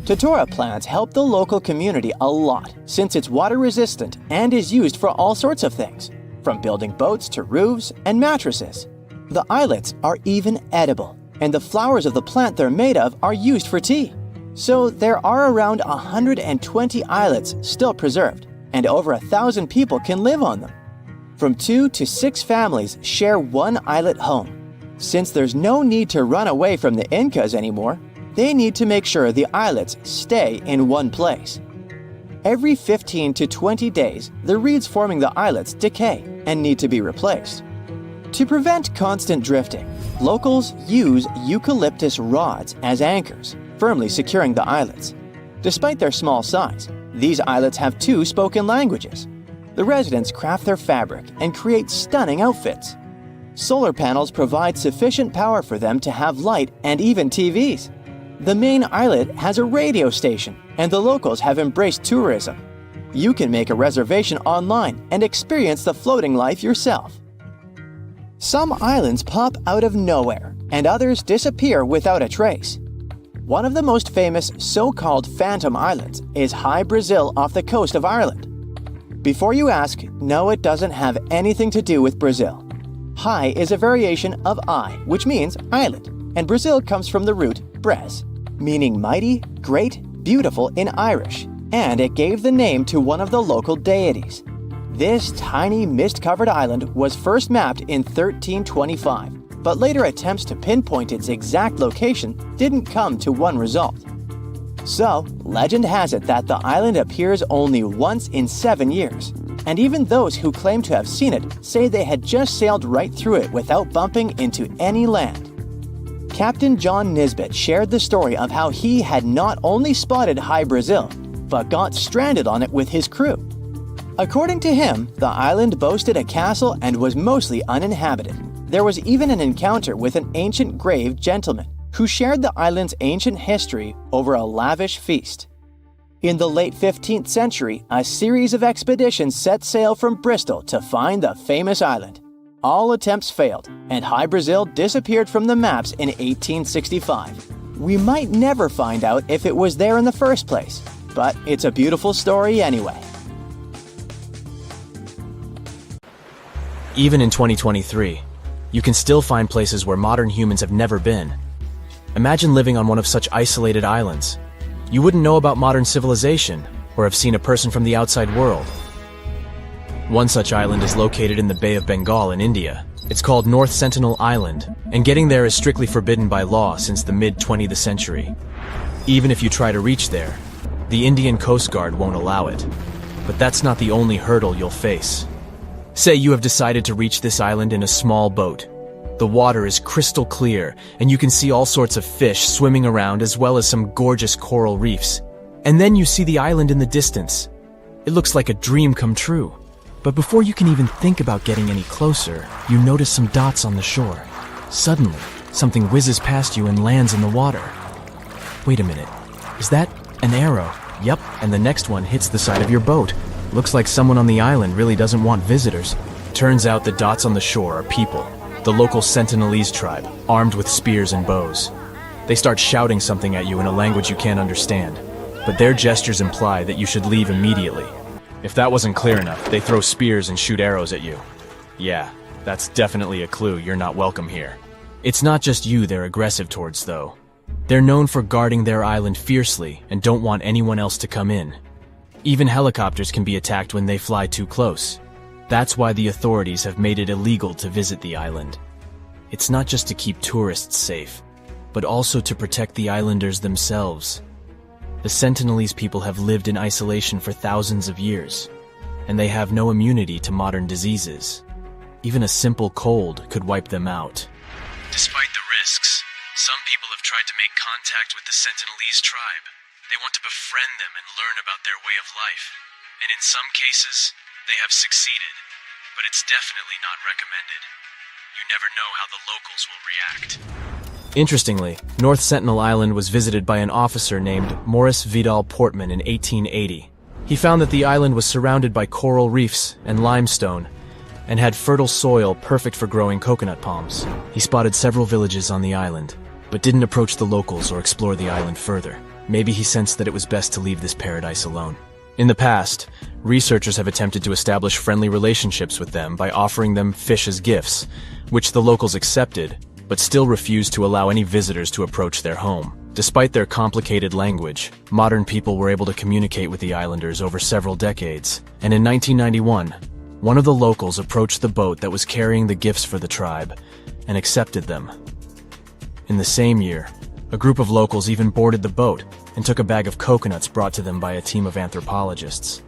Totora plants help the local community a lot since it's water resistant and is used for all sorts of things, from building boats to roofs and mattresses. The islets are even edible, and the flowers of the plant they're made of are used for tea. So there are around 120 islets still preserved, and over 1,000 people can live on them. From 2 to 6 families share one islet home. Since there's no need to run away from the Incas anymore, they need to make sure the islets stay in one place. Every 15 to 20 days, the reeds forming the islets decay and need to be replaced. To prevent constant drifting, locals use eucalyptus rods as anchors, firmly securing the islets. Despite their small size, these islets have 2 spoken languages. The residents craft their fabric and create stunning outfits. Solar panels provide sufficient power for them to have light and even TVs. The main islet has a radio station, and the locals have embraced tourism. You can make a reservation online and experience the floating life yourself. Some islands pop out of nowhere, and others disappear without a trace. One of the most famous so-called phantom islands is High Brazil off the coast of Ireland. Before you ask, no, it doesn't have anything to do with Brazil. High is a variation of I, which means island, and Brazil comes from the root bres, meaning mighty, great, beautiful in Irish, and it gave the name to one of the local deities. This tiny mist-covered island was first mapped in 1325, but later attempts to pinpoint its exact location didn't come to one result. So, legend has it that the island appears only once in 7 years, and even those who claim to have seen it say they had just sailed right through it without bumping into any land. Captain John Nisbet shared the story of how he had not only spotted High Brazil, but got stranded on it with his crew. According to him, the island boasted a castle and was mostly uninhabited. There was even an encounter with an ancient grave gentleman who shared the island's ancient history over a lavish feast. In the late 15th century, a series of expeditions set sail from Bristol to find the famous island. All attempts failed, and High Brazil disappeared from the maps in 1865. We might never find out if it was there in the first place, but it's a beautiful story anyway. Even in 2023, you can still find places where modern humans have never been. Imagine living on one of such isolated islands. You wouldn't know about modern civilization or have seen a person from the outside world. One such island is located in the Bay of Bengal in India. It's called North Sentinel Island, and getting there is strictly forbidden by law since the mid-20th century. Even if you try to reach there, the Indian Coast Guard won't allow it. But that's not the only hurdle you'll face. Say you have decided to reach this island in a small boat. The water is crystal clear, and you can see all sorts of fish swimming around as well as some gorgeous coral reefs. And then you see the island in the distance. It looks like a dream come true. But before you can even think about getting any closer, you notice some dots on the shore. Suddenly, something whizzes past you and lands in the water. Wait a minute, is that an arrow? Yep, and the next one hits the side of your boat. Looks like someone on the island really doesn't want visitors. Turns out the dots on the shore are people, the local Sentinelese tribe, armed with spears and bows. They start shouting something at you in a language you can't understand, but their gestures imply that you should leave immediately. If that wasn't clear enough, they throw spears and shoot arrows at you. Yeah, that's definitely a clue you're not welcome here. It's not just you they're aggressive towards, though. They're known for guarding their island fiercely and don't want anyone else to come in. Even helicopters can be attacked when they fly too close. That's why the authorities have made it illegal to visit the island. It's not just to keep tourists safe, but also to protect the islanders themselves. The Sentinelese people have lived in isolation for thousands of years, and they have no immunity to modern diseases. Even a simple cold could wipe them out. Despite the risks, some people have tried to make contact with the Sentinelese tribe. They want to befriend them and learn about their way of life. And in some cases, they have succeeded, but it's definitely not recommended. You never know how the locals will react. Interestingly, North Sentinel Island was visited by an officer named Maurice Vidal Portman in 1880. He found that the island was surrounded by coral reefs and limestone, and had fertile soil perfect for growing coconut palms. He spotted several villages on the island, but didn't approach the locals or explore the island further. Maybe he sensed that it was best to leave this paradise alone. In the past, researchers have attempted to establish friendly relationships with them by offering them fish as gifts, which the locals accepted, but still refused to allow any visitors to approach their home. Despite their complicated language, modern people were able to communicate with the islanders over several decades, and in 1991, one of the locals approached the boat that was carrying the gifts for the tribe and accepted them. In the same year, a group of locals even boarded the boat and took a bag of coconuts brought to them by a team of anthropologists.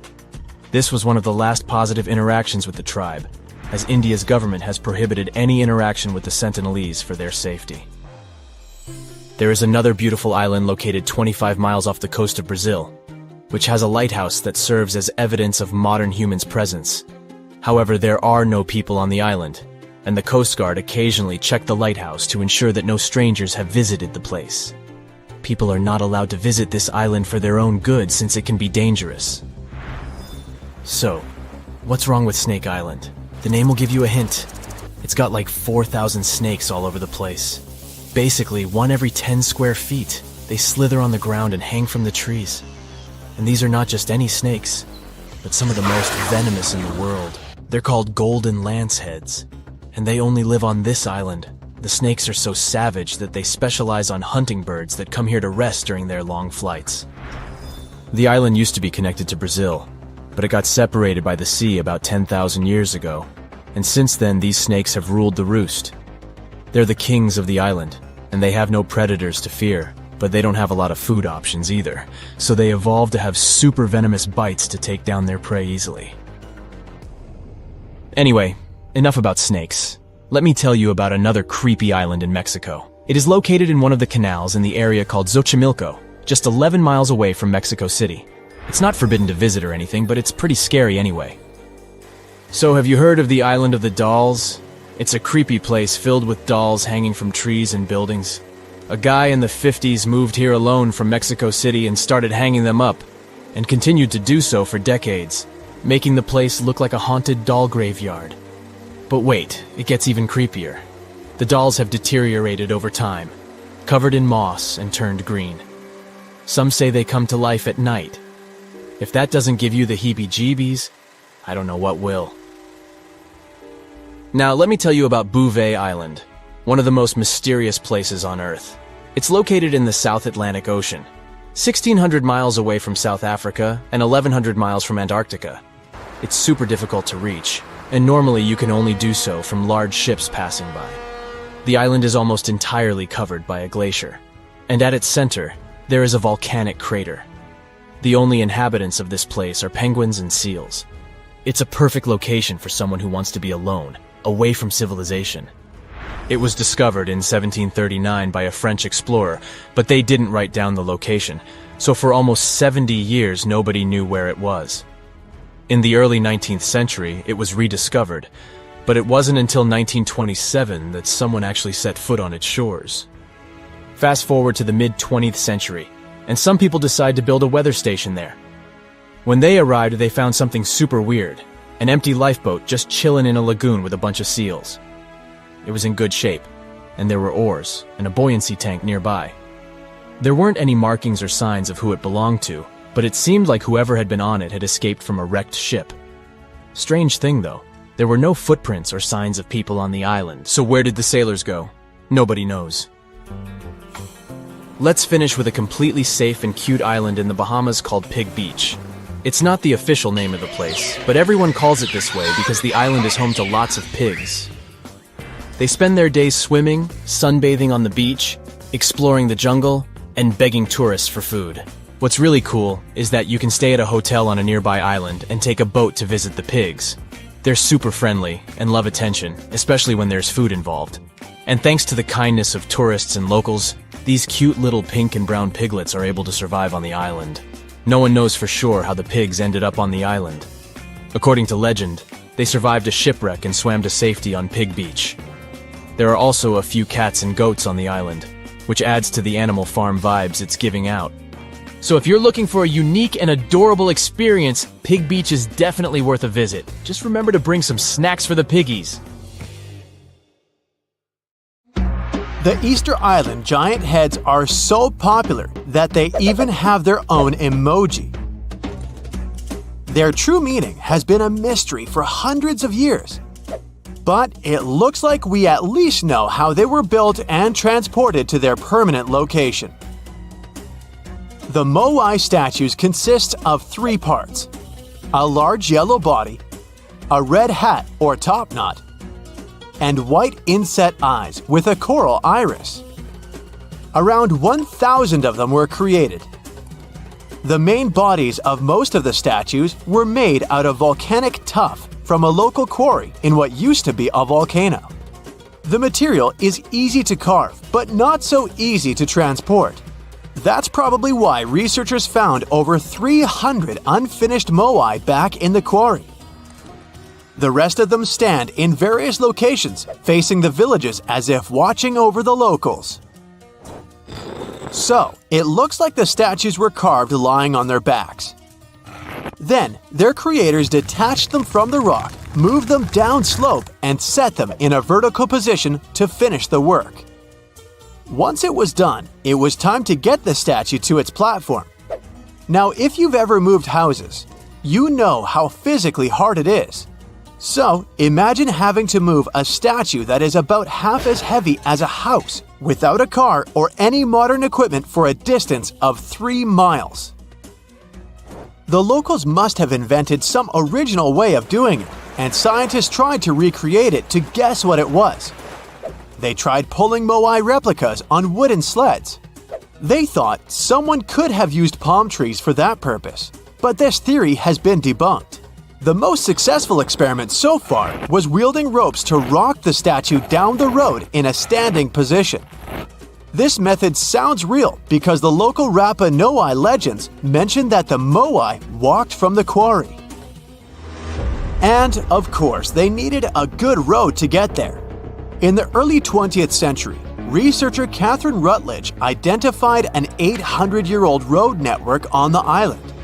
This was one of the last positive interactions with the tribe, as India's government has prohibited any interaction with the Sentinelese for their safety. There is another beautiful island located 25 miles off the coast of Brazil, which has a lighthouse that serves as evidence of modern humans' presence. However, there are no people on the island, and the Coast Guard occasionally check the lighthouse to ensure that no strangers have visited the place. People are not allowed to visit this island for their own good since it can be dangerous. So, what's wrong with Snake Island? The name will give you a hint. It's got like 4,000 snakes all over the place. Basically, one every 10 square feet. They slither on the ground and hang from the trees. And these are not just any snakes, but some of the most venomous in the world. They're called golden lanceheads, and they only live on this island. The snakes are so savage that they specialize on hunting birds that come here to rest during their long flights. The island used to be connected to Brazil, but it got separated by the sea about 10,000 years ago, and since then these snakes have ruled the roost. They're the kings of the island, and they have no predators to fear, but they don't have a lot of food options either, so they evolved to have super venomous bites to take down their prey easily. Anyway, enough about snakes. Let me tell you about another creepy island in Mexico. It is located in one of the canals in the area called Xochimilco, just 11 miles away from Mexico City. It's not forbidden to visit or anything, but it's pretty scary anyway. So have you heard of the Island of the Dolls? It's a creepy place filled with dolls hanging from trees and buildings. A guy in the 50s moved here alone from Mexico City and started hanging them up, and continued to do so for decades, making the place look like a haunted doll graveyard. But wait, it gets even creepier. The dolls have deteriorated over time, covered in moss and turned green. Some say they come to life at night. If that doesn't give you the heebie-jeebies, I don't know what will. Now let me tell you about Bouvet Island, one of the most mysterious places on Earth. It's located in the South Atlantic Ocean, 1,600 miles away from South Africa and 1,100 miles from Antarctica. It's super difficult to reach, and normally you can only do so from large ships passing by. The island is almost entirely covered by a glacier, and at its center, there is a volcanic crater. The only inhabitants of this place are penguins and seals. It's a perfect location for someone who wants to be alone, away from civilization. It was discovered in 1739 by a French explorer, but they didn't write down the location, so for almost 70 years nobody knew where it was. In the early 19th century, it was rediscovered, but it wasn't until 1927 that someone actually set foot on its shores. Fast forward to the mid-20th century, and some people decide to build a weather station there. When they arrived, they found something super weird, an empty lifeboat just chilling in a lagoon with a bunch of seals. It was in good shape, and there were oars and a buoyancy tank nearby. There weren't any markings or signs of who it belonged to, but it seemed like whoever had been on it had escaped from a wrecked ship. Strange thing though, there were no footprints or signs of people on the island, so where did the sailors go? Nobody knows. Let's finish with a completely safe and cute island in the Bahamas called Pig Beach. It's not the official name of the place, but everyone calls it this way because the island is home to lots of pigs. They spend their days swimming, sunbathing on the beach, exploring the jungle, and begging tourists for food. What's really cool is that you can stay at a hotel on a nearby island and take a boat to visit the pigs. They're super friendly and love attention, especially when there's food involved. And thanks to the kindness of tourists and locals, these cute little pink and brown piglets are able to survive on the island. No one knows for sure how the pigs ended up on the island. According to legend, they survived a shipwreck and swam to safety on Pig Beach. There are also a few cats and goats on the island, which adds to the animal farm vibes it's giving out. So if you're looking for a unique and adorable experience, Pig Beach is definitely worth a visit. Just remember to bring some snacks for the piggies. The Easter Island giant heads are so popular that they even have their own emoji. Their true meaning has been a mystery for hundreds of years. But it looks like we at least know how they were built and transported to their permanent location. The Moai statues consist of 3 parts: a large yellow body, a red hat or top knot, and white inset eyes with a coral iris. Around 1,000 of them were created. The main bodies of most of the statues were made out of volcanic tuff from a local quarry in what used to be a volcano. The material is easy to carve, but not so easy to transport. That's probably why researchers found over 300 unfinished moai back in the quarry. The rest of them stand in various locations, facing the villages as if watching over the locals. So, it looks like the statues were carved lying on their backs. Then, their creators detached them from the rock, moved them down slope, and set them in a vertical position to finish the work. Once it was done, it was time to get the statue to its platform. Now, if you've ever moved houses, you know how physically hard it is. So, imagine having to move a statue that is about half as heavy as a house without a car or any modern equipment for a distance of 3 miles. The locals must have invented some original way of doing it, and scientists tried to recreate it to guess what it was. They tried pulling moai replicas on wooden sleds. They thought someone could have used palm trees for that purpose, but this theory has been debunked. The most successful experiment so far was wielding ropes to rock the statue down the road in a standing position. This method sounds real because the local Rapa Nui legends mention that the moai walked from the quarry. And, of course, they needed a good road to get there. In the early 20th century, researcher Catherine Rutledge identified an 800-year-old road network on the island.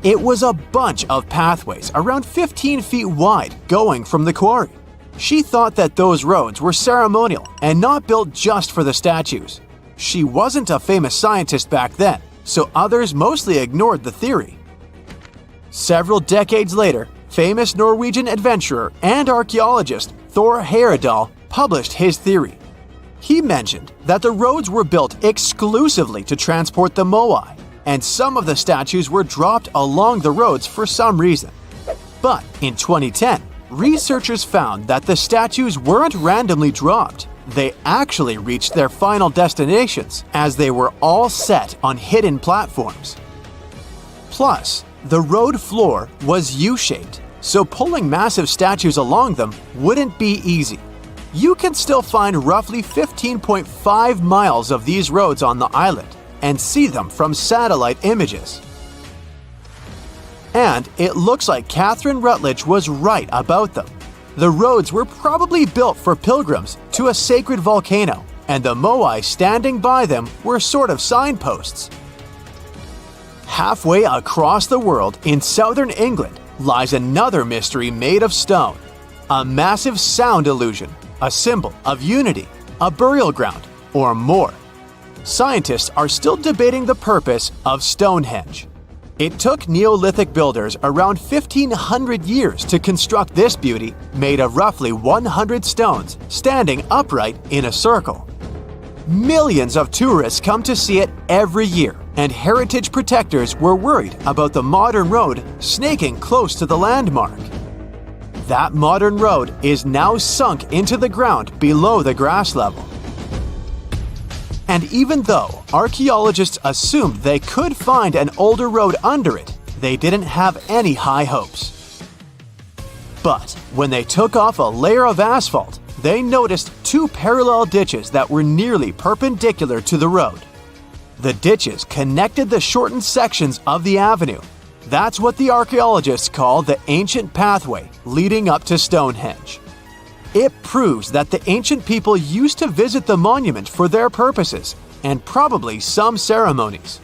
It was a bunch of pathways around 15 feet wide going from the quarry. She thought that those roads were ceremonial and not built just for the statues. She wasn't a famous scientist back then, so others mostly ignored the theory. Several decades later, famous Norwegian adventurer and archaeologist Thor Heyerdahl published his theory. He mentioned that the roads were built exclusively to transport the moai, and some of the statues were dropped along the roads for some reason. But in 2010, researchers found that the statues weren't randomly dropped. They actually reached their final destinations, as they were all set on hidden platforms. Plus, the road floor was U-shaped, so pulling massive statues along them wouldn't be easy. You can still find roughly 15.5 miles of these roads on the island, and see them from satellite images. And it looks like Catherine Rutledge was right about them. The roads were probably built for pilgrims to a sacred volcano, and the moai standing by them were sort of signposts. Halfway across the world in southern England lies another mystery made of stone, a massive sound illusion, a symbol of unity, a burial ground, or more. Scientists are still debating the purpose of Stonehenge. It took Neolithic builders around 1,500 years to construct this beauty made of roughly 100 stones standing upright in a circle. Millions of tourists come to see it every year, and heritage protectors were worried about the modern road snaking close to the landmark. That modern road is now sunk into the ground below the grass level. And even though archaeologists assumed they could find an older road under it, they didn't have any high hopes. But when they took off a layer of asphalt, they noticed 2 parallel ditches that were nearly perpendicular to the road. The ditches connected the shortened sections of the avenue. That's what the archaeologists call the ancient pathway leading up to Stonehenge. It proves that the ancient people used to visit the monument for their purposes, and probably some ceremonies.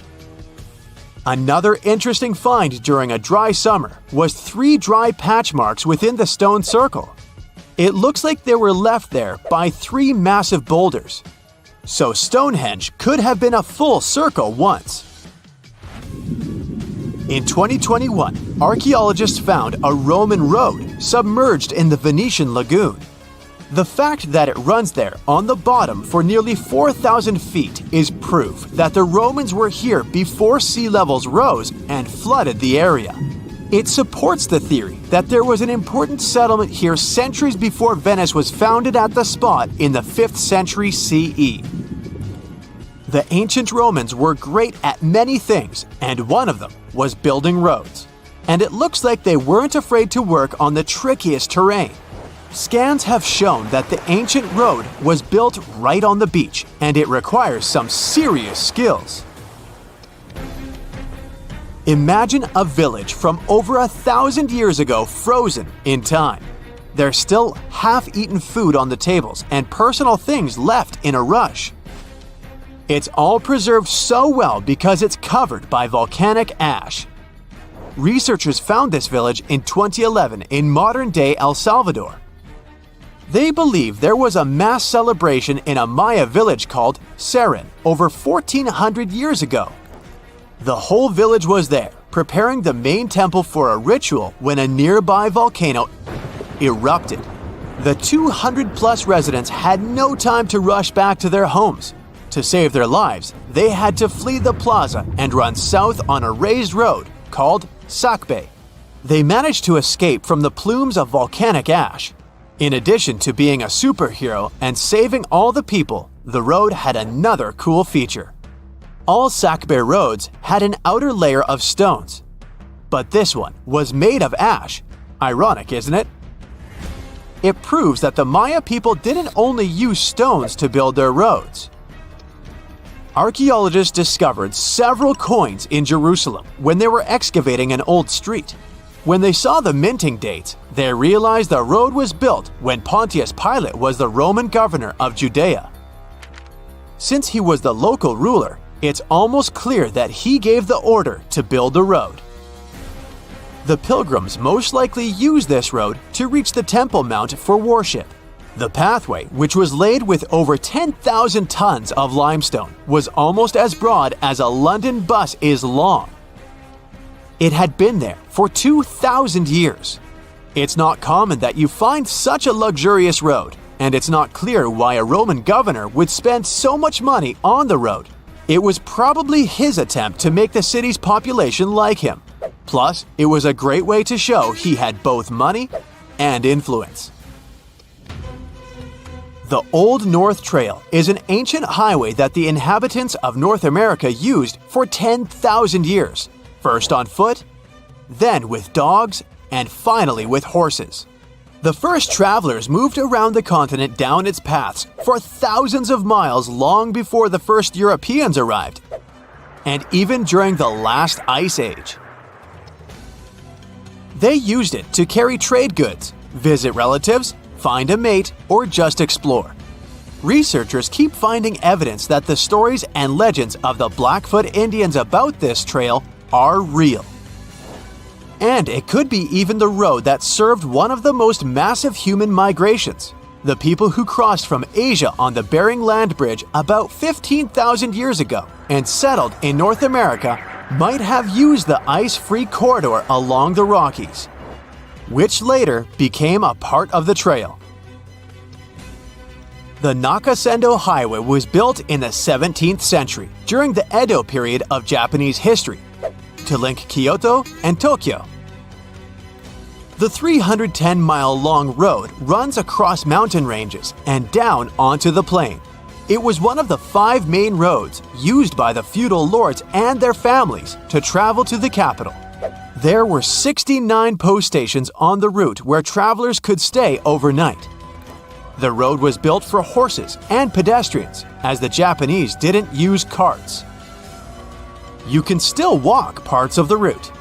Another interesting find during a dry summer was 3 dry patch marks within the stone circle. It looks like they were left there by 3 massive boulders. So Stonehenge could have been a full circle once. In 2021, archaeologists found a Roman road submerged in the Venetian lagoon. The fact that it runs there on the bottom for nearly 4,000 feet is proof that the Romans were here before sea levels rose and flooded the area. It supports the theory that there was an important settlement here centuries before Venice was founded at the spot in the 5th century CE. The ancient Romans were great at many things, and one of them was building roads. And it looks like they weren't afraid to work on the trickiest terrain. Scans have shown that the ancient road was built right on the beach, and it requires some serious skills. Imagine a village from over 1,000 years ago frozen in time. There's still half-eaten food on the tables and personal things left in a rush. It's all preserved so well because it's covered by volcanic ash. Researchers found this village in 2011 in modern-day El Salvador. They believe there was a mass celebration in a Maya village called Seren over 1,400 years ago. The whole village was there, preparing the main temple for a ritual when a nearby volcano erupted. The 200-plus residents had no time to rush back to their homes. To save their lives, they had to flee the plaza and run south on a raised road called Sacbe. They managed to escape from the plumes of volcanic ash. In addition to being a superhero and saving all the people, the road had another cool feature. All Sacbe roads had an outer layer of stones, but this one was made of ash. Ironic, isn't it? It proves that the Maya people didn't only use stones to build their roads. Archaeologists discovered several coins in Jerusalem when they were excavating an old street. When they saw the minting dates, they realized the road was built when Pontius Pilate was the Roman governor of Judea. Since he was the local ruler, it's almost clear that he gave the order to build the road. The pilgrims most likely used this road to reach the Temple Mount for worship. The pathway, which was laid with over 10,000 tons of limestone, was almost as broad as a London bus is long. It had been there for 2,000 years. It's not common that you find such a luxurious road, and it's not clear why a Roman governor would spend so much money on the road. It was probably his attempt to make the city's population like him. Plus, it was a great way to show he had both money and influence. The Old North Trail is an ancient highway that the inhabitants of North America used for 10,000 years. First on foot, then with dogs, and finally with horses. The first travelers moved around the continent down its paths for thousands of miles long before the first Europeans arrived, and even during the last ice age. They used it to carry trade goods, visit relatives, find a mate, or just explore. Researchers keep finding evidence that the stories and legends of the Blackfoot Indians about this trail are real. And it could be even the road that served one of the most massive human migrations. The people who crossed from Asia on the Bering Land Bridge about 15,000 years ago and settled in North America might have used the ice-free corridor along the Rockies, which later became a part of the trail. The Nakasendo Highway was built in the 17th century during the Edo period of Japanese history to link Kyoto and Tokyo. The 310-mile-long road runs across mountain ranges and down onto the plain. It was one of the 5 main roads used by the feudal lords and their families to travel to the capital. There were 69 post stations on the route where travelers could stay overnight. The road was built for horses and pedestrians, as the Japanese didn't use carts. You can still walk parts of the route.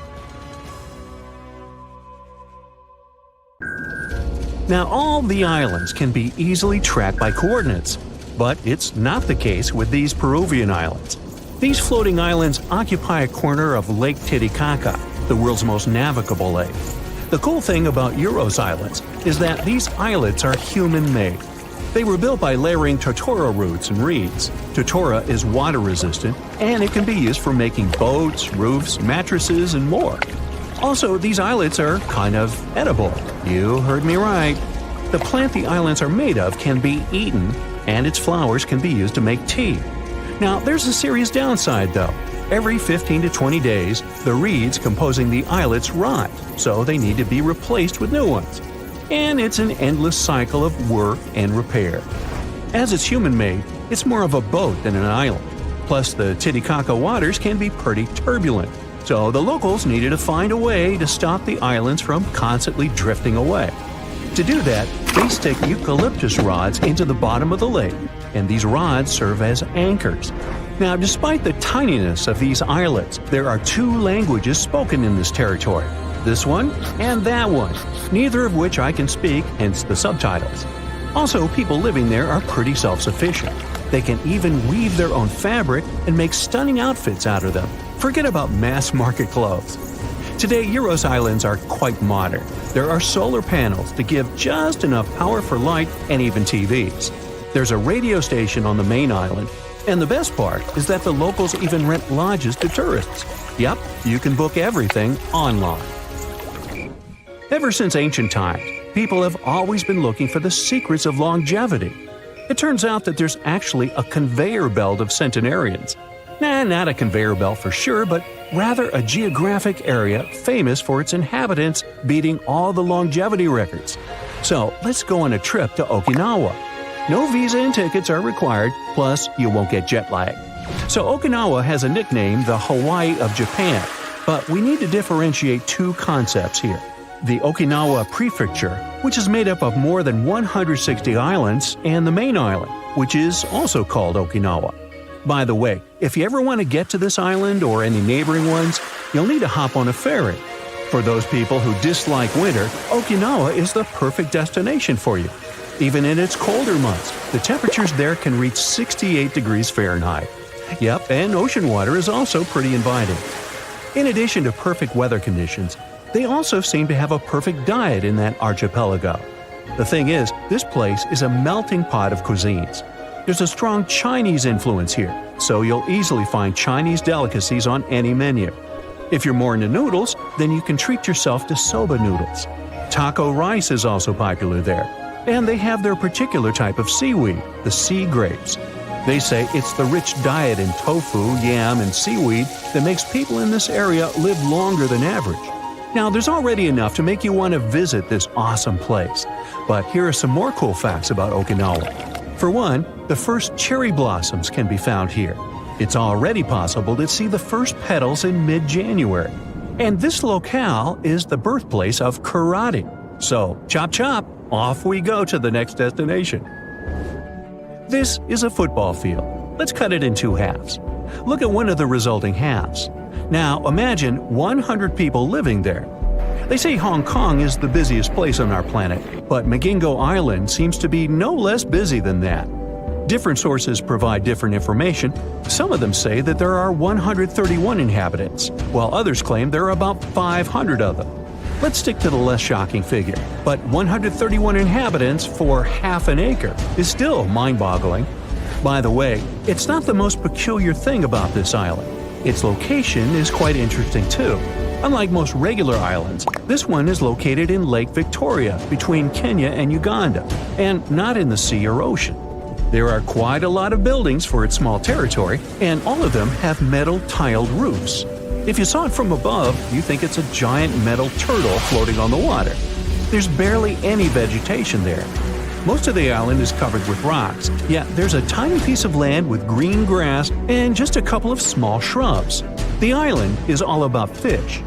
Now, all the islands can be easily tracked by coordinates, but it's not the case with these Peruvian islands. These floating islands occupy a corner of Lake Titicaca, the world's most navigable lake. The cool thing about Uros Islands is that these islets are human-made. They were built by layering totora roots and reeds. Totora is water-resistant, and it can be used for making boats, roofs, mattresses, and more. Also, these islets are kind of edible. You heard me right. The plant the islands are made of can be eaten, and its flowers can be used to make tea. Now, there's a serious downside though. Every 15 to 20 days, the reeds composing the islets rot, so they need to be replaced with new ones. And it's an endless cycle of work and repair. As it's human-made, it's more of a boat than an island. Plus, the Titicaca waters can be pretty turbulent, so the locals needed to find a way to stop the islands from constantly drifting away. To do that, they stick eucalyptus rods into the bottom of the lake, and these rods serve as anchors. Now, despite the tininess of these islets, there are two languages spoken in this territory, this one and that one, neither of which I can speak, hence the subtitles. Also, people living there are pretty self-sufficient. They can even weave their own fabric and make stunning outfits out of them. Forget about mass-market clothes. Today, Euros Islands are quite modern. There are solar panels to give just enough power for light and even TVs. There's a radio station on the main island, and the best part is that the locals even rent lodges to tourists. Yep, you can book everything online. Ever since ancient times, people have always been looking for the secrets of longevity. It turns out that there's actually a conveyor belt of centenarians. Not a conveyor belt for sure, but rather a geographic area famous for its inhabitants beating all the longevity records. So let's go on a trip to Okinawa. No visa and tickets are required, plus you won't get jet lag. So Okinawa has a nickname, the Hawaii of Japan, but we need to differentiate two concepts here. The Okinawa Prefecture, which is made up of more than 160 islands, and the main island, which is also called Okinawa. By the way, if you ever want to get to this island or any neighboring ones, you'll need to hop on a ferry. For those people who dislike winter, Okinawa is the perfect destination for you. Even in its colder months, the temperatures there can reach 68 degrees Fahrenheit. Yep, and ocean water is also pretty inviting. In addition to perfect weather conditions, they also seem to have a perfect diet in that archipelago. The thing is, this place is a melting pot of cuisines. There's a strong Chinese influence here, so you'll easily find Chinese delicacies on any menu. If you're more into noodles, then you can treat yourself to soba noodles. Taco rice is also popular there, and they have their particular type of seaweed, the sea grapes. They say it's the rich diet in tofu, yam, and seaweed that makes people in this area live longer than average. Now, there's already enough to make you want to visit this awesome place, but here are some more cool facts about Okinawa. For one, the first cherry blossoms can be found here. It's already possible to see the first petals in mid-January. And this locale is the birthplace of karate. So, chop chop, off we go to the next destination. This is a football field. Let's cut it in two halves. Look at one of the resulting halves. Now, imagine 100 people living there. They say Hong Kong is the busiest place on our planet, but Magingo Island seems to be no less busy than that. Different sources provide different information. Some of them say that there are 131 inhabitants, while others claim there are about 500 of them. Let's stick to the less shocking figure, but 131 inhabitants for half an acre is still mind-boggling. By the way, it's not the most peculiar thing about this island. Its location is quite interesting too. Unlike most regular islands, this one is located in Lake Victoria between Kenya and Uganda, and not in the sea or ocean. There are quite a lot of buildings for its small territory, and all of them have metal tiled roofs. If you saw it from above, you think it's a giant metal turtle floating on the water. There's barely any vegetation there. Most of the island is covered with rocks, yet there's a tiny piece of land with green grass and just a couple of small shrubs. The island is all about fish.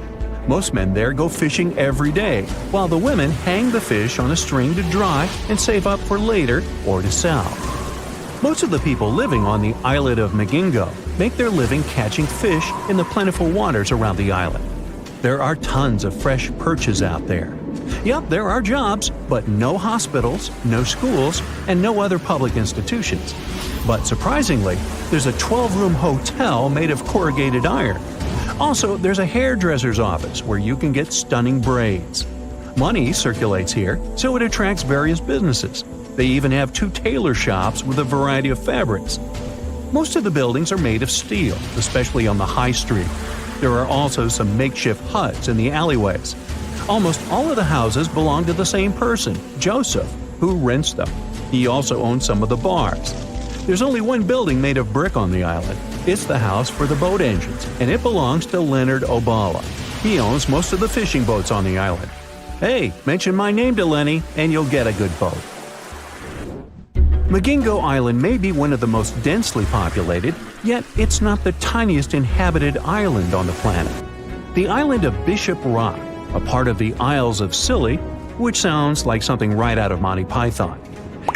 Most men there go fishing every day, while the women hang the fish on a string to dry and save up for later or to sell. Most of the people living on the islet of Magingo make their living catching fish in the plentiful waters around the island. There are tons of fresh perches out there. Yep, there are jobs, but no hospitals, no schools, and no other public institutions. But surprisingly, there's a 12-room hotel made of corrugated iron. Also, there's a hairdresser's office where you can get stunning braids. Money circulates here, so it attracts various businesses. They even have 2 tailor shops with a variety of fabrics. Most of the buildings are made of steel, especially on the high street. There are also some makeshift huts in the alleyways. Almost all of the houses belong to the same person, Joseph, who rents them. He also owns some of the bars. There's only one building made of brick on the island. It's the house for the boat engines, and it belongs to Leonard Obala. He owns most of the fishing boats on the island. Hey, mention my name to Lenny, and you'll get a good boat. Magingo Island may be one of the most densely populated, yet it's not the tiniest inhabited island on the planet. The island of Bishop Rock, a part of the Isles of Scilly, which sounds like something right out of Monty Python.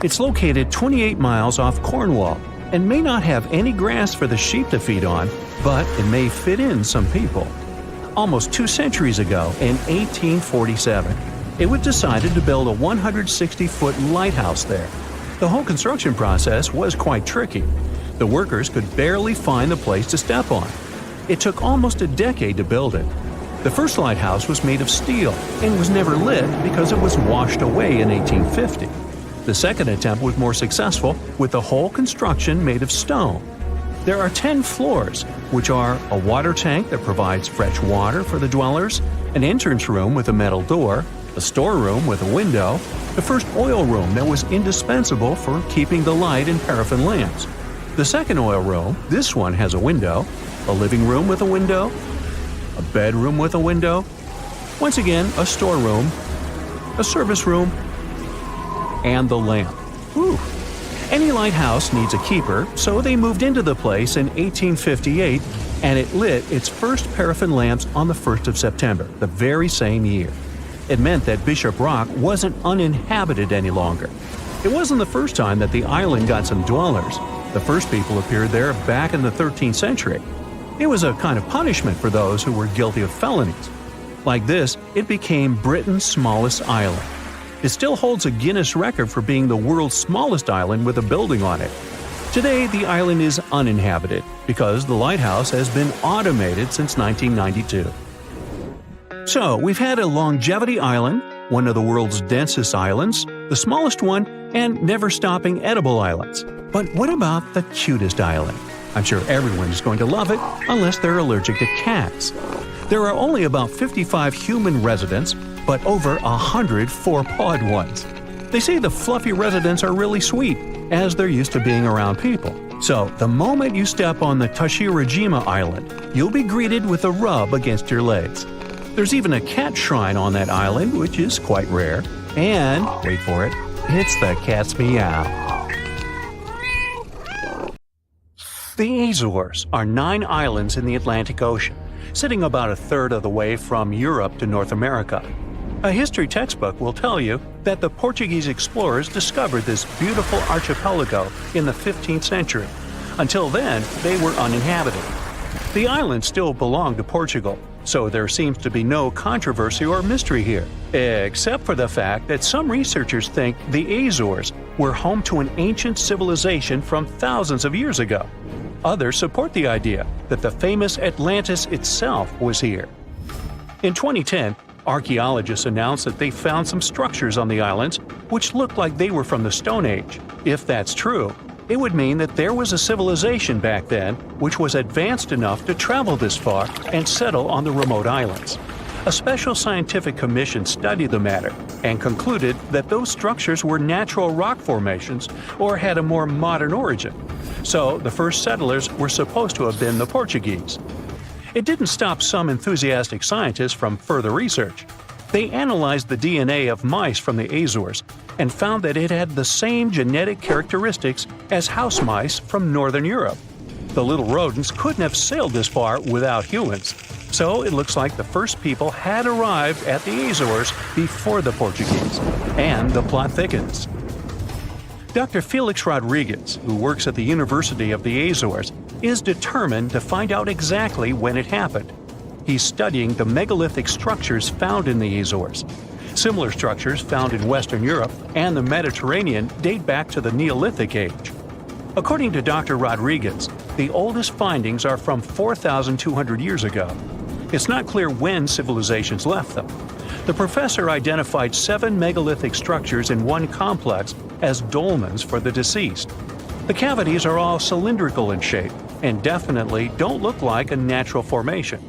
It's located 28 miles off Cornwall and may not have any grass for the sheep to feed on, but it may fit in some people. Almost 2 centuries ago, in 1847, it was decided to build a 160-foot lighthouse there. The whole construction process was quite tricky. The workers could barely find the place to step on. It took almost a decade to build it. The first lighthouse was made of steel and was never lit because it was washed away in 1850. The second attempt was more successful, with the whole construction made of stone. There are 10 floors, which are a water tank that provides fresh water for the dwellers, an entrance room with a metal door, a storeroom with a window, the first oil room that was indispensable for keeping the light in paraffin lamps. The second oil room, this one has a window, a living room with a window, a bedroom with a window, once again a storeroom, a service room, and the lamp. Whew. Any lighthouse needs a keeper, so they moved into the place in 1858, and it lit its first paraffin lamps on the 1st of September, the very same year. It meant that Bishop Rock wasn't uninhabited any longer. It wasn't the first time that the island got some dwellers. The first people appeared there back in the 13th century. It was a kind of punishment for those who were guilty of felonies. Like this, it became Britain's smallest island. It still holds a Guinness record for being the world's smallest island with a building on it. Today, the island is uninhabited because the lighthouse has been automated since 1992. So, we've had a longevity island, one of the world's densest islands, the smallest one, and never-stopping edible islands. But what about the cutest island? I'm sure everyone is going to love it, unless they're allergic to cats. There are only about 55 human residents, but over 100 four-pawed ones. They say the fluffy residents are really sweet, as they're used to being around people. So, the moment you step on the Tashirajima Island, you'll be greeted with a rub against your legs. There's even a cat shrine on that island, which is quite rare. And, wait for it, it's the cat's meow. The Azores are 9 islands in the Atlantic Ocean, sitting about a third of the way from Europe to North America. A history textbook will tell you that the Portuguese explorers discovered this beautiful archipelago in the 15th century. Until then, they were uninhabited. The islands still belong to Portugal, so there seems to be no controversy or mystery here, except for the fact that some researchers think the Azores were home to an ancient civilization from thousands of years ago. Others support the idea that the famous Atlantis itself was here. In 2010, archaeologists announced that they found some structures on the islands which looked like they were from the Stone Age. If that's true, it would mean that there was a civilization back then which was advanced enough to travel this far and settle on the remote islands. A special scientific commission studied the matter and concluded that those structures were natural rock formations or had a more modern origin. So the first settlers were supposed to have been the Portuguese. It didn't stop some enthusiastic scientists from further research. They analyzed the DNA of mice from the Azores and found that it had the same genetic characteristics as house mice from Northern Europe. The little rodents couldn't have sailed this far without humans, so it looks like the first people had arrived at the Azores before the Portuguese. And the plot thickens. Dr. Felix Rodriguez, who works at the University of the Azores, is determined to find out exactly when it happened. He's studying the megalithic structures found in the Azores. Similar structures found in Western Europe and the Mediterranean date back to the Neolithic age. According to Dr. Rodriguez, the oldest findings are from 4,200 years ago. It's not clear when civilizations left them. The professor identified 7 megalithic structures in one complex as dolmens for the deceased. The cavities are all cylindrical in shape and definitely don't look like a natural formation.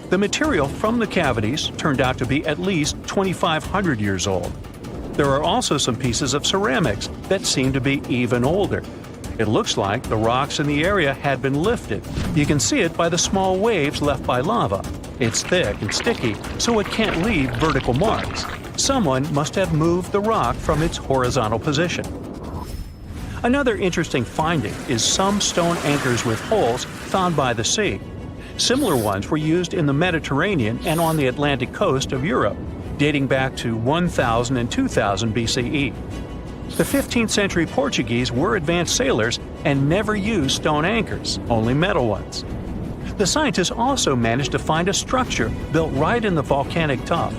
The material from the cavities turned out to be at least 2,500 years old. There are also some pieces of ceramics that seem to be even older. It looks like the rocks in the area had been lifted. You can see it by the small waves left by lava. It's thick and sticky, so it can't leave vertical marks. Someone must have moved the rock from its horizontal position. Another interesting finding is some stone anchors with holes found by the sea. Similar ones were used in the Mediterranean and on the Atlantic coast of Europe, dating back to 1000 and 2000 BCE. The 15th century Portuguese were advanced sailors and never used stone anchors, only metal ones. The scientists also managed to find a structure built right in the volcanic tuff.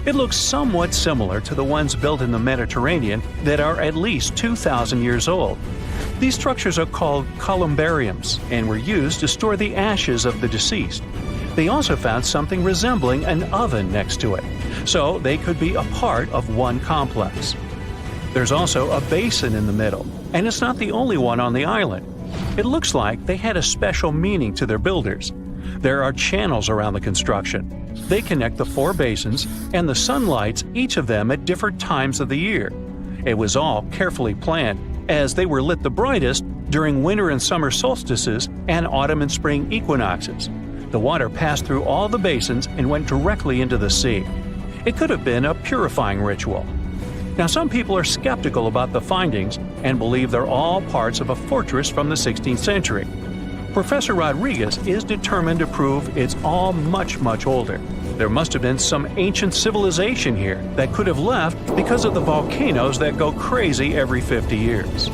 It looks somewhat similar to the ones built in the Mediterranean that are at least 2,000 years old. These structures are called columbariums and were used to store the ashes of the deceased. They also found something resembling an oven next to it, so they could be a part of one complex. There's also a basin in the middle, and it's not the only one on the island. It looks like they had a special meaning to their builders. There are channels around the construction. They connect the 4 basins and the sunlights, each of them at different times of the year. It was all carefully planned, as they were lit the brightest during winter and summer solstices and autumn and spring equinoxes. The water passed through all the basins and went directly into the sea. It could have been a purifying ritual. Now, some people are skeptical about the findings and believe they're all parts of a fortress from the 16th century. Professor Rodriguez is determined to prove it's all much, much older. There must have been some ancient civilization here that could have left because of the volcanoes that go crazy every 50 years.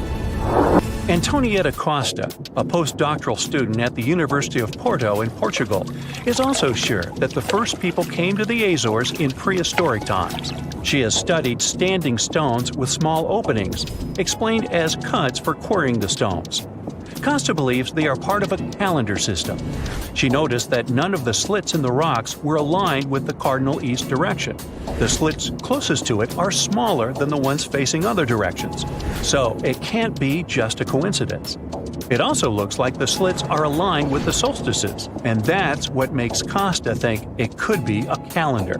Antonieta Costa, a postdoctoral student at the University of Porto in Portugal, is also sure that the first people came to the Azores in prehistoric times. She has studied standing stones with small openings, explained as cuts for quarrying the stones. Costa believes they are part of a calendar system. She noticed that none of the slits in the rocks were aligned with the cardinal east direction. The slits closest to it are smaller than the ones facing other directions, so it can't be just a coincidence. It also looks like the slits are aligned with the solstices, and that's what makes Costa think it could be a calendar.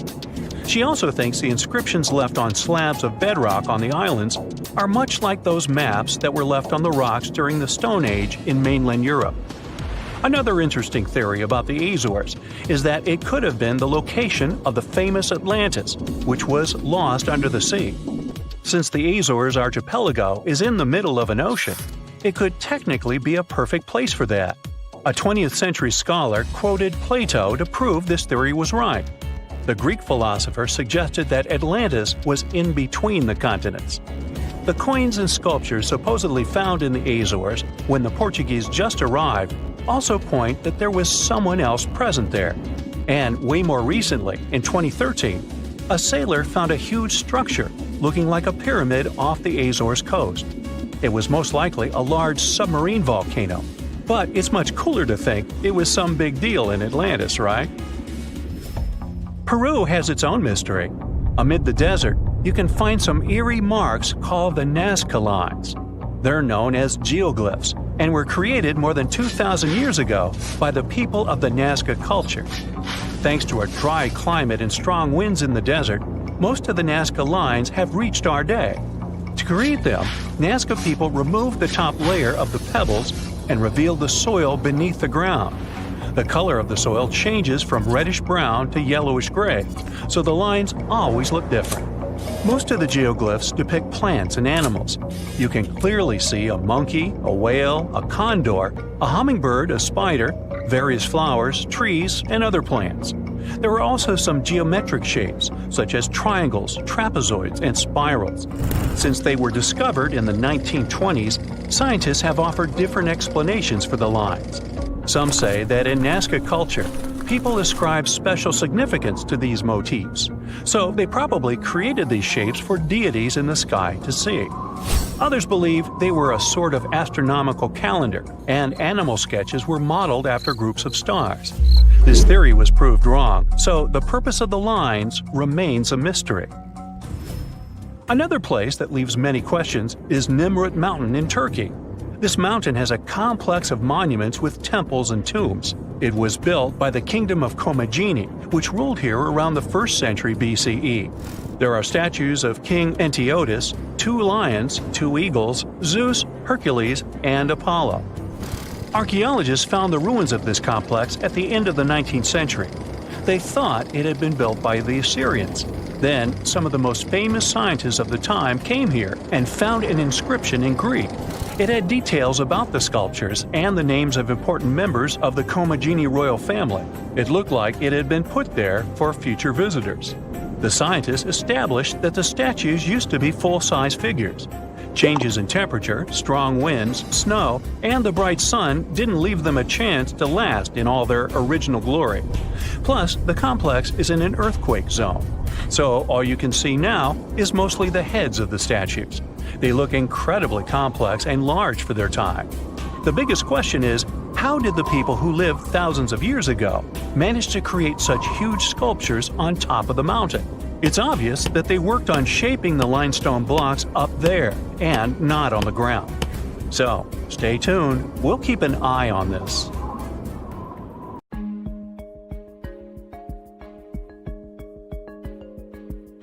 She also thinks the inscriptions left on slabs of bedrock on the islands are much like those maps that were left on the rocks during the Stone Age in mainland Europe. Another interesting theory about the Azores is that it could have been the location of the famous Atlantis, which was lost under the sea. Since the Azores archipelago is in the middle of an ocean, it could technically be a perfect place for that. A 20th century scholar quoted Plato to prove this theory was right. The Greek philosopher suggested that Atlantis was in between the continents. The coins and sculptures supposedly found in the Azores when the Portuguese just arrived also point that there was someone else present there. And way more recently, in 2013, a sailor found a huge structure looking like a pyramid off the Azores coast. It was most likely a large submarine volcano, but it's much cooler to think it was some big deal in Atlantis, right? Peru has its own mystery. Amid the desert, you can find some eerie marks called the Nazca lines. They're known as geoglyphs and were created more than 2,000 years ago by the people of the Nazca culture. Thanks to a dry climate and strong winds in the desert, most of the Nazca lines have reached our day. To create them, Nazca people removed the top layer of the pebbles and revealed the soil beneath the ground. The color of the soil changes from reddish-brown to yellowish-gray, so the lines always look different. Most of the geoglyphs depict plants and animals. You can clearly see a monkey, a whale, a condor, a hummingbird, a spider, various flowers, trees, and other plants. There are also some geometric shapes, such as triangles, trapezoids, and spirals. Since they were discovered in the 1920s, scientists have offered different explanations for the lines. Some say that in Nazca culture, people ascribe special significance to these motifs, so they probably created these shapes for deities in the sky to see. Others believe they were a sort of astronomical calendar, and animal sketches were modeled after groups of stars. This theory was proved wrong, so the purpose of the lines remains a mystery. Another place that leaves many questions is Nimrut Mountain in Turkey. This mountain has a complex of monuments with temples and tombs. It was built by the Kingdom of Commagene, which ruled here around the 1st century BCE. There are statues of King Antiochus, 2 lions, 2 eagles, Zeus, Hercules, and Apollo. Archaeologists found the ruins of this complex at the end of the 19th century. They thought it had been built by the Assyrians. Then, some of the most famous scientists of the time came here and found an inscription in Greek. It had details about the sculptures and the names of important members of the Commagene royal family. It looked like it had been put there for future visitors. The scientists established that the statues used to be full-size figures. Changes in temperature, strong winds, snow, and the bright sun didn't leave them a chance to last in all their original glory. Plus, the complex is in an earthquake zone, so all you can see now is mostly the heads of the statues. They look incredibly complex and large for their time. The biggest question is, how did the people who lived thousands of years ago manage to create such huge sculptures on top of the mountain? It's obvious that they worked on shaping the limestone blocks up there and not on the ground. So, stay tuned. We'll keep an eye on this.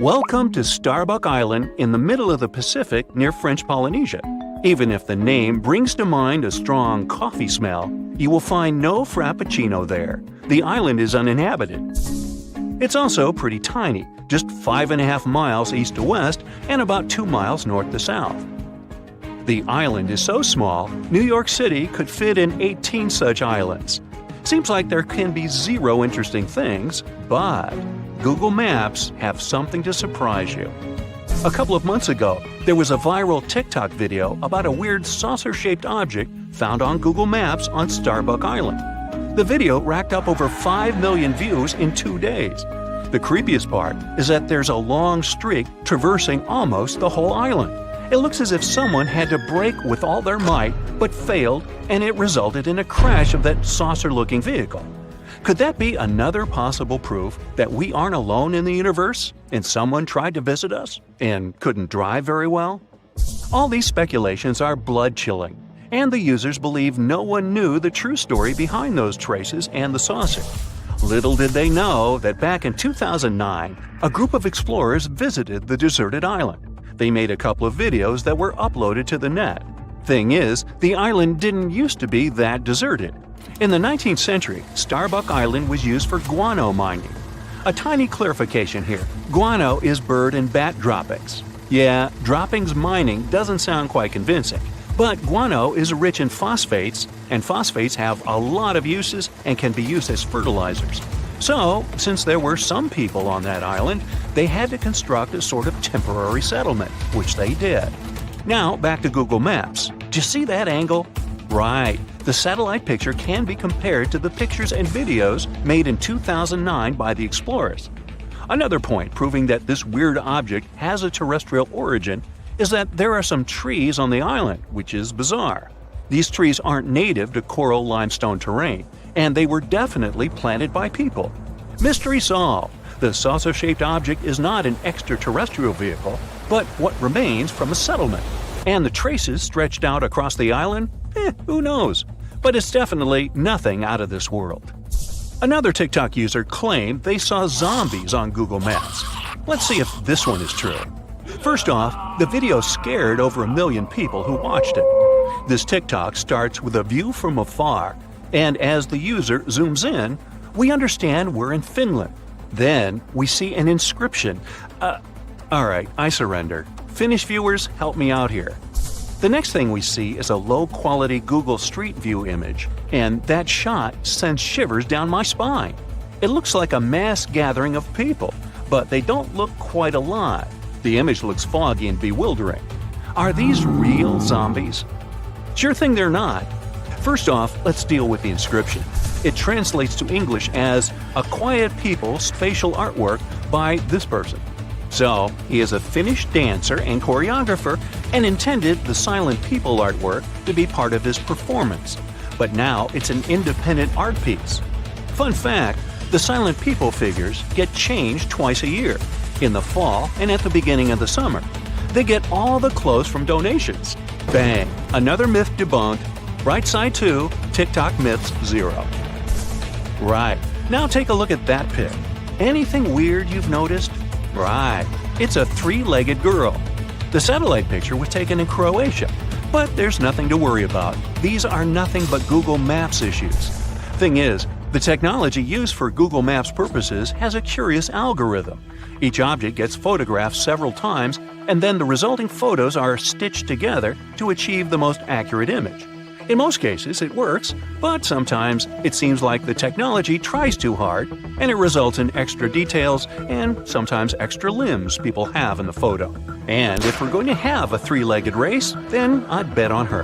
Welcome to Starbuck Island in the middle of the Pacific near French Polynesia. Even if the name brings to mind a strong coffee smell, you will find no frappuccino there. The island is uninhabited. It's also pretty tiny, just 5.5 miles east to west and about 2 miles north to south. The island is so small, New York City could fit in 18 such islands. Seems like there can be 0 interesting things, but Google Maps have something to surprise you. A couple of months ago, there was a viral TikTok video about a weird saucer-shaped object found on Google Maps on Starbuck Island. The video racked up over 5 million views in 2 days. The creepiest part is that there's a long streak traversing almost the whole island. It looks as if someone had to brake with all their might, but failed, and it resulted in a crash of that saucer-looking vehicle. Could that be another possible proof that we aren't alone in the universe, and someone tried to visit us and couldn't drive very well? All these speculations are blood-chilling, and the users believe no one knew the true story behind those traces and the saucer. Little did they know that back in 2009, a group of explorers visited the deserted island. They made a couple of videos that were uploaded to the net. Thing is, the island didn't used to be that deserted. In the 19th century, Starbuck Island was used for guano mining. A tiny clarification here. Guano is bird and bat droppings. Yeah, droppings mining doesn't sound quite convincing, but guano is rich in phosphates, and phosphates have a lot of uses and can be used as fertilizers. So, since there were some people on that island, they had to construct a sort of temporary settlement, which they did. Now, back to Google Maps. Do you see that angle? Right. The satellite picture can be compared to the pictures and videos made in 2009 by the explorers. Another point proving that this weird object has a terrestrial origin is that there are some trees on the island, which is bizarre. These trees aren't native to coral limestone terrain, and they were definitely planted by people. Mystery solved. The saucer-shaped object is not an extraterrestrial vehicle, but what remains from a settlement. And the traces stretched out across the island? Who knows? But it's definitely nothing out of this world. Another TikTok user claimed they saw zombies on Google Maps. Let's see if this one is true. First off, the video scared over 1 million people who watched it. This TikTok starts with a view from afar, and as the user zooms in, we understand we're in Finland. Then we see an inscription. Alright, I surrender. Finnish viewers, help me out here. The next thing we see is a low-quality Google Street View image, and that shot sends shivers down my spine. It looks like a mass gathering of people, but they don't look quite alive. The image looks foggy and bewildering. Are these real zombies? Sure thing they're not. First off, let's deal with the inscription. It translates to English as "a quiet people's facial artwork by this person." So, he is a Finnish dancer and choreographer and intended the silent people artwork to be part of his performance. But now it's an independent art piece. Fun fact, the silent people figures get changed twice a year, in the fall and at the beginning of the summer. They get all the clothes from donations. Bang! Another myth debunked. Right side 2, TikTok myths 0. Right, now take a look at that pic. Anything weird you've noticed? Right, It's a three-legged girl. The satellite picture was taken in Croatia, but there's nothing to worry about. These are nothing but Google Maps issues. Thing is, the technology used for Google Maps purposes has a curious algorithm. Each object gets photographed several times, and then the resulting photos are stitched together to achieve the most accurate image. In most cases, it works, but sometimes it seems like the technology tries too hard, and it results in extra details and sometimes extra limbs people have in the photo. And if we're going to have a three-legged race, then I'd bet on her.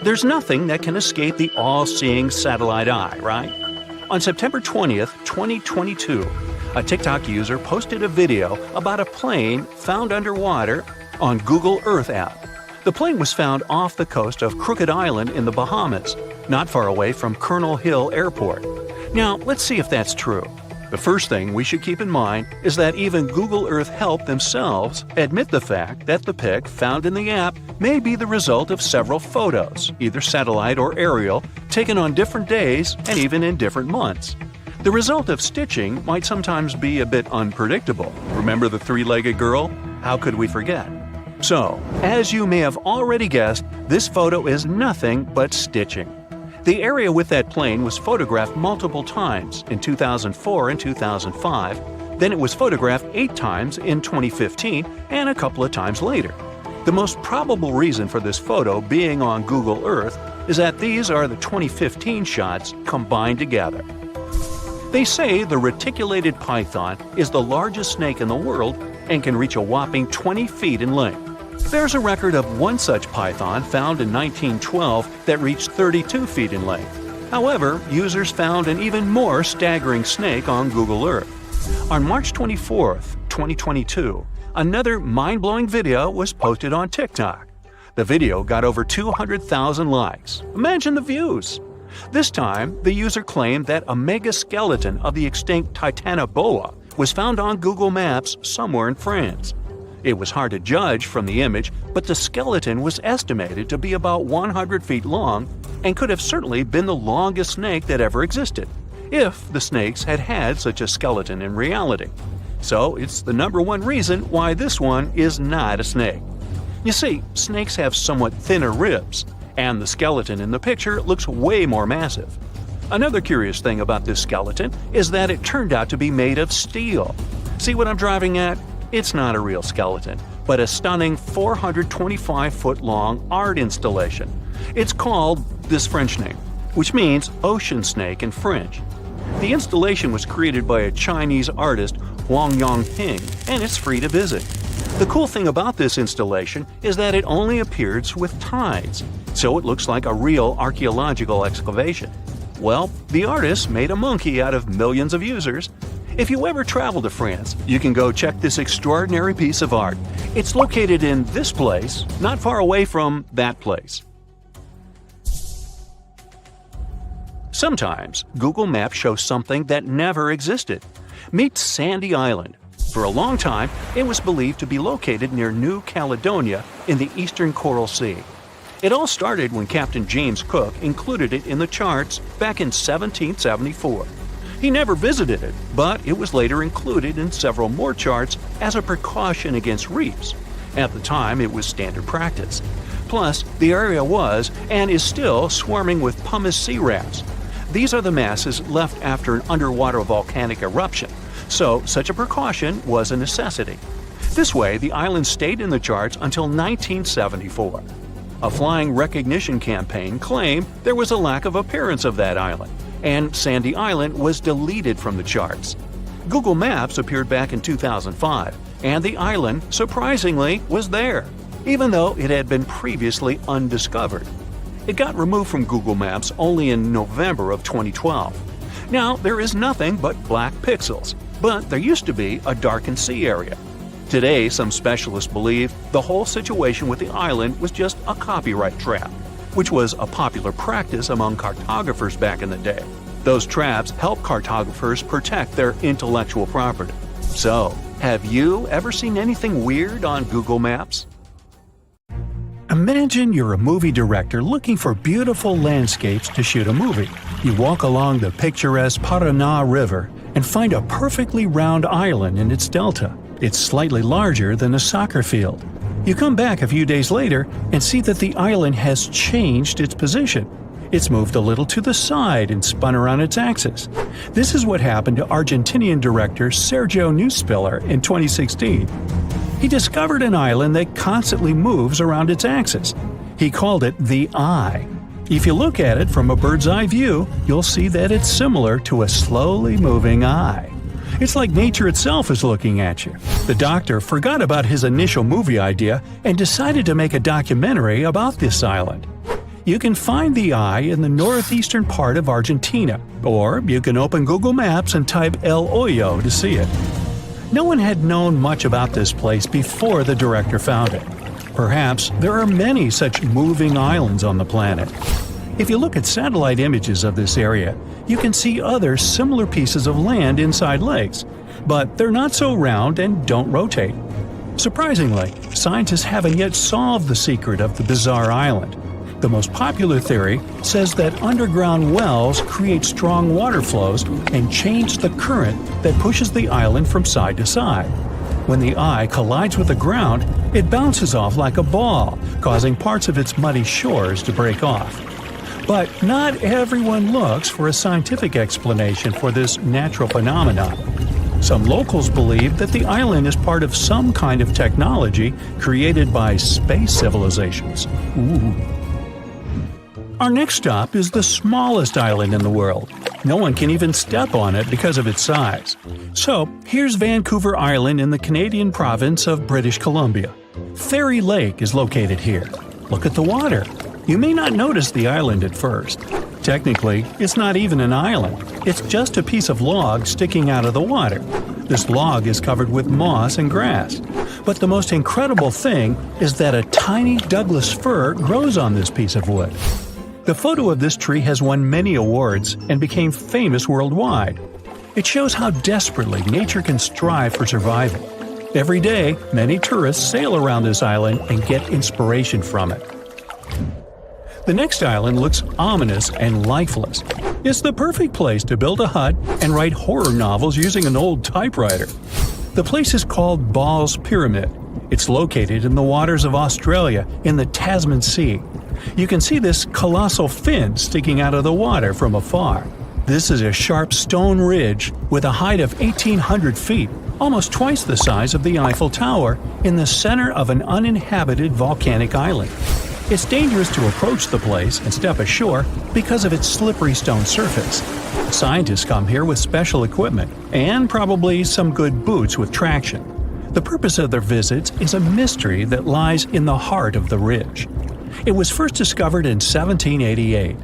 There's nothing that can escape the all-seeing satellite eye, right? On September 20th, 2022, a TikTok user posted a video about a plane found underwater on Google Earth app. The plane was found off the coast of Crooked Island in the Bahamas, not far away from Colonel Hill Airport. Now, let's see if that's true. The first thing we should keep in mind is that even Google Earth Help themselves admit the fact that the pic found in the app may be the result of several photos, either satellite or aerial, taken on different days and even in different months. The result of stitching might sometimes be a bit unpredictable. Remember the three-legged girl? How could we forget? So, as you may have already guessed, this photo is nothing but stitching. The area with that plane was photographed multiple times in 2004 and 2005, then it was photographed 8 times in 2015 and a couple of times later. The most probable reason for this photo being on Google Earth is that these are the 2015 shots combined together. They say the reticulated python is the largest snake in the world and can reach a whopping 20 feet in length. There's a record of one such python found in 1912 that reached 32 feet in length. However, users found an even more staggering snake on Google Earth. On March 24, 2022, another mind-blowing video was posted on TikTok. The video got over 200,000 likes. Imagine the views! This time, the user claimed that a mega-skeleton of the extinct Titanoboa was found on Google Maps somewhere in France. It was hard to judge from the image, but the skeleton was estimated to be about 100 feet long and could have certainly been the longest snake that ever existed, if the snakes had had such a skeleton in reality. So it's the number one reason why this one is not a snake. You see, snakes have somewhat thinner ribs, and the skeleton in the picture looks way more massive. Another curious thing about this skeleton is that it turned out to be made of steel. See what I'm driving at? It's not a real skeleton, but a stunning 425-foot-long art installation. It's called this French name, which means ocean snake in French. The installation was created by a Chinese artist, Huang Yongping, and it's free to visit. The cool thing about this installation is that it only appears with tides, so it looks like a real archaeological excavation. Well, the artist made a monkey out of millions of users. If you ever travel to France, you can go check this extraordinary piece of art. It's located in this place, not far away from that place. Sometimes, Google Maps shows something that never existed. Meet Sandy Island. For a long time, it was believed to be located near New Caledonia in the eastern Coral Sea. It all started when Captain James Cook included it in the charts back in 1774. He never visited it, but it was later included in several more charts as a precaution against reefs. At the time, it was standard practice. Plus, the area was, and is still, swarming with pumice sea rats. These are the masses left after an underwater volcanic eruption, so such a precaution was a necessity. This way, the island stayed in the charts until 1974. A flying recognition campaign claimed there was a lack of appearance of that island, and Sandy Island was deleted from the charts. Google Maps appeared back in 2005, and the island, surprisingly, was there, even though it had been previously undiscovered. It got removed from Google Maps only in November of 2012. Now, there is nothing but black pixels, but there used to be a darkened sea area. Today, some specialists believe the whole situation with the island was just a copyright trap, which was a popular practice among cartographers back in the day. Those traps help cartographers protect their intellectual property. So, have you ever seen anything weird on Google Maps? Imagine you're a movie director looking for beautiful landscapes to shoot a movie. You walk along the picturesque Paraná River, and find a perfectly round island in its delta. It's slightly larger than a soccer field. You come back a few days later and see that the island has changed its position. It's moved a little to the side and spun around its axis. This is what happened to Argentinian director Sergio Neuspiller in 2016. He discovered an island that constantly moves around its axis. He called it the Eye. If you look at it from a bird's eye view, you'll see that it's similar to a slowly moving eye. It's like nature itself is looking at you. The doctor forgot about his initial movie idea and decided to make a documentary about this island. You can find the Eye in the northeastern part of Argentina, or you can open Google Maps and type El Hoyo to see it. No one had known much about this place before the director found it. Perhaps there are many such moving islands on the planet. If you look at satellite images of this area, you can see other similar pieces of land inside lakes, but they're not so round and don't rotate. Surprisingly, scientists haven't yet solved the secret of the bizarre island. The most popular theory says that underground wells create strong water flows and change the current that pushes the island from side to side. When the Eye collides with the ground, it bounces off like a ball, causing parts of its muddy shores to break off. But not everyone looks for a scientific explanation for this natural phenomenon. Some locals believe that the island is part of some kind of technology created by space civilizations. Ooh. Our next stop is the smallest island in the world. No one can even step on it because of its size. So, here's Vancouver Island in the Canadian province of British Columbia. Fairy Lake is located here. Look at the water. You may not notice the island at first. Technically, it's not even an island. It's just a piece of log sticking out of the water. This log is covered with moss and grass. But the most incredible thing is that a tiny Douglas fir grows on this piece of wood. The photo of this tree has won many awards and became famous worldwide. It shows how desperately nature can strive for survival. Every day, many tourists sail around this island and get inspiration from it. The next island looks ominous and lifeless. It's the perfect place to build a hut and write horror novels using an old typewriter. The place is called Ball's Pyramid. It's located in the waters of Australia in the Tasman Sea. You can see this colossal fin sticking out of the water from afar. This is a sharp stone ridge with a height of 1,800 feet, almost twice the size of the Eiffel Tower, in the center of an uninhabited volcanic island. It's dangerous to approach the place and step ashore because of its slippery stone surface. Scientists come here with special equipment and probably some good boots with traction. The purpose of their visits is a mystery that lies in the heart of the ridge. It was first discovered in 1788.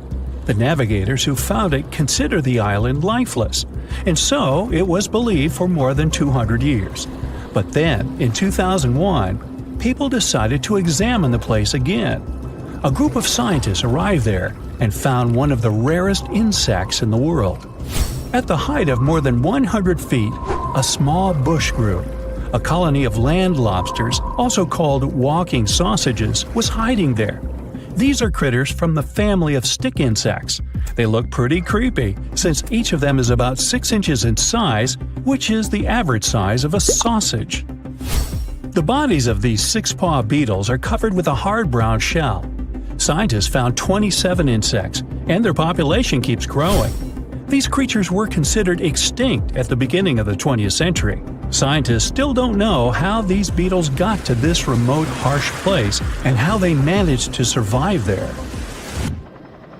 The navigators who found it considered the island lifeless, and so it was believed for more than 200 years. But then, in 2001, people decided to examine the place again. A group of scientists arrived there and found one of the rarest insects in the world. At the height of more than 100 feet, a small bush grew. A colony of land lobsters, also called walking sausages, was hiding there. These are critters from the family of stick insects. They look pretty creepy, since each of them is about 6 inches in size, which is the average size of a sausage. The bodies of these six-paw beetles are covered with a hard brown shell. Scientists found 27 insects, and their population keeps growing. These creatures were considered extinct at the beginning of the 20th century. Scientists still don't know how these beetles got to this remote, harsh place and how they managed to survive there.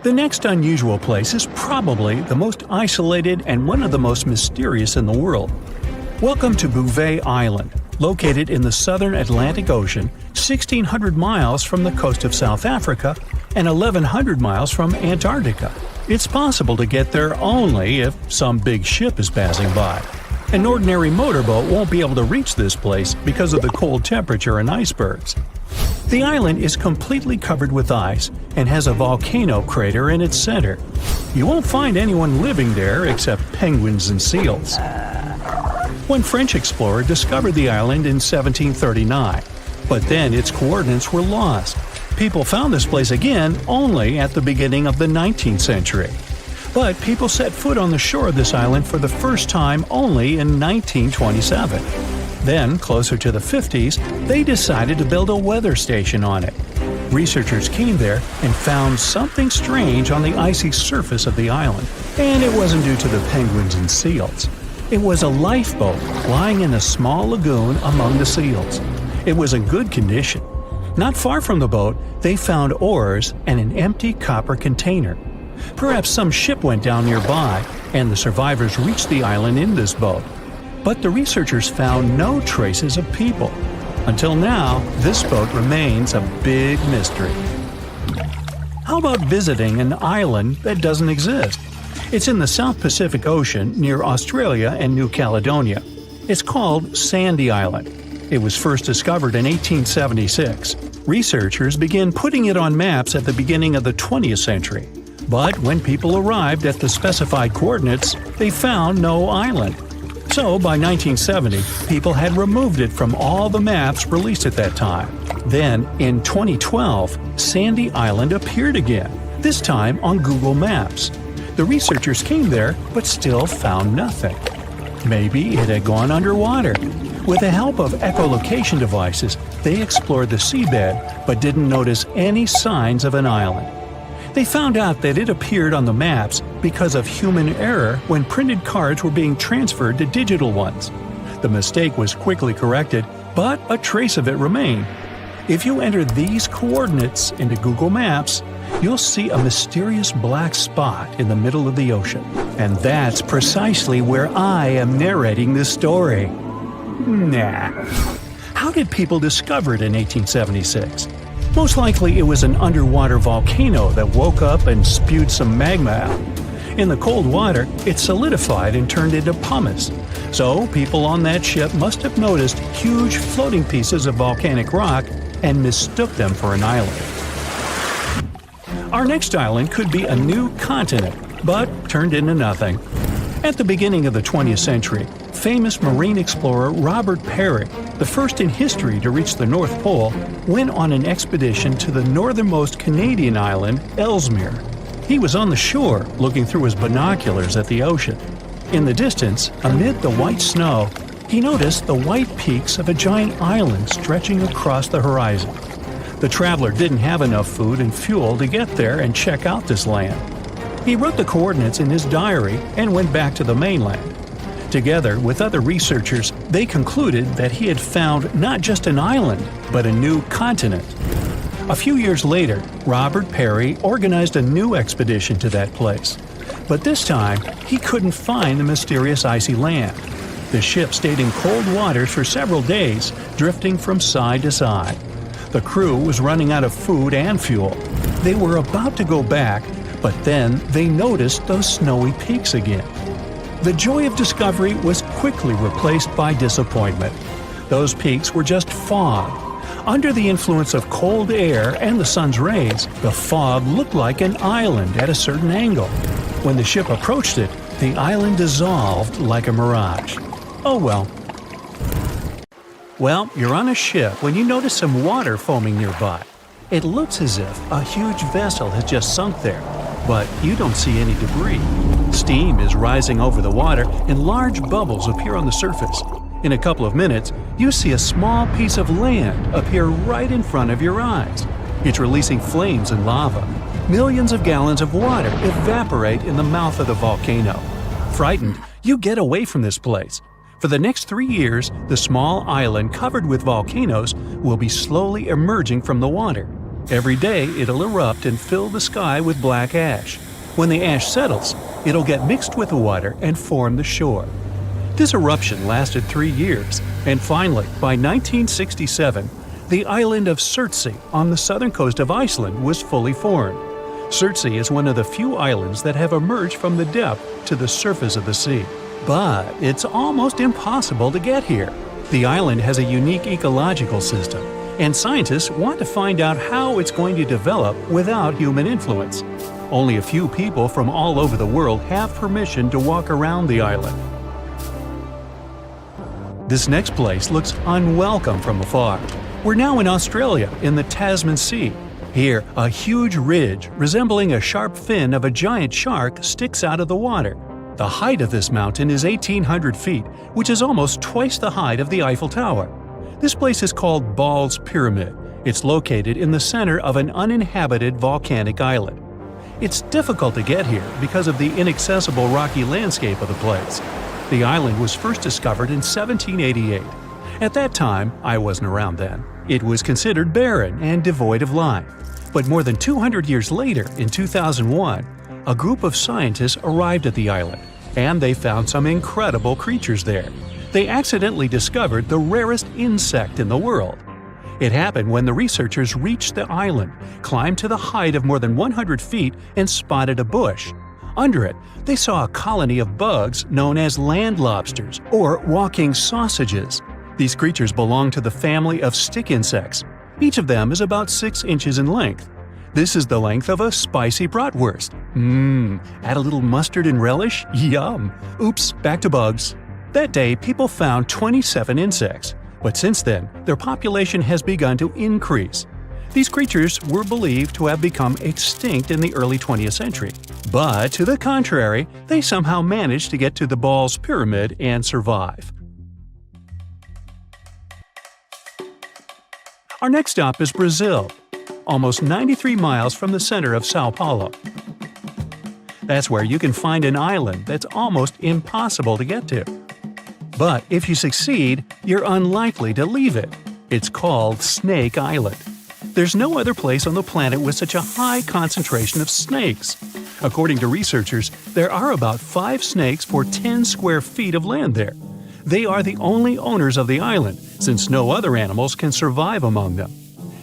The next unusual place is probably the most isolated and one of the most mysterious in the world. Welcome to Bouvet Island, located in the southern Atlantic Ocean, 1,600 miles from the coast of South Africa and 1,100 miles from Antarctica. It's possible to get there only if some big ship is passing by. An ordinary motorboat won't be able to reach this place because of the cold temperature and icebergs. The island is completely covered with ice and has a volcano crater in its center. You won't find anyone living there except penguins and seals. One French explorer discovered the island in 1739, but then its coordinates were lost. People found this place again only at the beginning of the 19th century. But people set foot on the shore of this island for the first time only in 1927. Then, closer to the 50s, they decided to build a weather station on it. Researchers came there and found something strange on the icy surface of the island, and it wasn't due to the penguins and seals. It was a lifeboat lying in a small lagoon among the seals. It was in good condition. Not far from the boat, they found oars and an empty copper container. Perhaps some ship went down nearby, and the survivors reached the island in this boat. But the researchers found no traces of people. Until now, this boat remains a big mystery. How about visiting an island that doesn't exist? It's in the South Pacific Ocean near Australia and New Caledonia. It's called Sandy Island. It was first discovered in 1876. Researchers began putting it on maps at the beginning of the 20th century. But when people arrived at the specified coordinates, they found no island. So, by 1970, people had removed it from all the maps released at that time. Then, in 2012, Sandy Island appeared again, this time on Google Maps. The researchers came there, but still found nothing. Maybe it had gone underwater. With the help of echolocation devices, they explored the seabed, but didn't notice any signs of an island. They found out that it appeared on the maps because of human error when printed cards were being transferred to digital ones. The mistake was quickly corrected, but a trace of it remained. If you enter these coordinates into Google Maps, you'll see a mysterious black spot in the middle of the ocean. And that's precisely where I am narrating this story. Nah. How did people discover it in 1876? Most likely it was an underwater volcano that woke up and spewed some magma out. In the cold water, it solidified and turned into pumice. So people on that ship must have noticed huge floating pieces of volcanic rock and mistook them for an island. Our next island could be a new continent, but turned into nothing. At the beginning of the 20th century, famous marine explorer Robert Peary, the first in history to reach the North Pole, went on an expedition to the northernmost Canadian island, Ellesmere. He was on the shore, looking through his binoculars at the ocean. In the distance, amid the white snow, he noticed the white peaks of a giant island stretching across the horizon. The traveler didn't have enough food and fuel to get there and check out this land. He wrote the coordinates in his diary and went back to the mainland. Together with other researchers, they concluded that he had found not just an island, but a new continent. A few years later, Robert Peary organized a new expedition to that place. But this time, he couldn't find the mysterious icy land. The ship stayed in cold waters for several days, drifting from side to side. The crew was running out of food and fuel. They were about to go back, but then they noticed those snowy peaks again. The joy of discovery was quickly replaced by disappointment. Those peaks were just fog. Under the influence of cold air and the sun's rays, the fog looked like an island at a certain angle. When the ship approached it, the island dissolved like a mirage. Oh well. Well, you're on a ship when you notice some water foaming nearby. It looks as if a huge vessel has just sunk there, but you don't see any debris. Steam is rising over the water and large bubbles appear on the surface. In a couple of minutes, you see a small piece of land appear right in front of your eyes. It's releasing flames and lava. Millions of gallons of water evaporate in the mouth of the volcano. Frightened, you get away from this place. For the next 3 years, the small island covered with volcanoes will be slowly emerging from the water. Every day, it'll erupt and fill the sky with black ash. When the ash settles, it'll get mixed with the water and form the shore. This eruption lasted 3 years, and finally, by 1967, the island of Surtsey on the southern coast of Iceland was fully formed. Surtsey is one of the few islands that have emerged from the depth to the surface of the sea. But it's almost impossible to get here. The island has a unique ecological system, and scientists want to find out how it's going to develop without human influence. Only a few people from all over the world have permission to walk around the island. This next place looks unwelcome from afar. We're now in Australia, in the Tasman Sea. Here, a huge ridge resembling a sharp fin of a giant shark sticks out of the water. The height of this mountain is 1,800 feet, which is almost twice the height of the Eiffel Tower. This place is called Ball's Pyramid. It's located in the center of an uninhabited volcanic island. It's difficult to get here because of the inaccessible rocky landscape of the place. The island was first discovered in 1788. At that time, I wasn't around then, it was considered barren and devoid of life. But more than 200 years later, in 2001, a group of scientists arrived at the island, and they found some incredible creatures there. They accidentally discovered the rarest insect in the world. It happened when the researchers reached the island, climbed to the height of more than 100 feet, and spotted a bush. Under it, they saw a colony of bugs known as land lobsters, or walking sausages. These creatures belong to the family of stick insects. Each of them is about 6 inches in length. This is the length of a spicy bratwurst. Add a little mustard and relish? Yum! Oops, back to bugs. That day, people found 27 insects. But since then, their population has begun to increase. These creatures were believed to have become extinct in the early 20th century. But to the contrary, they somehow managed to get to the Ball's Pyramid and survive. Our next stop is Brazil, almost 93 miles from the center of Sao Paulo. That's where you can find an island that's almost impossible to get to. But if you succeed, you're unlikely to leave it. It's called Snake Island. There's no other place on the planet with such a high concentration of snakes. According to researchers, there are about 5 snakes for 10 square feet of land there. They are the only owners of the island, since no other animals can survive among them.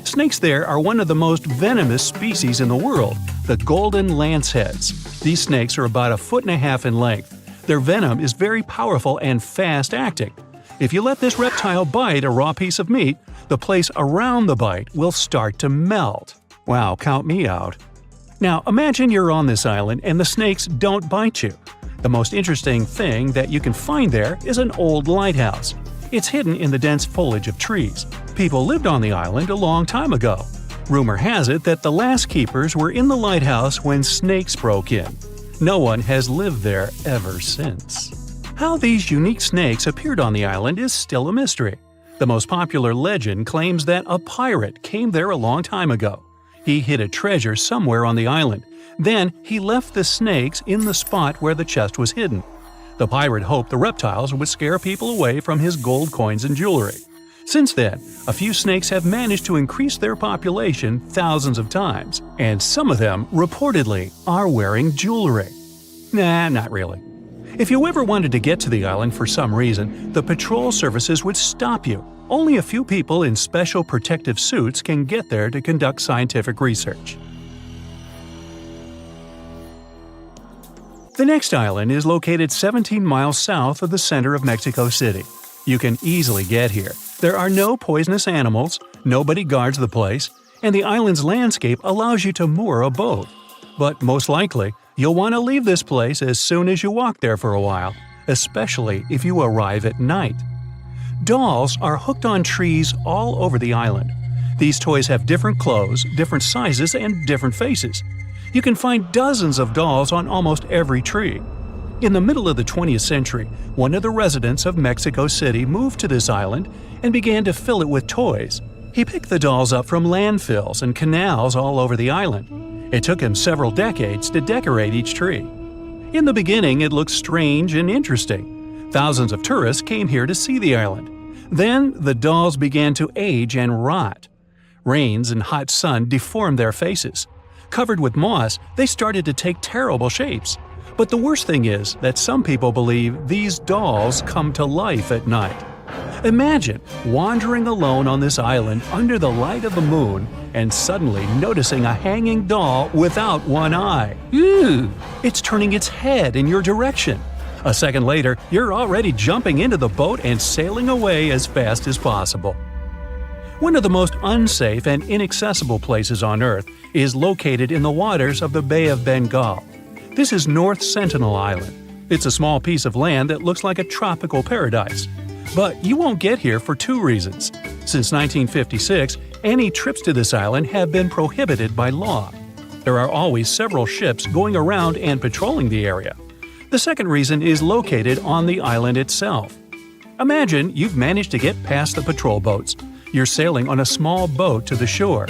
Snakes there are one of the most venomous species in the world, the golden lanceheads. These snakes are about 1.5 feet in length. Their venom is very powerful and fast-acting. If you let this reptile bite a raw piece of meat, the place around the bite will start to melt. Wow, count me out. Now imagine you're on this island and the snakes don't bite you. The most interesting thing that you can find there is an old lighthouse. It's hidden in the dense foliage of trees. People lived on the island a long time ago. Rumor has it that the last keepers were in the lighthouse when snakes broke in. No one has lived there ever since. How these unique snakes appeared on the island is still a mystery. The most popular legend claims that a pirate came there a long time ago. He hid a treasure somewhere on the island. Then he left the snakes in the spot where the chest was hidden. The pirate hoped the reptiles would scare people away from his gold coins and jewelry. Since then, a few snakes have managed to increase their population thousands of times, and some of them, reportedly, are wearing jewelry. Nah, not really. If you ever wanted to get to the island for some reason, the patrol services would stop you. Only a few people in special protective suits can get there to conduct scientific research. The next island is located 17 miles south of the center of Mexico City. You can easily get here. There are no poisonous animals, nobody guards the place, and the island's landscape allows you to moor a boat. But most likely, you'll want to leave this place as soon as you walk there for a while, especially if you arrive at night. Dolls are hooked on trees all over the island. These toys have different clothes, different sizes, and different faces. You can find dozens of dolls on almost every tree. In the middle of the 20th century, one of the residents of Mexico City moved to this island and began to fill it with toys. He picked the dolls up from landfills and canals all over the island. It took him several decades to decorate each tree. In the beginning, it looked strange and interesting. Thousands of tourists came here to see the island. Then, the dolls began to age and rot. Rains and hot sun deformed their faces. Covered with moss, they started to take terrible shapes. But the worst thing is that some people believe these dolls come to life at night. Imagine wandering alone on this island under the light of the moon and suddenly noticing a hanging doll without one eye. Ew! It's turning its head in your direction. A second later, you're already jumping into the boat and sailing away as fast as possible. One of the most unsafe and inaccessible places on Earth is located in the waters of the Bay of Bengal. This is North Sentinel Island. It's a small piece of land that looks like a tropical paradise. But you won't get here for two reasons. Since 1956, any trips to this island have been prohibited by law. There are always several ships going around and patrolling the area. The second reason is located on the island itself. Imagine you've managed to get past the patrol boats. You're sailing on a small boat to the shore.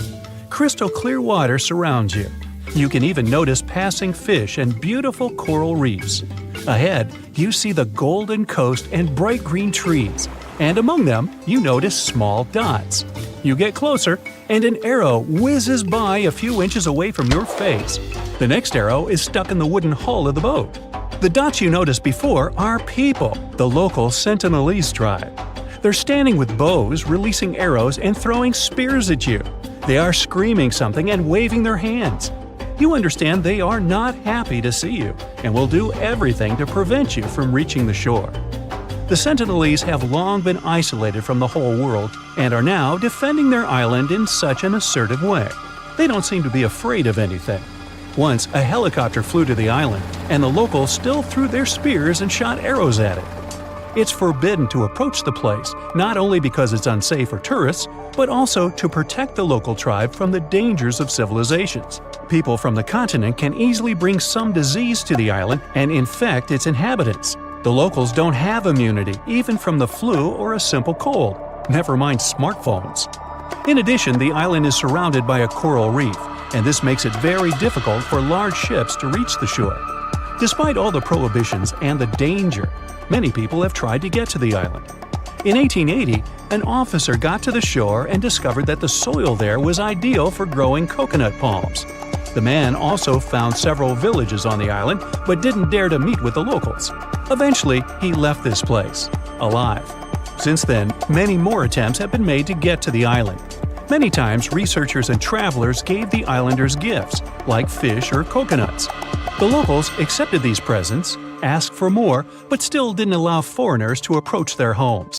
Crystal clear water surrounds you. You can even notice passing fish and beautiful coral reefs. Ahead, you see the golden coast and bright green trees, and among them, you notice small dots. You get closer, and an arrow whizzes by a few inches away from your face. The next arrow is stuck in the wooden hull of the boat. The dots you noticed before are people, the local Sentinelese tribe. They're standing with bows, releasing arrows, and throwing spears at you. They are screaming something and waving their hands. You understand they are not happy to see you and will do everything to prevent you from reaching the shore. The Sentinelese have long been isolated from the whole world and are now defending their island in such an assertive way. They don't seem to be afraid of anything. Once, a helicopter flew to the island, and the locals still threw their spears and shot arrows at it. It's forbidden to approach the place, not only because it's unsafe for tourists, but also to protect the local tribe from the dangers of civilizations. People from the continent can easily bring some disease to the island and infect its inhabitants. The locals don't have immunity, even from the flu or a simple cold, never mind smartphones. In addition, the island is surrounded by a coral reef, and this makes it very difficult for large ships to reach the shore. Despite all the prohibitions and the danger, many people have tried to get to the island. In 1880, an officer got to the shore and discovered that the soil there was ideal for growing coconut palms. The man also found several villages on the island, but didn't dare to meet with the locals. Eventually, he left this place, alive. Since then, many more attempts have been made to get to the island. Many times, researchers and travelers gave the islanders gifts, like fish or coconuts. The locals accepted these presents, asked for more, but still didn't allow foreigners to approach their homes.